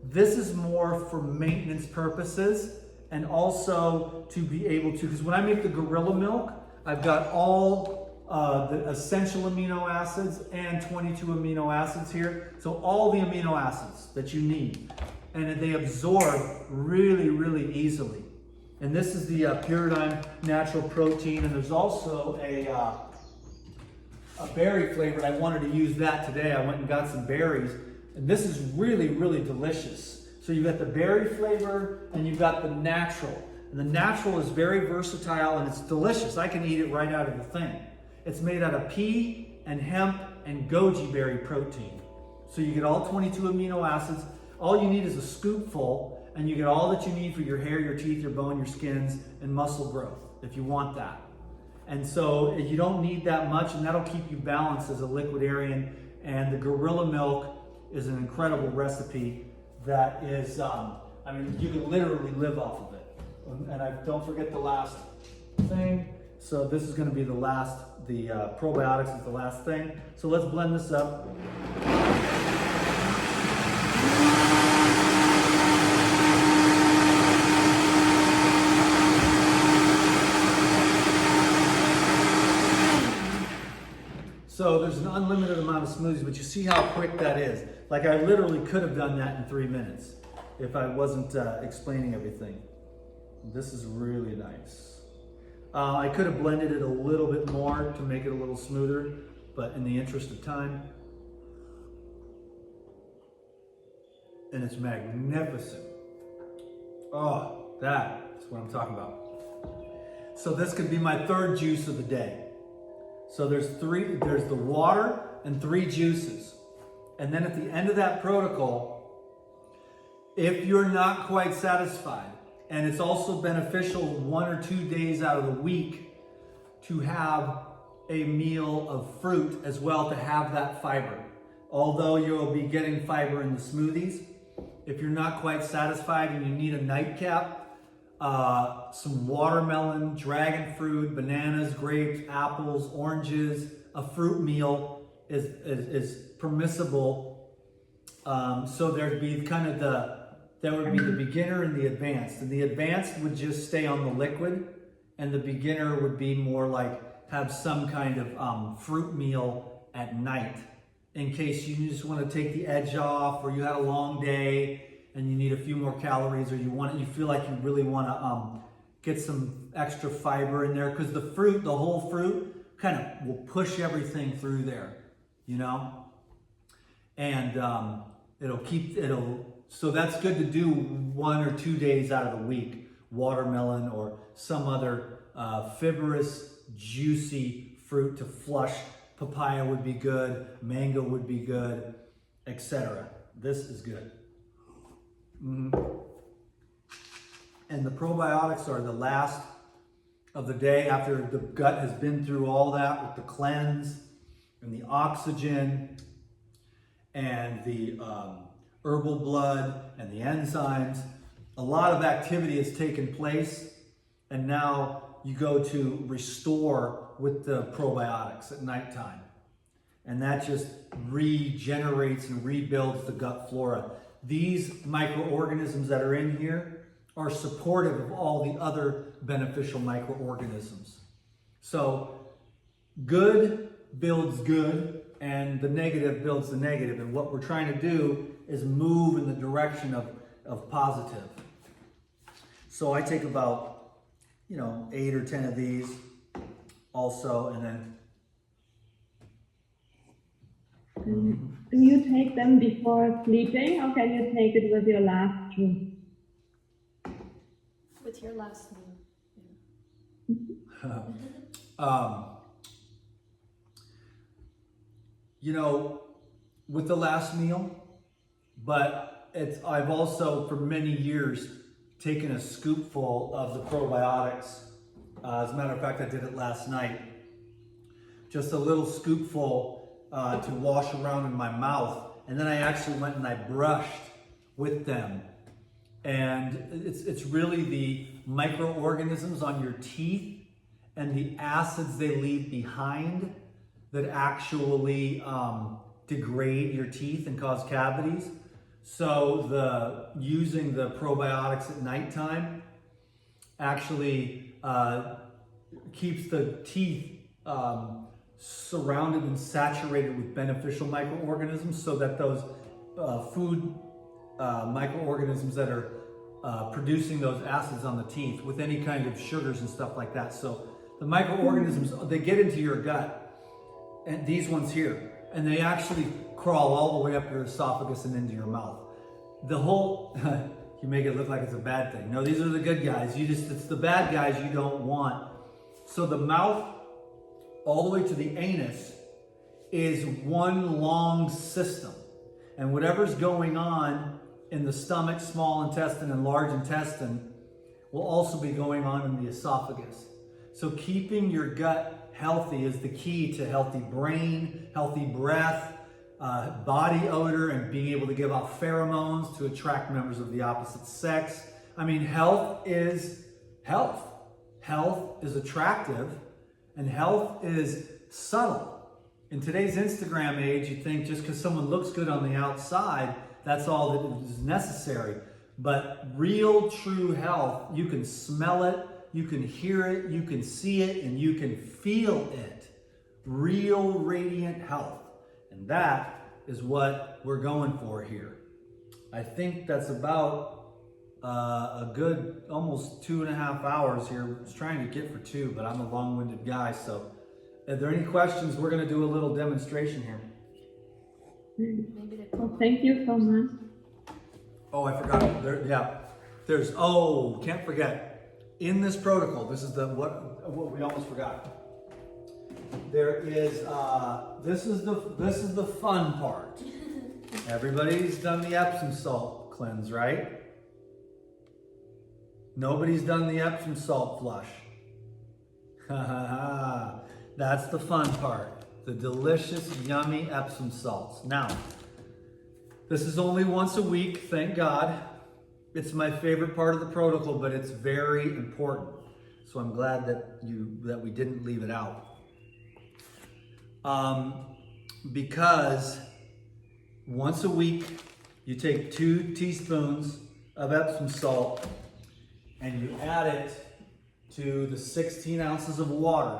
This is more for maintenance purposes and also to be able to, because when I make the gorilla milk, I've got all the essential amino acids and 22 amino acids here. So all the amino acids that you need. And they absorb really, really easily. And this is the Paradigm Natural Protein. And there's also a berry flavor. I wanted to use that today. I went and got some berries. And this is really, really delicious. So you've got the berry flavor and you've got the natural. And the natural is very versatile and it's delicious. I can eat it right out of the thing. It's made out of pea and hemp and goji berry protein. So you get all 22 amino acids. All you need is a scoopful, and you get all that you need for your hair, your teeth, your bone, your skins, and muscle growth, if you want that. And so you don't need that much, and that'll keep you balanced as a liquidarian. And the gorilla milk is an incredible recipe that is, I mean, you can literally live off of it. And don't forget the last thing. So this is going to be the last, the probiotics is the last thing. So let's blend this up. So there's an unlimited amount of smoothies, but you see how quick that is. Like I literally could have done that in 3 minutes if I wasn't explaining everything. This is really nice. I could have blended it a little bit more to make it a little smoother, but in the interest of time. And it's magnificent. Oh, that's what I'm talking about. So this could be my third juice of the day. So there's the water and 3 juices. And then at the end of that protocol, if you're not quite satisfied, and it's also beneficial 1 or 2 days out of the week to have a meal of fruit as well, to have that fiber. Although you'll be getting fiber in the smoothies, if you're not quite satisfied and you need a nightcap, some watermelon, dragon fruit, bananas, grapes, apples, oranges, a fruit meal is permissible. So there'd be kind of there would be the beginner and the advanced. And the advanced would just stay on the liquid, and the beginner would be more like have some kind of fruit meal at night in case you just want to take the edge off, or you had a long day and you need a few more calories, or you feel like you really want to get some extra fiber in there, because the whole fruit kind of will push everything through there, you know? And so that's good to do 1 or 2 days out of the week. Watermelon or some other fibrous, juicy fruit to flush. Papaya would be good, mango would be good, etc. This is good. And the probiotics are the last of the day after the gut has been through all that with the cleanse and the oxygen and the herbal blood and the enzymes. A lot of activity has taken place, and now you go to restore with the probiotics at nighttime. And that just regenerates and rebuilds the gut flora. These microorganisms that are in here are supportive of all the other beneficial microorganisms. So good builds good, and the negative builds the negative. And what we're trying to do is move in the direction of positive. So I take about, 8 or 10 of these also, and then
do you take them before sleeping, or can you take it with your last meal?
With your last meal.
With the last meal, but I've also for many years taken a scoopful of the probiotics. As a matter of fact, I did it last night. Just a little scoopful to wash around in my mouth, and then I actually went and I brushed with them. And it's really the microorganisms on your teeth and the acids they leave behind that actually degrade your teeth and cause cavities. So using the probiotics at nighttime actually keeps the teeth surrounded and saturated with beneficial microorganisms, so that those food microorganisms that are producing those acids on the teeth with any kind of sugars and stuff like that. So the microorganisms, they get into your gut, and these ones here, and they actually crawl all the way up your esophagus and into your mouth. The whole, you make it look like it's a bad thing. No, these are the good guys. It's the bad guys you don't want. So the mouth, all the way to the anus, is one long system. And whatever's going on in the stomach, small intestine, and large intestine will also be going on in the esophagus. So keeping your gut healthy is the key to healthy brain, healthy breath, body odor, and being able to give off pheromones to attract members of the opposite sex. I mean, health is health. Health is attractive, and health is subtle. In today's Instagram age, you think just because someone looks good on the outside, that's all that is necessary. But real, true health, you can smell it, you can hear it, you can see it, and you can feel it. Real, radiant health. And that is what we're going for here. I think that's about a good almost 2.5 hours here. I was trying to get for 2, but I'm a long-winded guy. So if there are any questions, we're going to do a little demonstration here.
Well, thank you so much.
Oh, I forgot. Can't forget. In this protocol, this is what we almost forgot. There is this is the fun part. Everybody's done the Epsom salt cleanse, right? Nobody's done the Epsom salt flush. That's the fun part. The delicious, yummy Epsom salts. Now, this is only once a week, thank God. It's my favorite part of the protocol, but it's very important. So I'm glad that we didn't leave it out. Because once a week, you take 2 teaspoons of Epsom salt and you add it to the 16 ounces of water.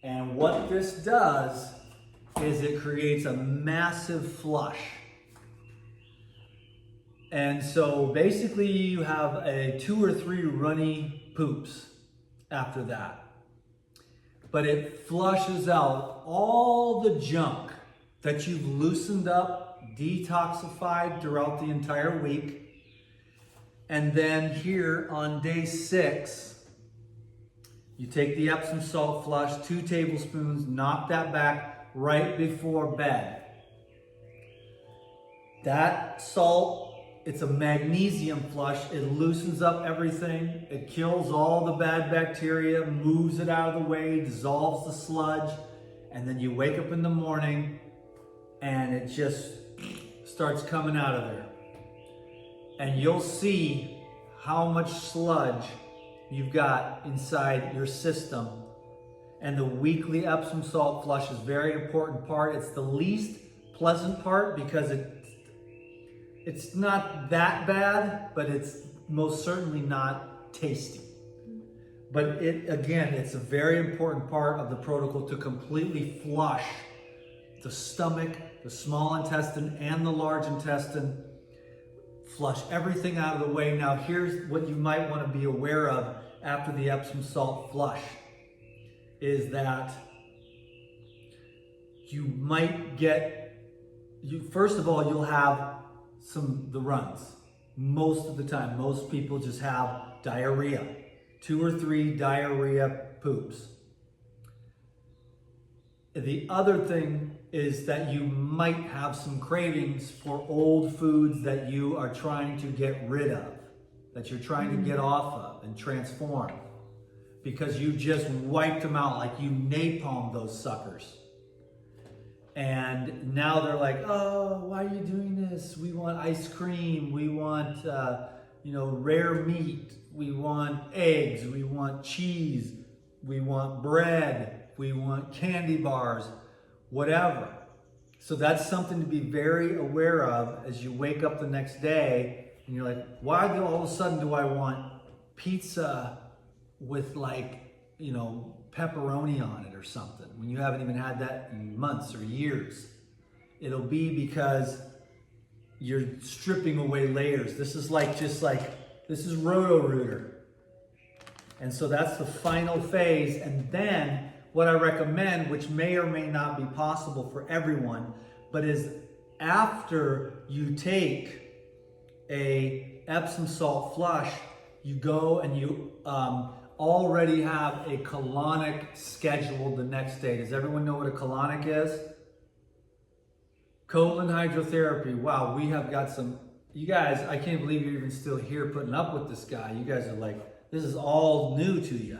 And what this does is it creates a massive flush. And so basically you have a 2 or 3 runny poops after that. But it flushes out all the junk that you've loosened up, detoxified throughout the entire week. And then here on day 6, you take the Epsom salt flush, 2 tablespoons, knock that back right before bed. That salt it's a magnesium flush. It loosens up everything. It kills all the bad bacteria, moves it out of the way, dissolves the sludge, and then you wake up in the morning and it just starts coming out of there. And you'll see how much sludge you've got inside your system. And the weekly Epsom salt flush is a very important part. It's the least pleasant part because it's not that bad, but it's most certainly not tasty. But it's a very important part of the protocol to completely flush the stomach, the small intestine, and the large intestine. Flush everything out of the way. Now here's what you might want to be aware of after the Epsom salt flush, is that you might first of all, you'll have the runs. Most of the time, most people just have diarrhea. 2 or 3 diarrhea poops. The other thing is that you might have some cravings for old foods that you are trying to get rid of, that you're trying to get off of and transform, because you just wiped them out, like you napalmed those suckers. And now they're like, oh, why are you doing this? We want ice cream. We want, rare meat. We want eggs. We want cheese. We want bread. We want candy bars, whatever. So that's something to be very aware of as you wake up the next day and you're like, why all of a sudden do I want pizza with pepperoni on it or something when you haven't even had that in months or years? It'll be because you're stripping away layers. This is this is Roto-Rooter. And so that's the final phase. And then what I recommend, which may or may not be possible for everyone, but is after you take a Epsom salt flush, you go and you already have a colonic scheduled the next day. Does everyone know what a colonic is? Colon hydrotherapy. Wow, we have got some, you guys, I can't believe you're even still here putting up with this guy. You guys are like, this is all new to you.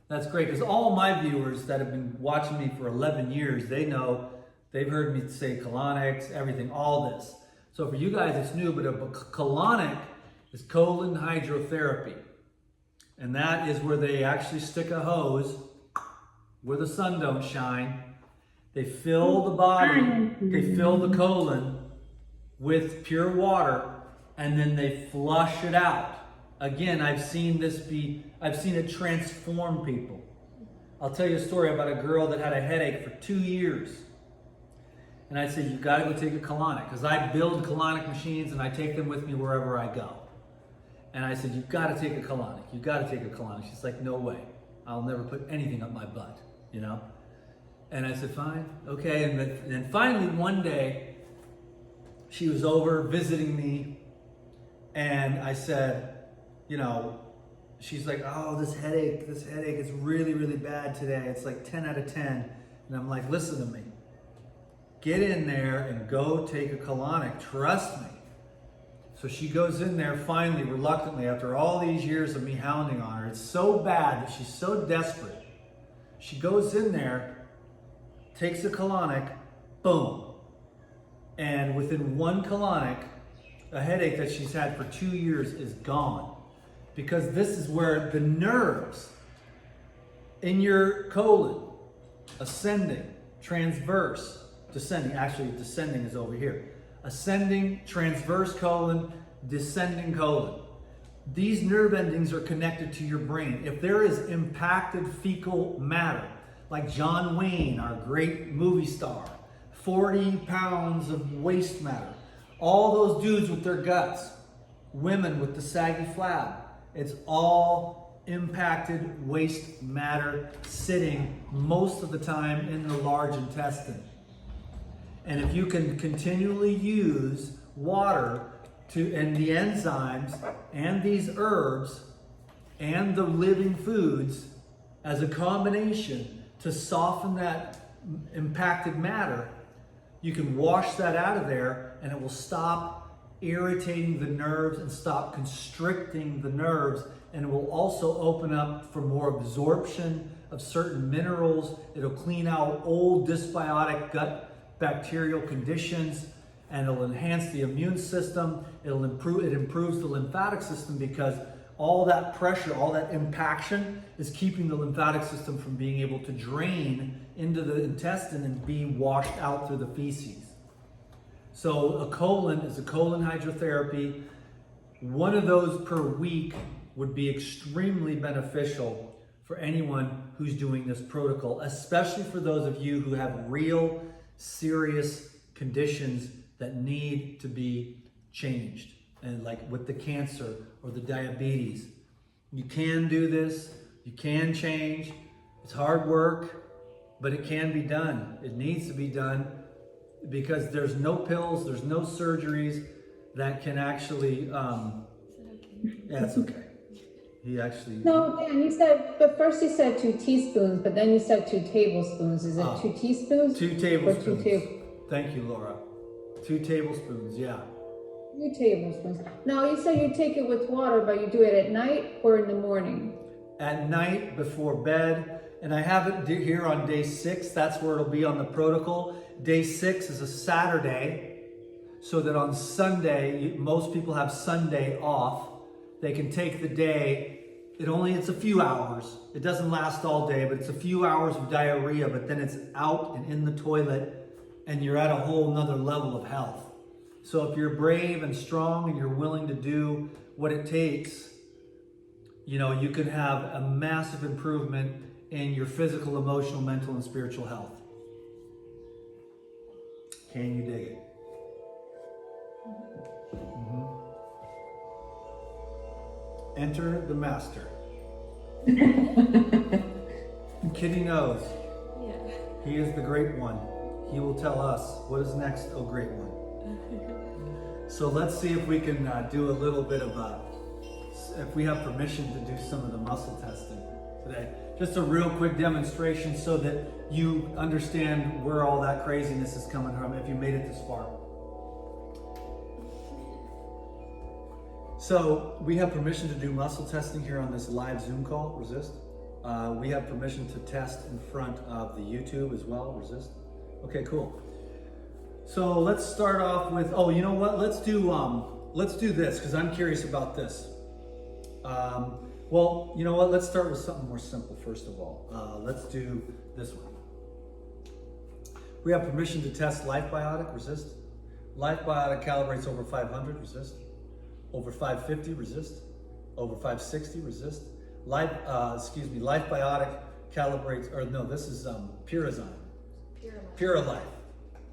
That's great, because all my viewers that have been watching me for 11 years, they know, they've heard me say colonics, everything, all this. So for you guys, it's new, but a colonic is colon hydrotherapy. And that is where they actually stick a hose where the sun don't shine. They fill the body, they fill the colon with pure water, and then they flush it out. Again, I've seen it transform people. I'll tell you a story about a girl that had a headache for 2 years. And I said, you've got to go take a colonic, because I build colonic machines and I take them with me wherever I go. And I said, you've got to take a colonic. You've got to take a colonic. She's like, no way. I'll never put anything up my butt, And I said, fine, okay. And then finally one day, she was over visiting me, and I said, she's like, oh, this headache is really, really bad today. It's like 10 out of 10. And I'm like, listen to me. Get in there and go take a colonic. Trust me. So she goes in there finally, reluctantly, after all these years of me hounding on her. It's so bad that she's so desperate. She goes in there, takes a colonic, boom. And within one colonic, a headache that she's had for 2 years is gone. Because this is where the nerves in your colon, ascending, transverse, descending, actually descending is over here. Ascending, transverse colon, descending colon. These nerve endings are connected to your brain. If there is impacted fecal matter, like John Wayne, our great movie star, 40 pounds of waste matter, all those dudes with their guts, women with the saggy flab, it's all impacted waste matter sitting most of the time in the large intestine. And if you can continually use water and the enzymes and these herbs and the living foods as a combination to soften that impacted matter, you can wash that out of there and it will stop irritating the nerves and stop constricting the nerves, and it will also open up for more absorption of certain minerals. It'll clean out old dysbiotic gut bacterial conditions, and it'll enhance the immune system. It improves the lymphatic system, because all that pressure, all that impaction is keeping the lymphatic system from being able to drain into the intestine and be washed out through the feces. So a colon is a colon hydrotherapy. One of those per week would be extremely beneficial for anyone who's doing this protocol, especially for those of you who have real serious conditions that need to be changed. And like with the cancer or the diabetes, you can do this, you can change. It's hard work, but it can be done. It needs to be done, because there's no pills, there's no surgeries that can actually, yeah, it's okay. He actually...
No, Dan, you said, but first you said 2 teaspoons, but then you said 2 tablespoons. Is it 2 teaspoons?
2 tablespoons.
Or 2
Thank you, Laura. 2 tablespoons, yeah.
2 tablespoons. Now, you said you take it with water, but you do it at night or in the morning?
At night before bed, and I have it here on day 6. That's where it'll be on the protocol. Day 6 is a Saturday, so that on Sunday, most people have Sunday off. They can take the day. It's a few hours. It doesn't last all day, but it's a few hours of diarrhea, but then it's out and in the toilet, and you're at a whole nother level of health. So if you're brave and strong and you're willing to do what it takes, you can have a massive improvement in your physical, emotional, mental, and spiritual health. Can you dig it? Mm-hmm. Enter the master. Kitty knows.
Yeah.
He is the great one. He will tell us what is next, oh great one. So let's see if we can do a little bit of if we have permission to do some of the muscle testing today. Just a real quick demonstration so that you understand where all that craziness is coming from if you made it this far. So we have permission to do muscle testing here on this live Zoom call, Resist. We have permission to test in front of the YouTube as well, Resist. Okay, cool. So let's start off with, you know what? Let's do this, because I'm curious about this. Well, you know what? Let's start with something more simple first of all. Let's do this one. We have permission to test Life Biotic, Resist. Life Biotic calibrates over 500, Resist. Over 550, Resist. Over 560, Resist. Life Biotic calibrates, this is Purazyme. Puralife.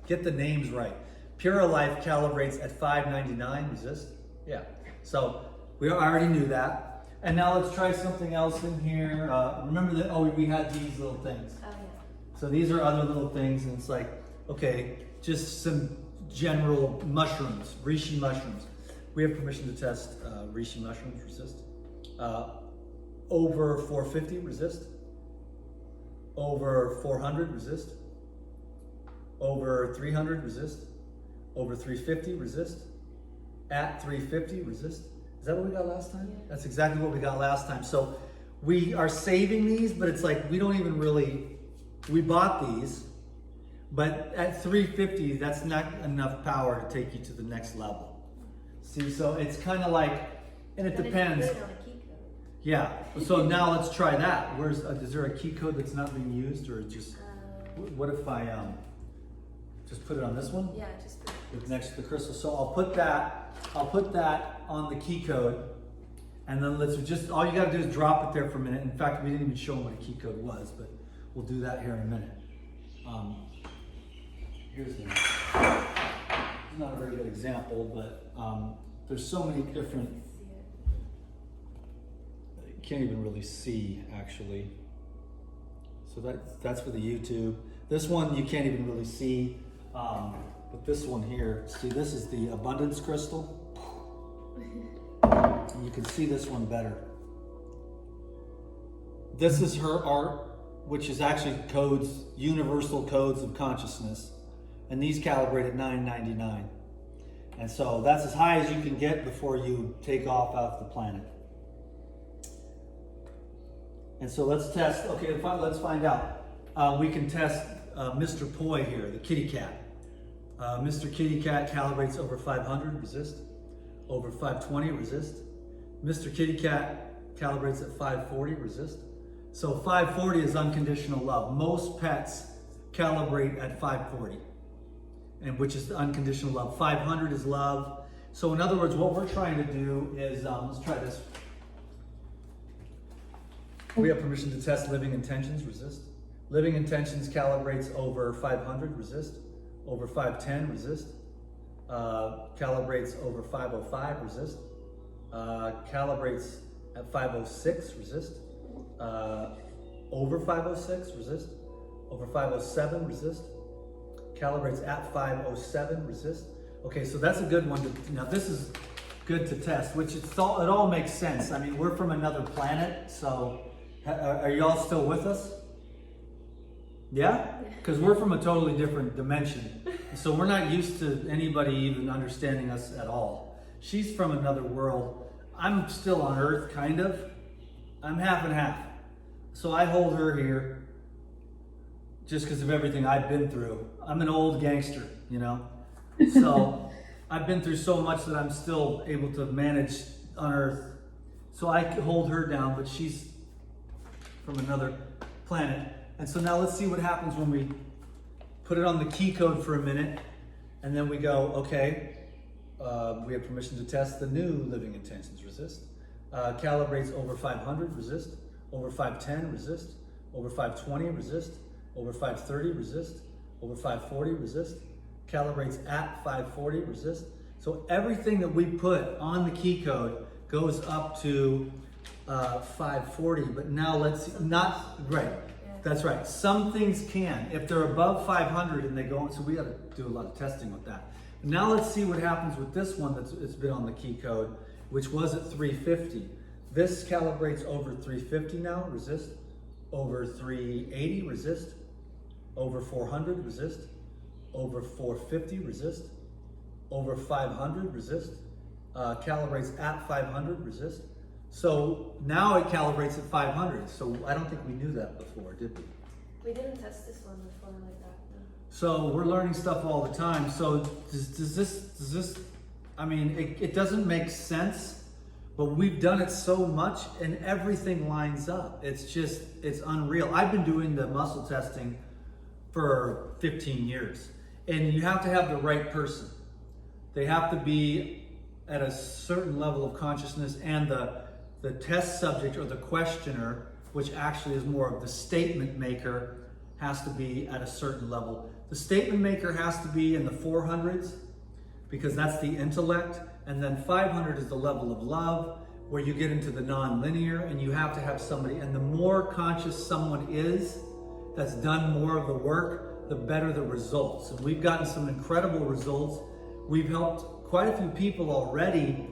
Get the names right. Puralife calibrates at 599, Resist. Yeah. So I already knew that. And now let's try something else in here. Remember that, we had these little things.
Oh, yeah.
So these are other little things, and it's like, okay, just some general mushrooms, reishi mushrooms. We have permission to test reishi mushrooms, Resist. Over 450, Resist. Over 400, Resist. Over 300, Resist. Over 350, Resist. At 350, Resist. Is that what we got last time?
Yeah.
That's exactly what we got last time. So we are saving these, but it's like we don't even really, we bought these, but at 350, that's not enough power to take you to the next level. See, so it's kind of like, and it
But
depends.
It's good on a key code.
Yeah, so now let's try that. Is there a key code that's not being used, or just, what if I just put it on this one?
Yeah, just put it.
Next to the crystal. So I'll put that on the key code, and then all you gotta do is drop it there for a minute. In fact, we didn't even show them what a key code was, but we'll do that here in a minute. Here's it's not a very good example, but there's so many different, you can't even really see actually. So that's for the YouTube. This one you can't even really see, but this one here, see, this is the abundance crystal. And you can see this one better. This is her art, which is actually universal codes of consciousness. And these calibrate at $9.99. And so that's as high as you can get before you take off the planet. And so let's test, okay, let's find out. We can test Mr. Poi here, the kitty cat. Mr. Kitty Cat calibrates over 500, resist. Over 520, resist. Mr. Kitty Cat calibrates at 540, resist. So 540 is unconditional love. Most pets calibrate at 540, and which is the unconditional love. 500 is love. So in other words, what we're trying to do is, let's try this. We have permission to test living intentions, resist. Living intentions calibrates over 500, resist. Over 510, resist. Calibrates over 505, resist. Calibrates at 506, resist. Over 506, resist. Over 507, resist. Calibrates at 507, resist. Okay, so that's a good one to, now this is good to test, which it all makes sense. I mean, we're from another planet, so are y'all still with us? Yeah? Because we're from a totally different dimension. So we're not used to anybody even understanding us at all. She's from another world. I'm still on Earth, kind of. I'm half and half. So I hold her here just because of everything I've been through. I'm an old gangster, you know? So I've been through so much that I'm still able to manage on Earth. So I hold her down, but she's from another planet. And so now let's see what happens when we put it on the key code for a minute, and then we go, okay, we have permission to test the new living intentions, resist. Calibrates over 500, resist. Over 510, resist. Over 520, resist. Over 530, resist. Over 540, resist. Calibrates at 540, resist. So everything that we put on the key code goes up to 540, but now let's not, right. That's right. Some things can. If they're above 500 and they go on, so we got to do a lot of testing with that. Now let's see what happens with this one it's been on the key code, which was at 350. This calibrates over 350 now, resist. Over 380, resist. Over 400, resist. Over 450, resist. Over 500, resist. Calibrates at 500, resist. So now it calibrates at 500. So I don't think we knew that before, did we?
We didn't test this one before like that. No.
So we're learning stuff all the time. So does this, I mean, it doesn't make sense, but we've done it so much and everything lines up. It's unreal. I've been doing the muscle testing for 15 years, and you have to have the right person. They have to be at a certain level of consciousness, and the test subject or the questioner, which actually is more of the statement maker, has to be at a certain level. The statement maker has to be in the 400s because that's the intellect, and then 500 is the level of love where you get into the non-linear, and you have to have somebody, and the more conscious someone is that's done more of the work, the better the results. And we've gotten some incredible results. We've helped quite a few people already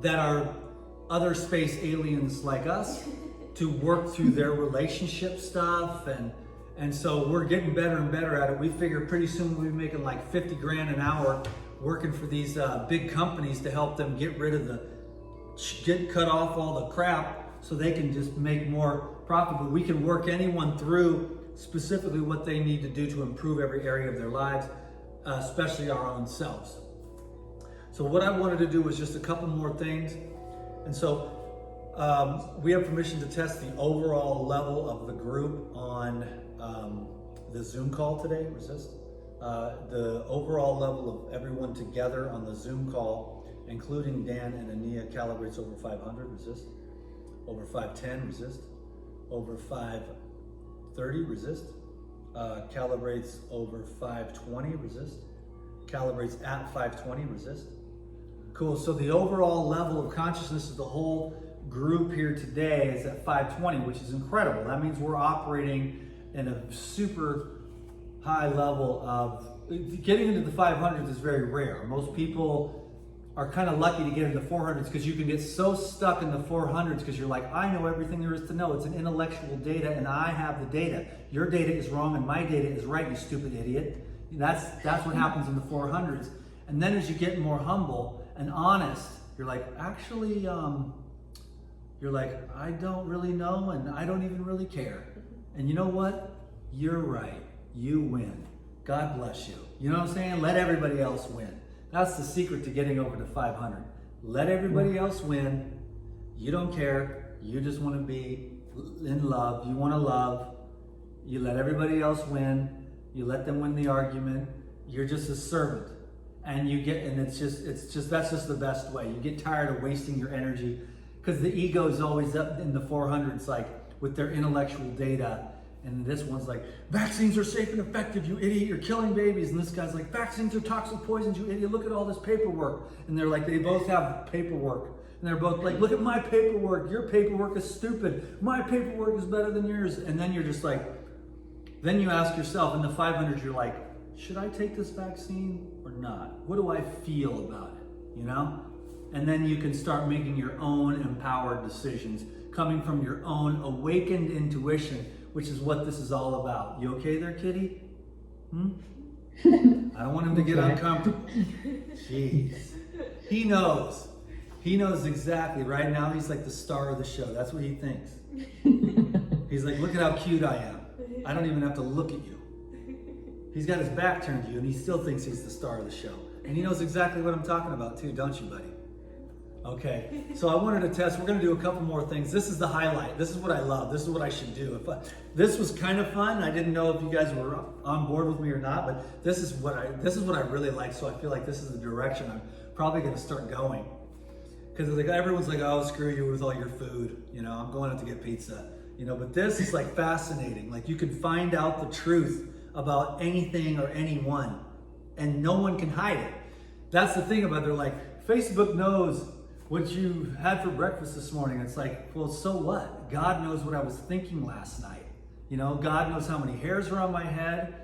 that are other space aliens like us to work through their relationship stuff, and so we're getting better and better at it. We figure pretty soon we'll be making like 50 grand an hour working for these big companies to help them get cut off all the crap so they can just make more profit. But we can work anyone through specifically what they need to do to improve every area of their lives, especially our own selves. So what I wanted to do was just a couple more things. And so we have permission to test the overall level of the group on the Zoom call today, resist. The overall level of everyone together on the Zoom call, including Dan and Ania, calibrates over 500, resist. Over 510, resist. Over 530, resist. Calibrates over 520, resist. Calibrates at 520, resist. Cool, so the overall level of consciousness of the whole group here today is at 520, which is incredible. That means we're operating in a super high level of, getting into the 500s is very rare. Most people are kind of lucky to get into the 400s because you can get so stuck in the 400s because you're like, I know everything there is to know. It's an intellectual data and I have the data. Your data is wrong and my data is right, you stupid idiot. That's what happens in the 400s. And then as you get more humble and honest, you're like, actually, you're like, I don't really know and I don't even really care. And you know what? You're right. You win. God bless you. You know what I'm saying? Let everybody else win. That's the secret to getting over to 500. Let everybody else win. You don't care. You just want to be in love. You want to love. You let everybody else win. You let them win the argument. You're just a servant. And you get, and it's just, that's just the best way. You get tired of wasting your energy because the ego is always up in the 400s, like with their intellectual data. And this one's like, vaccines are safe and effective, you idiot, you're killing babies. And this guy's like, vaccines are toxic poisons, you idiot, look at all this paperwork. And they're like, they both have paperwork. And they're both like, look at my paperwork, your paperwork is stupid. My paperwork is better than yours. And then you're just like, then you ask yourself, in the 500s, you're like, should I take this vaccine or not? What do I feel about it, you know? And then you can start making your own empowered decisions, coming from your own awakened intuition, which is what this is all about. You okay there, kitty? I don't want him to get uncomfortable. Jeez. He knows. He knows exactly. Right now, he's like the star of the show. That's what he thinks. He's like, look at how cute I am. I don't even have to look at you. He's got his back turned to you, and he still thinks he's the star of the show. And he knows exactly what I'm talking about, too, don't you, buddy? Okay, so I wanted to test. We're going to do a couple more things. This is the highlight. This is what I love. This is what I should do. This was kind of fun. I didn't know if you guys were on board with me or not, but this is what I really like. So I feel like this is the direction I'm probably going to start going. Because like everyone's like, oh, screw you with all your food. You know, I'm going out to get pizza. You know, but this is like fascinating. Like you can find out the truth about anything or anyone, and no one can hide it. That's the thing about it. They're like, Facebook knows what you had for breakfast this morning. It's like, well, so what? God knows what I was thinking last night. You know, God knows how many hairs are on my head.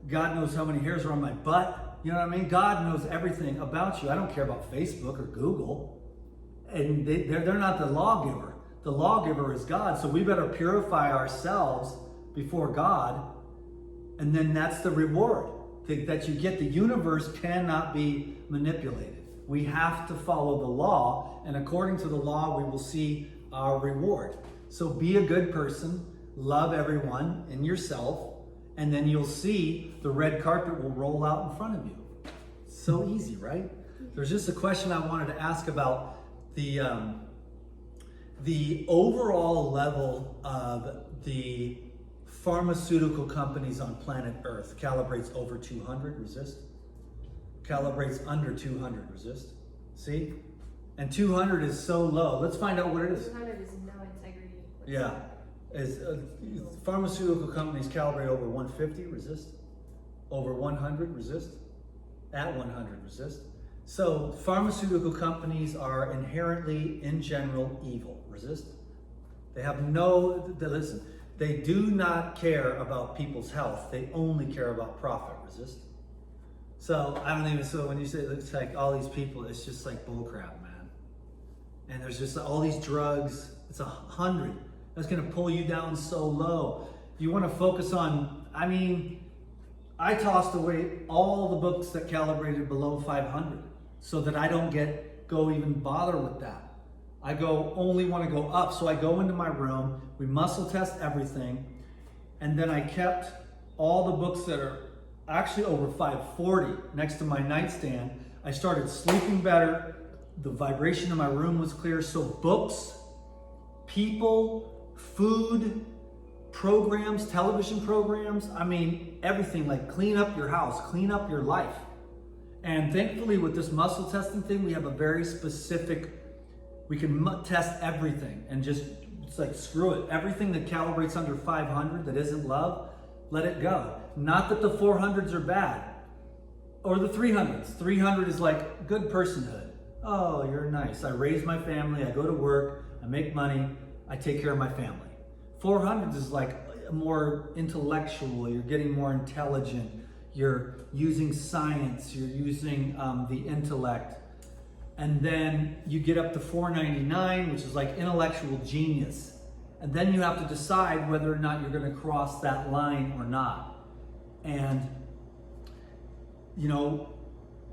God knows how many hairs are on my butt. You know what I mean? God knows everything about you. I don't care about Facebook or Google. And they're not the lawgiver. The lawgiver is God. So we better purify ourselves before God. And then that's the reward that you get. The universe cannot be manipulated. We have to follow the law, and according to the law, we will see our reward. So be a good person, love everyone and yourself, and then you'll see the red carpet will roll out in front of you. So easy, right? There's just a question I wanted to ask about the overall level of the pharmaceutical companies on planet Earth. Calibrates over 200, resist. Calibrates under 200, resist. See? And 200 is so low. Let's find out what it is.
200 is no integrity.
Yeah. Pharmaceutical companies calibrate over 150, resist. Over 100, resist. At 100, resist. So pharmaceutical companies are inherently, in general, evil. Resist. They have listen, they do not care about people's health. They only care about profit. Resist. So so when you say it's like all these people, it's just like bullcrap, man. And there's just all these drugs. It's 100. That's gonna pull you down so low. You wanna focus on, I tossed away all the books that calibrated below 500 so that I don't go even bother with that. I only wanna go up. So I go into my room, we muscle test everything, and then I kept all the books that are actually over 540 next to my nightstand. I started sleeping better. The vibration in my room was clear. So books, people, food, programs, television programs, everything, like clean up your house, clean up your life. And thankfully with this muscle testing thing, we have a very specific, we can test everything and just, it's like, screw it. Everything that calibrates under 500 that isn't love, let it go. Not that the 400s are bad, or the 300s. 300 is like good personhood. Oh, you're nice. I raise my family, I go to work, I make money, I take care of my family. 400s is like more intellectual, you're getting more intelligent, you're using science, you're using the intellect. And then you get up to 499, which is like intellectual genius. And then you have to decide whether or not you're going to cross that line or not. And,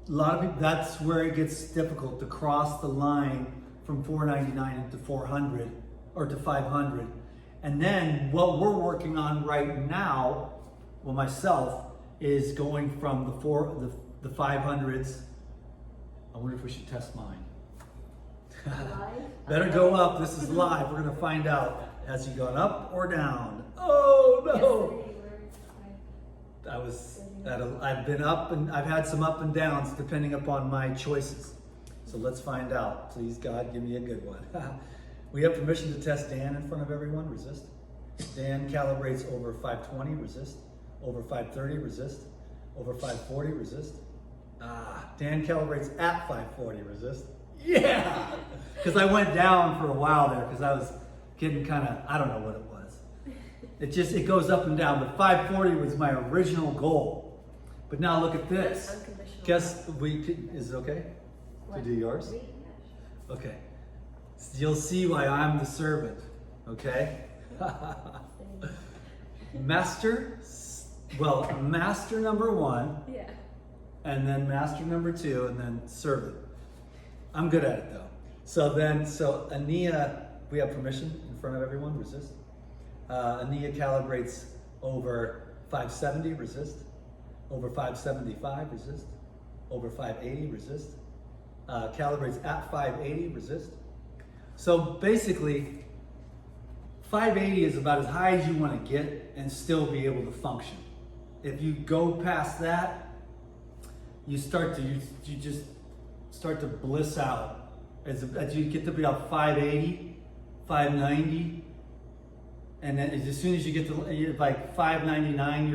A lot of people, that's where it gets difficult to cross the line from 499 into 400 or to 500. And then what we're working on right now, well, myself, is going from the 500s. I wonder if we should test mine.
Live?
Better go up. This is live. We're gonna find out. Has he gone up or down? Oh no! I've been up and I've had some up and downs depending upon my choices. So let's find out. Please God, give me a good one. We have permission to test Dan in front of everyone. Resist. Dan calibrates over 520. Resist. Over 530. Resist. Over 540. Resist. Dan calibrates at 540. Resist. Yeah! Because I went down for a while there because I was getting kind of, I don't know what it was. It goes up and down, but 540 was my original goal. But now look at this.
That's unconditional.
Guess is it okay to do yours?
Me?
Okay. So you'll see why I'm the servant, okay? Master number 1,
Yeah.
and then master number 2, and then servant. I'm good at it though. So Ania, we have permission in front of everyone, resist. Ania calibrates over 570, resist. Over 575, resist. Over 580, resist. Calibrates at 580, resist. So basically, 580 is about as high as you want to get and still be able to function. If you go past that, you just start to bliss out. As you get to be about 580, 590, and then as soon as you get to like 599,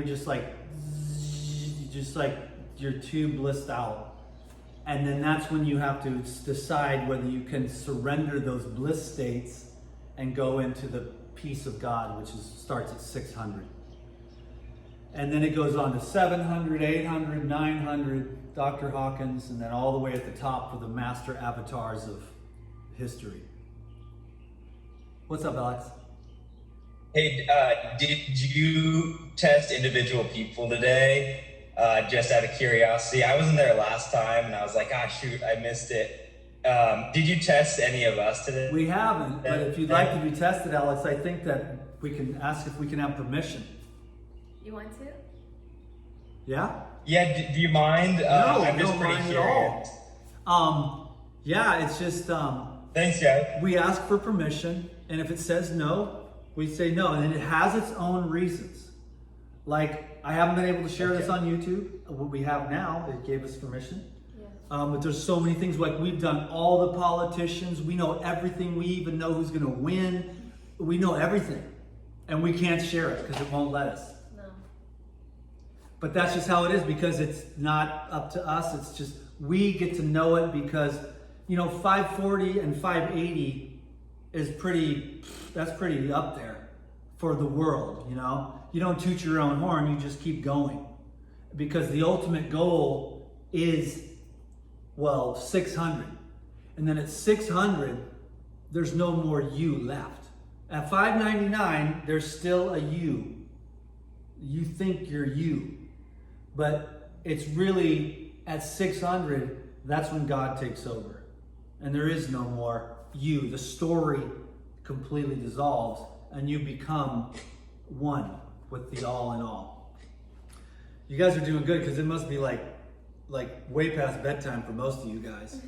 you're too blissed out. And then that's when you have to decide whether you can surrender those bliss states and go into the peace of God, which starts at 600. And then it goes on to 700, 800, 900, Dr. Hawkins, and then all the way at the top for the master avatars of history. What's up, Alex?
Hey, did you test individual people today? Just out of curiosity. I wasn't there last time and I was like, shoot, I missed it. Did you test any of us today?
We haven't, but if you'd like to be tested, Alex, I think that we can ask if we can have permission.
You want to?
Yeah?
Yeah, do you mind?
No,
I'm just
don't
pretty
mind
curious.
at all. Yeah, it's just,
Thanks, guys.
we ask for permission, and if it says no, we say no, and it has its own reasons. Like, I haven't been able to share this on YouTube. What we have now, it gave us permission.
Yeah.
But there's so many things, like we've done all the politicians, we know everything, we even know who's gonna win. We know everything, and we can't share it because it won't let us.
No.
But that's just how it is, because it's not up to us. It's just, we get to know it because, 540 and 580 is that's pretty up there for the world, You don't toot your own horn, you just keep going. Because the ultimate goal is, 600. And then at 600, there's no more you left. At 599, there's still a you. You think you're you. But it's really at 600, that's when God takes over. And there is no more you. The story completely dissolves and you become one with the all in all. You guys are doing good, because it must be like way past bedtime for most of you guys.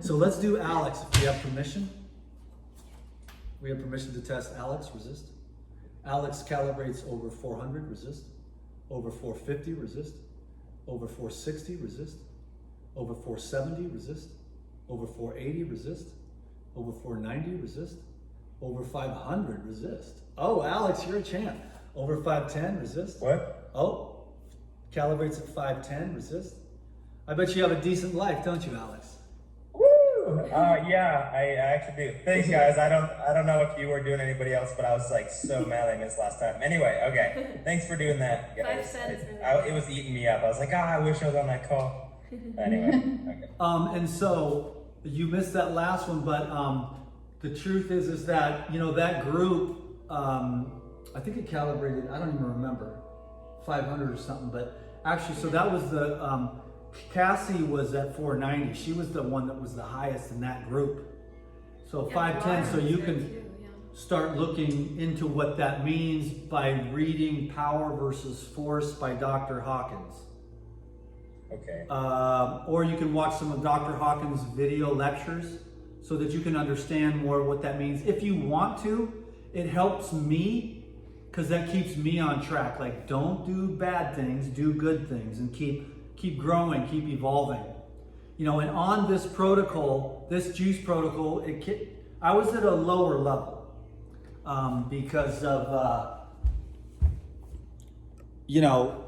So let's do Alex if we have permission. We have permission to test Alex, resist. Alex calibrates over 400, resist. Over 450, resist. Over 460, resist. Over 470, resist. Over 480, resist. Over 490, resist. Over 500, resist. Oh, Alex, you're a champ. Over 510, resist.
What?
Oh, calibrates at 510, resist. I bet you have a decent life, don't you, Alex?
Woo! Yeah, I actually do. Thanks, guys. I don't know if you were doing anybody else, but I was so mad I missed last time. Anyway, okay. Thanks for doing that, guys.
5 cents.
It was eating me up. I was like, I wish I was on that call. Anyway, okay.
And so you missed that last one, but the truth is that, that group, I think it calibrated, I don't even remember, 500 or something, but actually, so that was Cassie was at 490. She was the one that was the highest in that group. So
Yeah,
510, so
Ryan
you
was
can
there too, yeah.
start looking into what that means by reading Power versus Force by Dr. Hawkins.
Okay.
Or you can watch some of Dr. Hawkins' video lectures so that you can understand more what that means. If you want to, it helps me because that keeps me on track. Like, don't do bad things, do good things, and keep growing, keep evolving. You know, and on this protocol, this juice protocol, I was at a lower level because of, you know,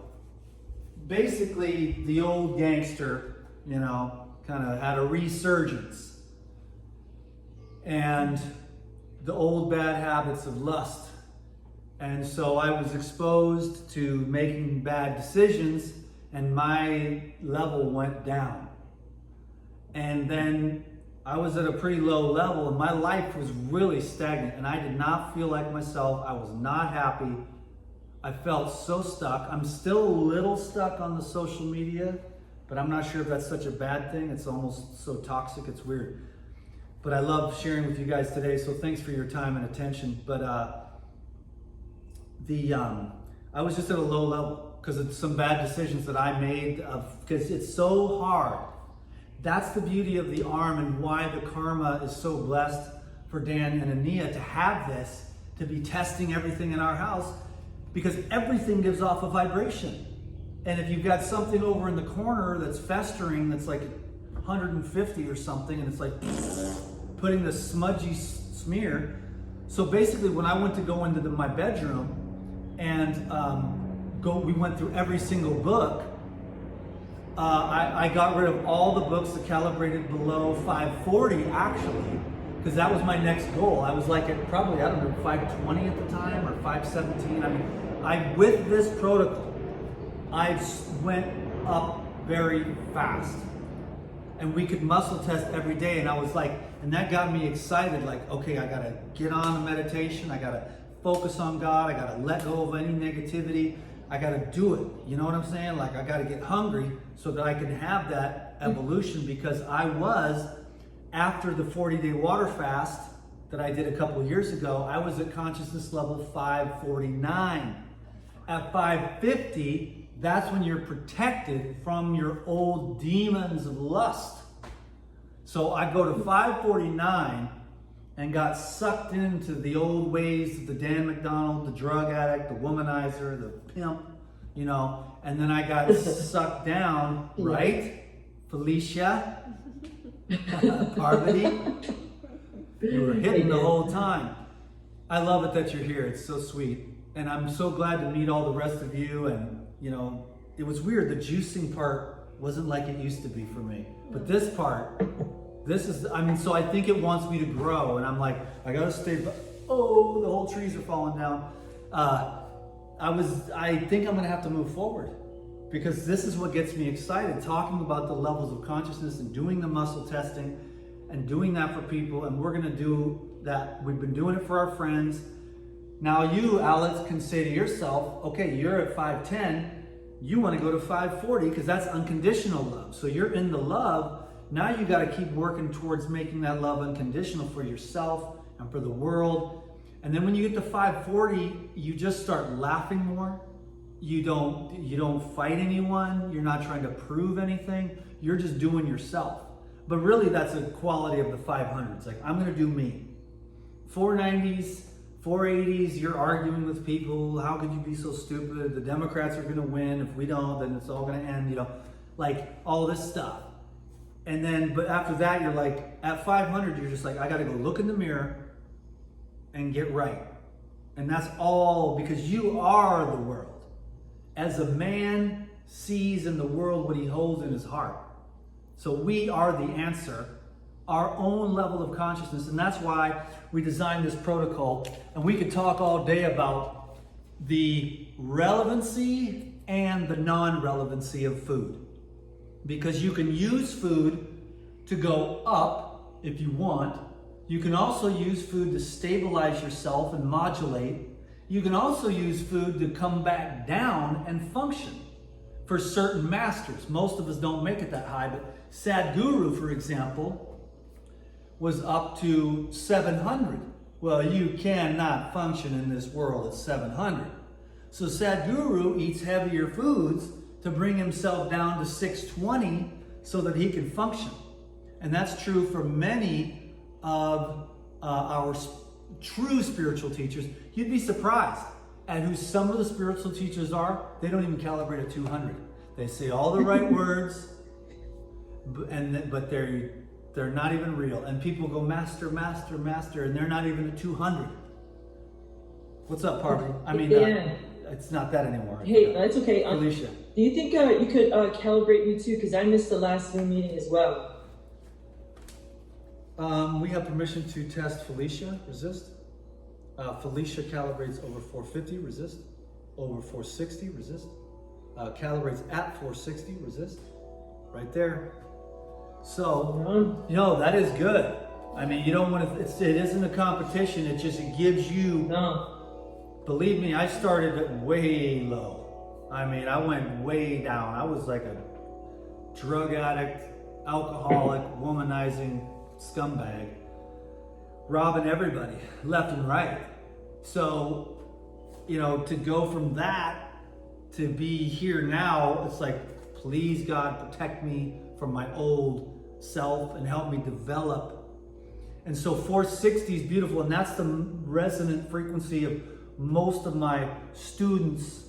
basically the old gangster, you know, kind of had a resurgence. And the old bad habits of lust. And so I was exposed to making bad decisions and my level went down. And then I was at a pretty low level and my life was really stagnant and I did not feel like myself. I was not happy. I felt so stuck. I'm still a little stuck on the social media, but I'm not sure if that's such a bad thing. It's almost so toxic, it's weird. But I love sharing with you guys today, so thanks for your time and attention. But I was just at a low level because of some bad decisions that I made, because it's so hard. That's the beauty of the arm and why the karma is so blessed for Dan and Ania to have this, to be testing everything in our house, because everything gives off a vibration. And if you've got something over in the corner that's festering, that's like 150 or something, and it's like putting this smudgy smear. So basically when I went to go into my bedroom and we went through every single book, I got rid of all the books that calibrated below 540 actually, because that was my next goal. I was like at probably, I don't know, 520 at the time or 517. I mean, with this protocol, I went up very fast. And we could muscle test every day. And I was like, and that got me excited. Like, okay, I gotta get on the meditation. I gotta focus on God. I gotta let go of any negativity. I gotta do it. You know what I'm saying? Like, I gotta get hungry so that I can have that evolution, because I was, after the 40-day water fast that I did a couple of years ago, I was at consciousness level 549. At 550, that's when you're protected from your old demons of lust. So I go to 549 and got sucked into the old ways of the Dan McDonald, the drug addict, the womanizer, the pimp, you know, and then I got sucked down, right? Felicia, Parvati, you were hitting the whole time. I love it that you're here. It's so sweet. And I'm so glad to meet all the rest of you. And, you know, it was weird. The juicing part wasn't like it used to be for me. But this part, this is, I mean, so I think it wants me to grow. And I'm like, I got to stay, oh, the whole trees are falling down. I think I'm going to have to move forward, because this is what gets me excited, talking about the levels of consciousness and doing the muscle testing and doing that for people. And we're going to do that. We've been doing it for our friends. Now you, Alex, can say to yourself, okay, you're at 510, you want to go to 540 because that's unconditional love. So you're in the love. Now you got to keep working towards making that love unconditional for yourself and for the world. And then when you get to 540, you just start laughing more. You don't fight anyone. You're not trying to prove anything. You're just doing yourself. But really, that's a quality of the 500s. Like, I'm going to do me. 490s, 480s, you're arguing with people. How could you be so stupid? The Democrats are going to win. If we don't, then it's all going to end, you know, like all this stuff. And then, but after that, you're like, at 500, you're just like, I got to go look in the mirror and get right. And that's all, because you are the world. As a man sees in the world what he holds in his heart. So we are the answer, our own level of consciousness. And that's why we designed this protocol. And we could talk all day about the relevancy and the non-relevancy of food. Because you can use food to go up if you want. You can also use food to stabilize yourself and modulate. You can also use food to come back down and function. for certain masters. Most of us don't make it that high, but Sadhguru, for example, was up to 700. Well, you cannot function in this world at 700. So Sadhguru eats heavier foods to bring himself down to 620 so that he can function. And that's true for many of our true spiritual teachers. You'd be surprised at who some of the spiritual teachers are. They don't even calibrate at 200. They say all the right words, but they're not even real. And people go master, master, master, and they're not even at 200. What's up, Parvati? I mean,
yeah.
It's not that anymore.
Hey, that's okay.
Felicia.
Do you think you could calibrate me too? Because I missed the last Zoom meeting as well.
We have permission to test Felicia, resist. Felicia calibrates over 450, resist. Over 460, resist. Calibrates at 460, resist. Right there. So, that is good. I mean, you don't want to, it isn't a competition, it gives you,
No.
Believe me, I started at way low. I mean, I went way down. I was like a drug addict, alcoholic, womanizing scumbag, robbing everybody left and right. So, to go from that to be here now, it's like, please God, protect me from my old self and help me develop. And so 460 is beautiful, and that's the resonant frequency of most of my students.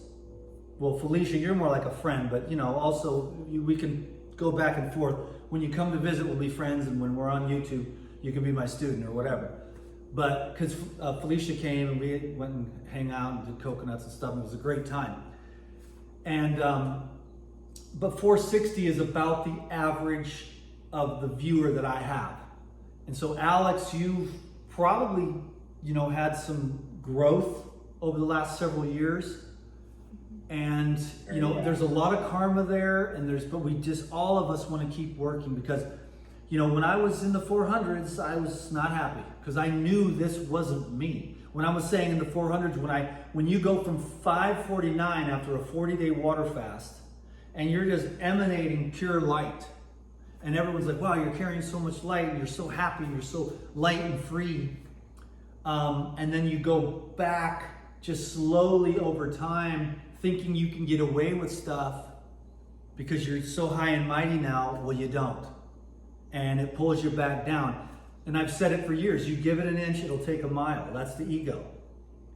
Well, Felicia, you're more like a friend, but also we can go back and forth. When you come to visit, we'll be friends, and when we're on YouTube, you can be my student or whatever. But because Felicia came and we went and hang out and did coconuts and stuff, and it was a great time. And but 460 is about the average of the viewer that I have. And so Alex, you've probably had some growth over the last several years, and there's a lot of karma there, but we just, all of us want to keep working, because when I was in the 400s, I was not happy because I knew this wasn't me. When I was saying in the 400s, when you go from 549 after a 40-day water fast and you're just emanating pure light, and everyone's like, wow, you're carrying so much light and you're so happy and you're so light and free, and then you go back just slowly over time, thinking you can get away with stuff because you're so high and mighty now. Well, you don't. And it pulls you back down. And I've said it for years, you give it an inch, it'll take a mile. That's the ego.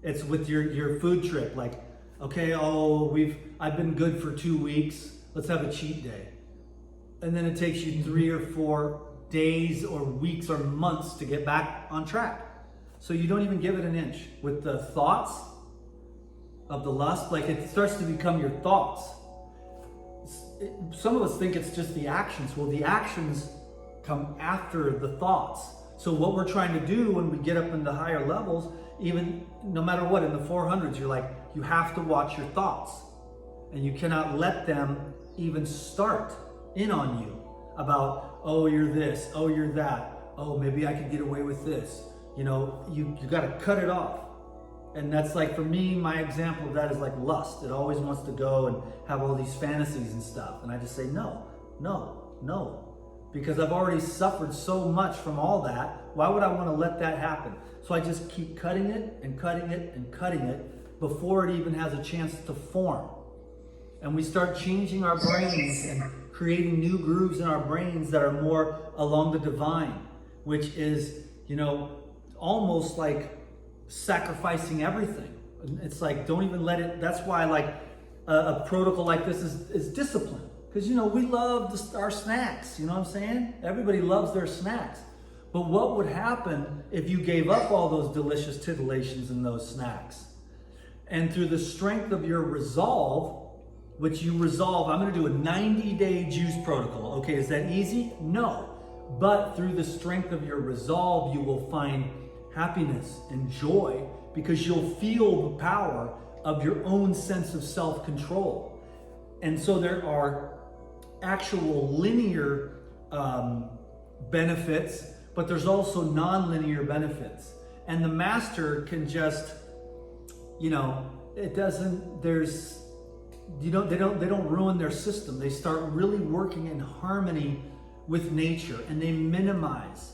It's with your food trip, like, okay, I've been good for 2 weeks, let's have a cheat day. And then it takes you 3 or 4 days or weeks or months to get back on track. So you don't even give it an inch. With the thoughts of the lust, like, it starts to become your thoughts. Some of us think it's just the actions. Well, the actions come after the thoughts. So what we're trying to do when we get up into higher levels, even no matter what, in the 400s, you have to watch your thoughts, and you cannot let them even start in on you about, oh, you're this, oh, you're that, oh, maybe I could get away with this. You got to cut it off. And that's like, for me, my example of that is like lust. It always wants to go and have all these fantasies and stuff. And I just say, no. Because I've already suffered so much from all that. Why would I want to let that happen? So I just keep cutting it and cutting it and cutting it before it even has a chance to form. And we start changing our brains and creating new grooves in our brains that are more along the divine, which is, almost like sacrificing everything. It's like, don't even let it. That's why, like, a protocol like this is discipline, because we love our snacks. You know what I'm saying? Everybody loves their snacks. But what would happen if you gave up all those delicious titillations and those snacks, and through the strength of your resolve, which you resolve, I'm going to do a 90-day juice protocol. Okay, is that easy? No. But through the strength of your resolve, you will find happiness and joy, because you'll feel the power of your own sense of self-control. And so there are actual linear benefits, but there's also non-linear benefits. And the master can just, they don't ruin their system. They start really working in harmony with nature, and they minimize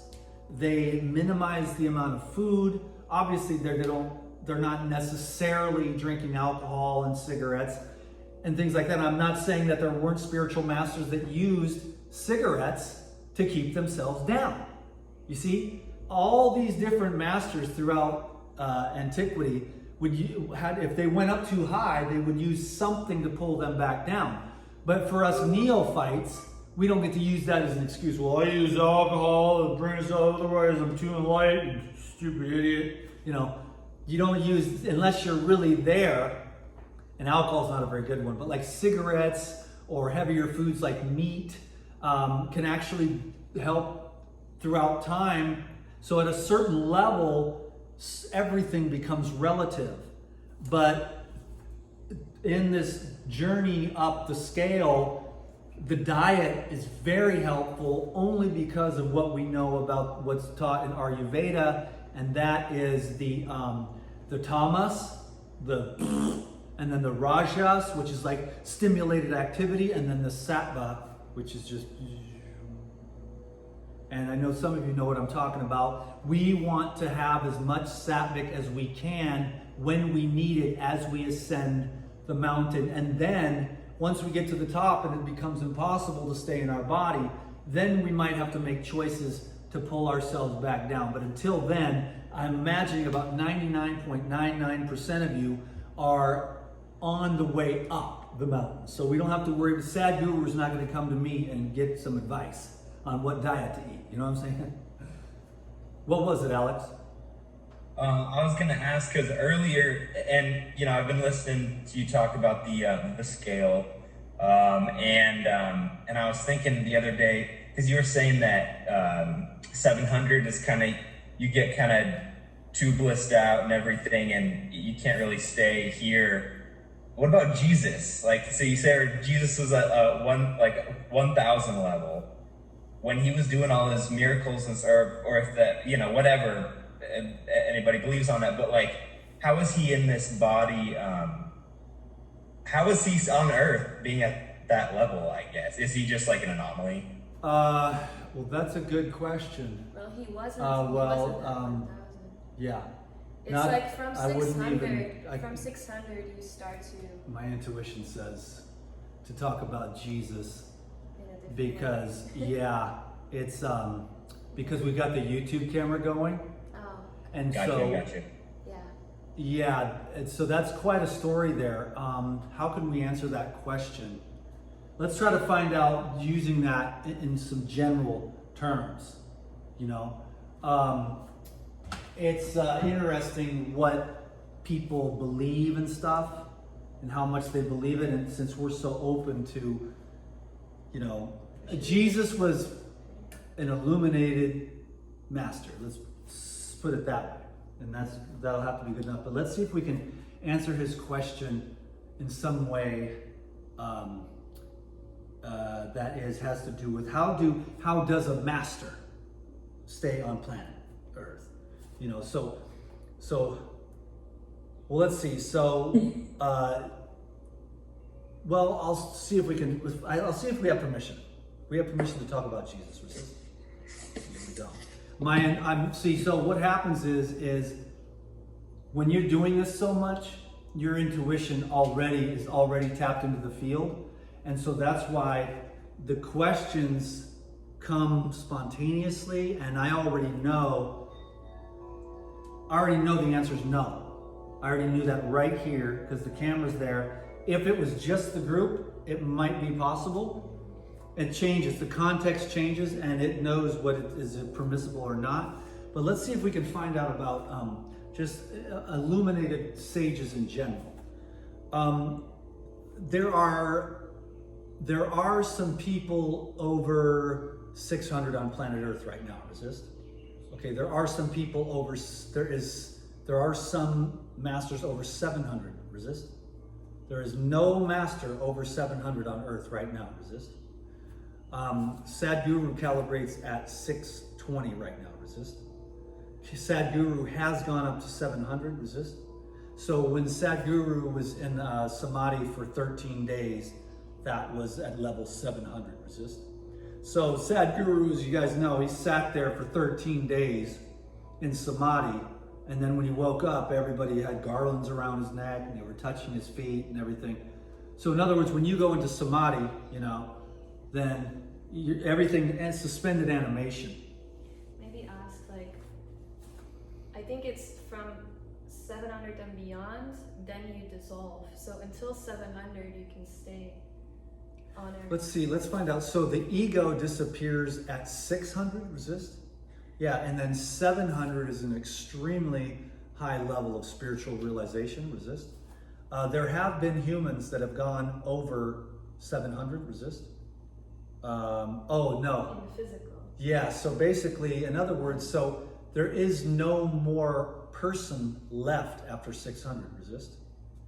the amount of food. Obviously, they're not necessarily drinking alcohol and cigarettes and things like that. I'm not saying that there weren't spiritual masters that used cigarettes to keep themselves down. You see, all these different masters throughout antiquity if they went up too high, they would use something to pull them back down. But for us neophytes, we don't get to use that as an excuse. Well, I use alcohol to bring us up, otherwise I'm too enlightened, stupid idiot. You don't use, unless you're really there, and alcohol's not a very good one, but like cigarettes or heavier foods like meat can actually help throughout time. So at a certain level, everything becomes relative. But in this journey up the scale, the diet is very helpful only because of what we know about what's taught in Ayurveda, and that is the tamas, and then the rajas, which is like stimulated activity, and then the sattva, which is just. And I know some of you know what I'm talking about. We want to have as much sattvic as we can when we need it as we ascend the mountain. And then once we get to the top and it becomes impossible to stay in our body, then we might have to make choices to pull ourselves back down. But until then, I'm imagining about 99.99% of you are on the way up the mountain. So we don't have to worry. The sad guru is not going to come to me and get some advice on what diet to eat. You know what I'm saying? What was it, Alex?
I was going to ask, because earlier, and I've been listening to you talk about the scale, and I was thinking the other day, because you were saying that 700 is kind of, you get kind of too blissed out and everything, and you can't really stay here. What about Jesus? Like, so you say Jesus was at 1,000 level when he was doing all his miracles, or if that, whatever anybody believes on that, but like, how is he in this body? How is he on Earth being at that level? I guess, is he just like an anomaly?
Well, that's a good question.
Well, he wasn't.
Yeah.
It's
Not-
like from
I wouldn't
600.
even-
From 600, you start to
My intuition says to talk about Jesus
in a different
because,
way.
it's because we got the YouTube camera going,
Oh,
and
Gotcha.
yeah.
Yeah, and so that's quite a story there. How can we answer that question? Let's try to find out using that in some general terms. It's interesting what people believe and stuff, and how much they believe it. And since we're so open to, Jesus was an illuminated master. Let's put it that way. And that'll have to be good enough. But let's see if we can answer his question in some way that has to do with how does a master stay on planet Earth? Well, let's see. I'll see if we can. I'll see if we have permission. We have permission to talk about Jesus. We don't. So what happens is when you're doing this so much, your intuition is already tapped into the field. And so that's why the questions come spontaneously, and I already know the answer is no. I already knew that right here because the camera's there. If it was just the group, it might be possible. It changes, the context changes, and it knows what is permissible or not. But let's see if we can find out about just illuminated sages in general. There are some people over 600 on planet Earth right now. Resist. Okay, there are some people there are some masters over 700. Resist. There is no master over 700 on Earth right now. Resist. Sadhguru calibrates at 620 right now. Resist. Sadhguru has gone up to 700. Resist. So when Sadhguru was in Samadhi for 13 days, that was at level 700 resist. So Sadhguru, as you guys know, he sat there for 13 days in Samadhi. And then when he woke up, everybody had garlands around his neck and they were touching his feet and everything. So in other words, when you go into Samadhi, you know, then everything is suspended animation.
Maybe ask, like, I think it's from 700 and beyond, then you dissolve. So until 700, you can stay on Earth.
Let's see, let's find out. So the ego disappears at 600 resist? Yeah, and then 700 is an extremely high level of spiritual realization, resist. There have been humans that have gone over 700 resist. Oh, no.
In the physical.
Yeah, so basically, in other words, so there is no more person left after 600 resist.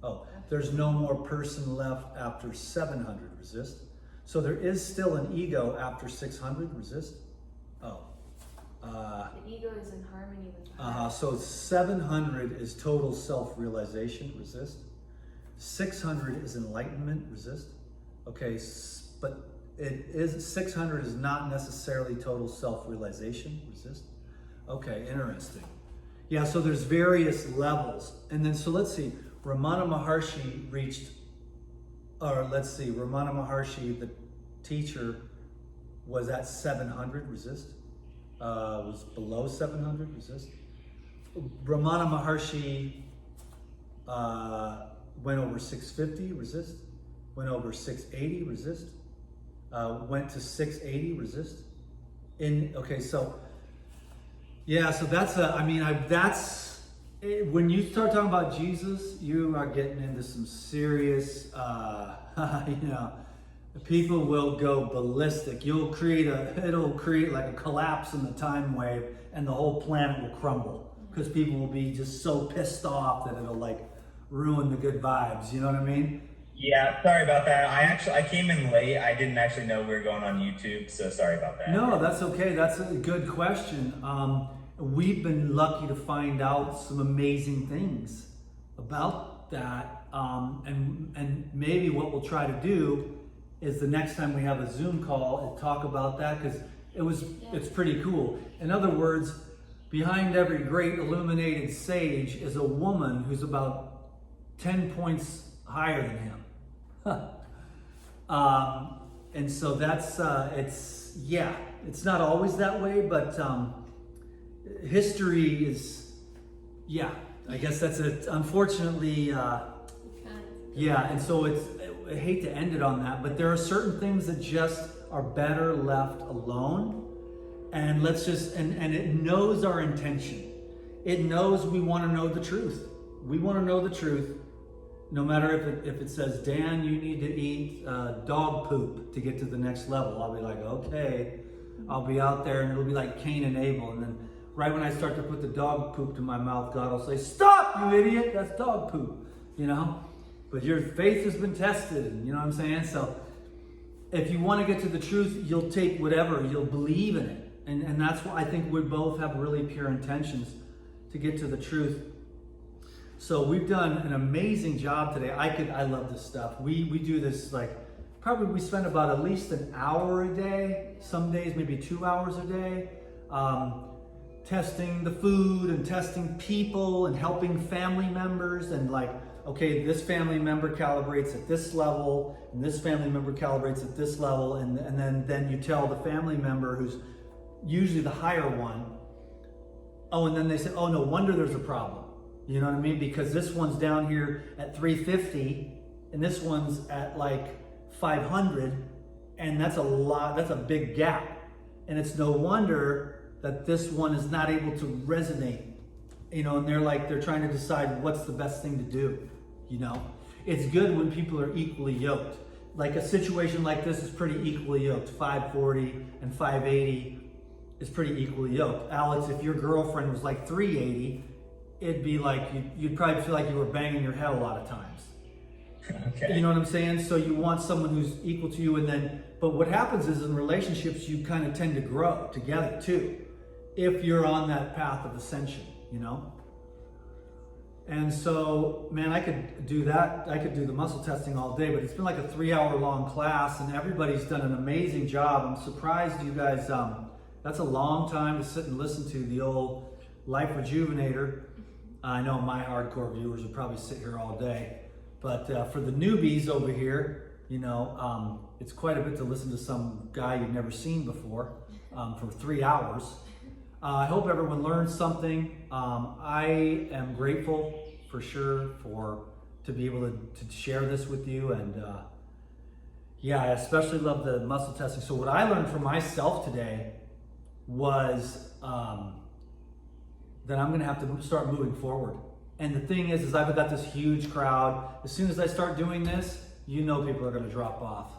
Oh, there's no more person left after 700 resist. So there is still an ego after 600 resist. Oh.
The ego is in harmony with the heart.
So 700 is total self-realization, resist. 600 is enlightenment, resist. Okay, but it is 600 is not necessarily total self-realization, resist. Okay, interesting. Yeah, so there's various levels. And then, so let's see, Ramana Maharshi reached, or let's see, Ramana Maharshi, the teacher, was at 700, resist. Was below 700, resist. Ramana Maharshi went over 650, resist. Went over 680, resist. Went to 680, resist. Okay, so, yeah, so that's when you start talking about Jesus, you are getting into some serious, you know, people will go ballistic. It'll create like a collapse in the time wave and the whole planet will crumble because people will be just so pissed off that it'll like ruin the good vibes. You know what I mean?
Yeah, sorry about that. I came in late. I didn't actually know we were going on YouTube, so sorry about that.
No, that's okay. That's a good question. We've been lucky to find out some amazing things about that. And maybe what we'll try to do is the next time we have a Zoom call and talk about that, because it's pretty cool. In other words, behind every great illuminated sage is a woman who's about 10 points higher than him. And so that's, it's not always that way, but history is, I guess that's unfortunately, and so I hate to end it on that, but there are certain things that just are better left alone. And and it knows our intention. It knows we want to know the truth. We want to know the truth. No matter if it says, Dan, you need to eat dog poop to get to the next level. I'll be like, okay. I'll be out there and it'll be like Cain and Abel. And then right when I start to put the dog poop to my mouth, God will say, stop, you idiot. That's dog poop, you know? But your faith has been tested, and you know what I'm saying? So if you want to get to the truth, you'll take whatever, you'll believe in it. And that's why I think we both have really pure intentions to get to the truth. So we've done an amazing job today. I love this stuff. We do this probably we spend about at least an hour a day, some days maybe 2 hours a day, testing the food and testing people and helping family members and okay, this family member calibrates at this level and this family member calibrates at this level, and then you tell the family member who's usually the higher one, and then they say, oh, no wonder there's a problem. You know what I mean? Because this one's down here at 350 and this one's at 500, and that's a big gap. And it's no wonder that this one is not able to resonate, and they're trying to decide what's the best thing to do, It's good when people are equally yoked. Like a situation like this is pretty equally yoked. 540 and 580 is pretty equally yoked. Alex, if your girlfriend was 380, it'd be you'd probably feel like you were banging your head a lot of times.
Okay.
You know what I'm saying? So you want someone who's equal to you, but what happens is in relationships, you kind of tend to grow together too, if you're on that path of ascension, And so, man, I could do that. I could do the muscle testing all day, but it's been like a 3-hour long class and everybody's done an amazing job. I'm surprised you guys, that's a long time to sit and listen to the old Life Rejuvenator. I know my hardcore viewers would probably sit here all day, but for the newbies over here, you know, it's quite a bit to listen to some guy you've never seen before for 3 hours. I hope everyone learned something. I am grateful for sure to be able to share this with you, and yeah, I especially love the muscle testing. So what I learned for myself today was that I'm going to have to start moving forward. And the thing is I've got this huge crowd. As soon as I start doing this, you know people are going to drop off.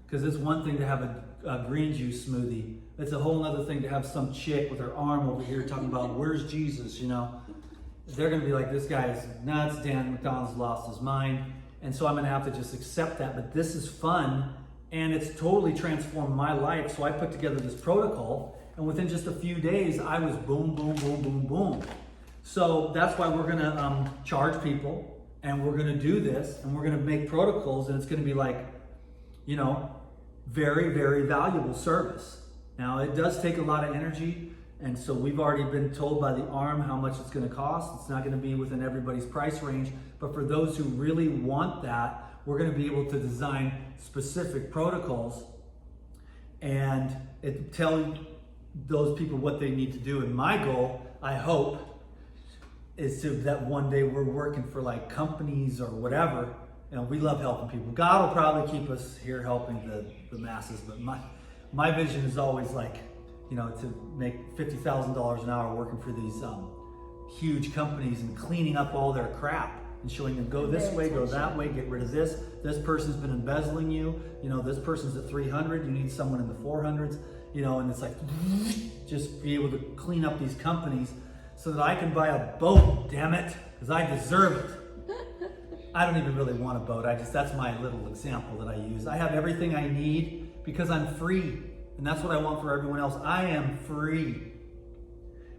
Because it's one thing to have a green juice smoothie. It's a whole other thing to have some chick with her arm over here talking about, where's Jesus, you know? They're going to be like, this guy is nuts, Dan McDonald's lost his mind. And so I'm going to have to just accept that. But this is fun, and it's totally transformed my life. So I put together this protocol, and within just a few days, I was boom, boom, boom, boom, boom. So that's why we're going to charge people, and we're going to do this, and we're going to make protocols, and it's going to be like, you know, very, very valuable service. Now, it does take a lot of energy, and so we've already been told by the arm how much it's going to cost. It's not going to be within everybody's price range, but for those who really want that, we're going to be able to design specific protocols and tell those people what they need to do. And my goal, I hope, is that one day we're working for like companies or whatever. You know, we love helping people. God will probably keep us here helping the masses, but my vision is always like, you know, to make $50,000 an hour working for these huge companies and cleaning up all their crap and showing them, go this way, go that way, get rid of this. This person's been embezzling you. You know, this person's at 300. You need someone in the 400s. You know, and it's like, just be able to clean up these companies so that I can buy a boat, damn it, because I deserve it. I don't even really want a boat. That's my little example that I use. I have everything I need because I'm free. And that's what I want for everyone else. I am free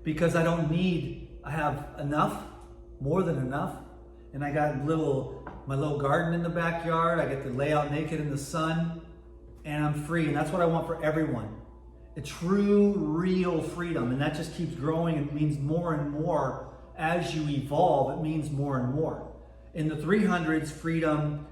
because I have enough, more than enough. And I got my little garden in the backyard. I get to lay out naked in the sun, and I'm free. And that's what I want for everyone. A true, real freedom. And that just keeps growing. It means more and more as you evolve. It means more and more. In the 300s, freedom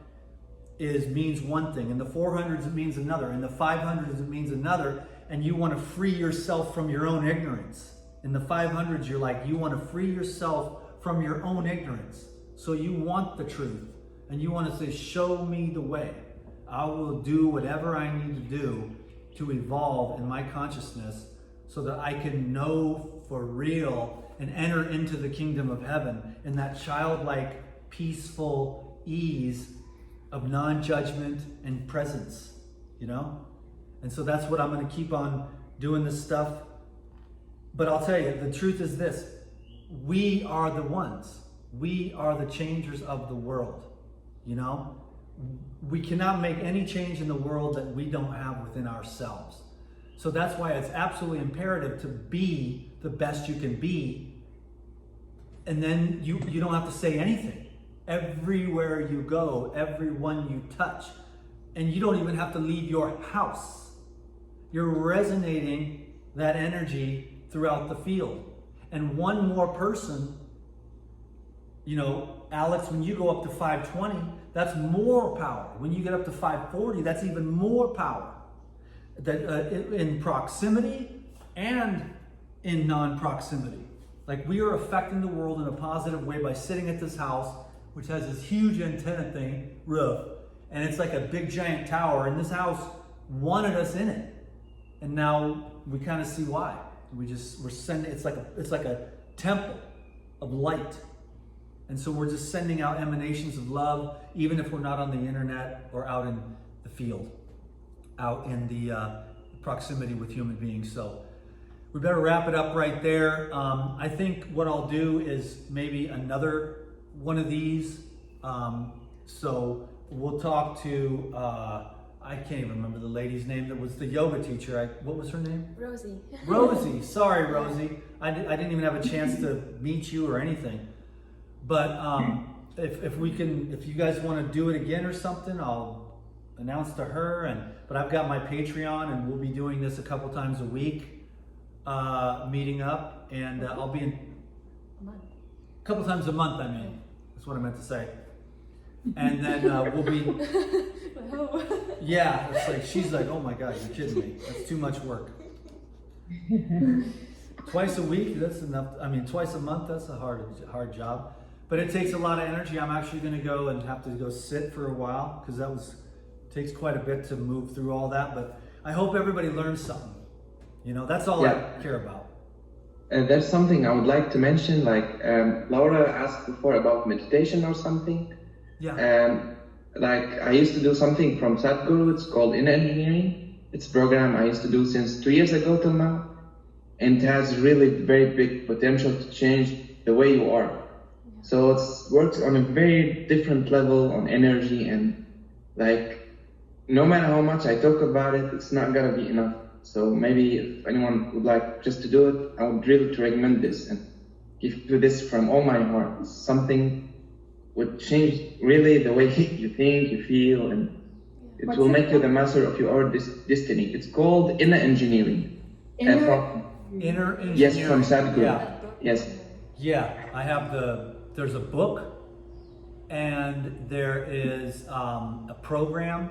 means one thing. In the 400s, it means another. In the 500s, it means another. And you want to free yourself from your own ignorance. In the 500s, you're like, you want to free yourself from your own ignorance. So you want the truth. And you want to say, show me the way. I will do whatever I need to do to evolve in my consciousness so that I can know for real and enter into the kingdom of heaven in that childlike, peaceful ease of non-judgment and presence, you know? And so that's what I'm going to keep on doing this stuff. But I'll tell you, the truth is this. We are the ones. We are the changers of the world, you know? We cannot make any change in the world that we don't have within ourselves. So that's why it's absolutely imperative to be the best you can be. And then you don't have to say anything. Everywhere you go, everyone you touch, and you don't even have to leave your house. You're resonating that energy throughout the field. And one more person, you know, Alex, when you go up to 520, that's more power. When you get up to 540, that's even more power. That in proximity and in non-proximity. Like, we are affecting the world in a positive way by sitting at this house, which has this huge antenna thing, roof, and it's like a big giant tower, and this house wanted us in it. And now we kind of see why. We're sending, it's like a temple of light. And so we're just sending out emanations of love, even if we're not on the internet or out in the field, out in the proximity with human beings. So we better wrap it up right there. I think what I'll do is maybe another one of these. So we'll talk to, I can't even remember the lady's name that was the yoga teacher. What was her name?
Rosie.
Rosie. Sorry, Rosie. I didn't even have a chance to meet you or anything. But if you guys want to do it again or something, I'll announce to her. But I've got my Patreon, and we'll be doing this a couple times a week, meeting up, and I'll be in a couple times a month. I mean, that's what I meant to say. And then we'll be. Yeah, it's like she's like, oh my God, you're kidding me. That's too much work. Twice a week, that's enough. I mean, twice a month, that's a hard job. But it takes a lot of energy. I'm actually going to go and have to go sit for a while because takes quite a bit to move through all that. But I hope everybody learns something. You know, that's all I care about.
There's something I would like to mention. Like Laura asked before about meditation or something.
Yeah.
Like I used to do something from Sadhguru. It's called Inner Engineering. It's a program I used to do since 2 years ago till now. And it has really very big potential to change the way you are. So it works on a very different level on energy, and like no matter how much I talk about it, it's not gonna be enough. So maybe if anyone would like just to do it, I would really recommend this and give you this from all my heart. It's something would change really the way you think, you feel, and it will make you the master of your own destiny. It's called Inner Engineering.
Inner Engineering.
Yes, from Sadhguru.
Yeah.
Yes.
Yeah, I have there's a book, and there is a program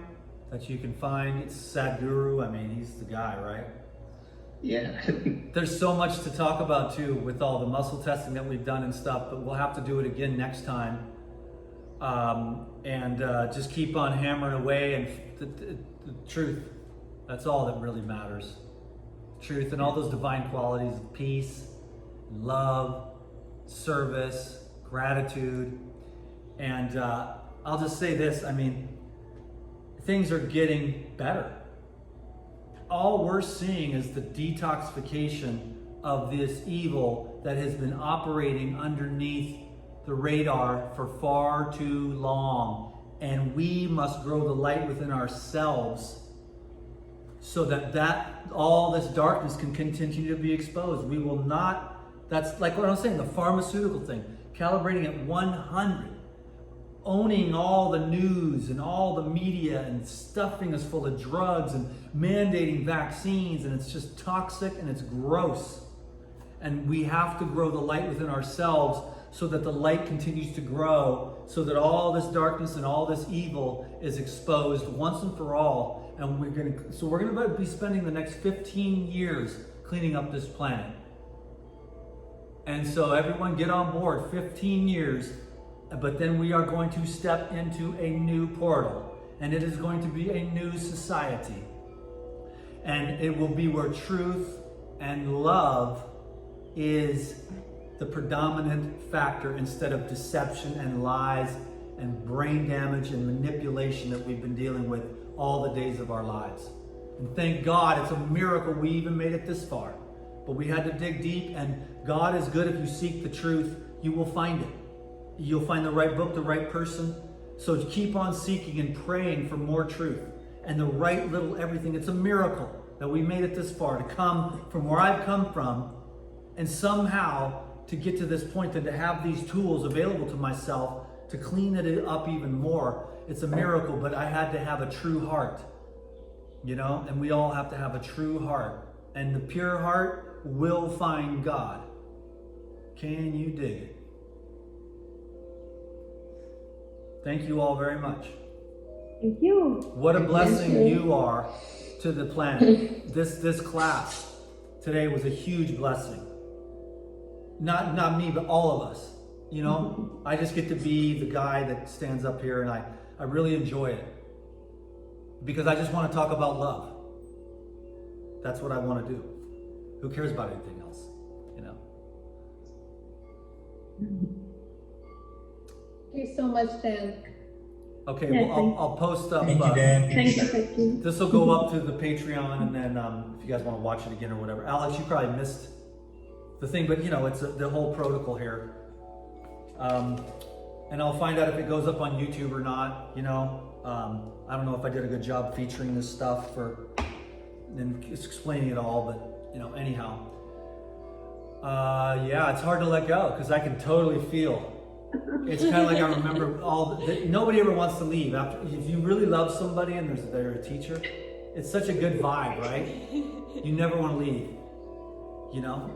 that you can find. It's Sadhguru. I mean, he's the guy, right?
Yeah.
There's so much to talk about too with all the muscle testing that we've done and stuff, but we'll have to do it again next time. And just keep on hammering away, and the truth, that's all that really matters. Truth and all those divine qualities of peace, love, service, gratitude. And I'll just say this, I mean, things are getting better. All we're seeing is the detoxification of this evil that has been operating underneath the radar for far too long. And we must grow the light within ourselves so that all this darkness can continue to be exposed. We will not, that's like what I'm saying, the pharmaceutical thing, calibrating at 100, owning all the news and all the media and stuffing us full of drugs and mandating vaccines, and it's just toxic and it's gross. And we have to grow the light within ourselves so that the light continues to grow, so that all this darkness and all this evil is exposed once and for all. And we're gonna be spending the next 15 years cleaning up this planet. And so everyone get on board, 15 years, but then we are going to step into a new portal, and it is going to be a new society. And it will be where truth and love is the predominant factor instead of deception and lies and brain damage and manipulation that we've been dealing with all the days of our lives. And thank God, it's a miracle we even made it this far. But we had to dig deep, and God is good. If you seek the truth, you will find it. You'll find the right book, the right person. So keep on seeking and praying for more truth and the right little everything. It's a miracle that we made it this far, to come from where I've come from and somehow to get to this point and to have these tools available to myself to clean it up even more. It's a miracle, but I had to have a true heart, you know, and we all have to have a true heart. And the pure heart will find God. Can you dig it? Thank you all very much.
Thank you.
What a blessing you are to the planet. This class today was a huge blessing. Not me, but all of us. You know, I just get to be the guy that stands up here, and I really enjoy it. Because I just want to talk about love. That's what I want to do. Who cares about anything else, you know?
Thank you so much, Dan.
Okay,
Yeah,
well, I'll post up.
Thank you, Dan.
Thank you.
This will go up to the Patreon, and then if you guys want to watch it again or whatever. Alex, you probably missed the thing, but you know, it's the whole protocol here. And I'll find out if it goes up on YouTube or not, you know. I don't know if I did a good job featuring this stuff and explaining it all, but you know, anyhow. Yeah, it's hard to let go because I can totally feel It's kind of like I remember nobody ever wants to leave. After, if you really love somebody and they're a teacher, it's such a good vibe, right? You never want to leave, you know?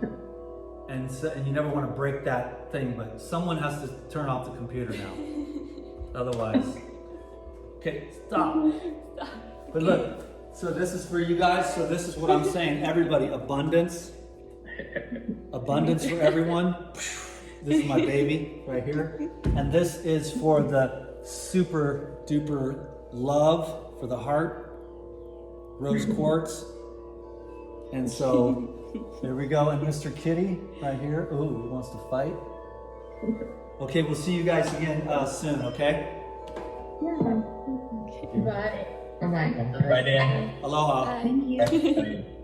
And you never want to break that thing, but someone has to turn off the computer now. Otherwise. Okay, stop. But look, so this is for you guys. So this is what I'm saying. Everybody, abundance. Abundance for everyone. This is my baby right here. And this is for the super duper love for the heart. Rose quartz. And so there we go. And Mr. Kitty right here. Ooh, he wants to fight. Okay, we'll see you guys again soon, okay?
Yeah.
Bye.
Bye bye.
Right in.
Aloha.
Bye.
Thank you.
Right in.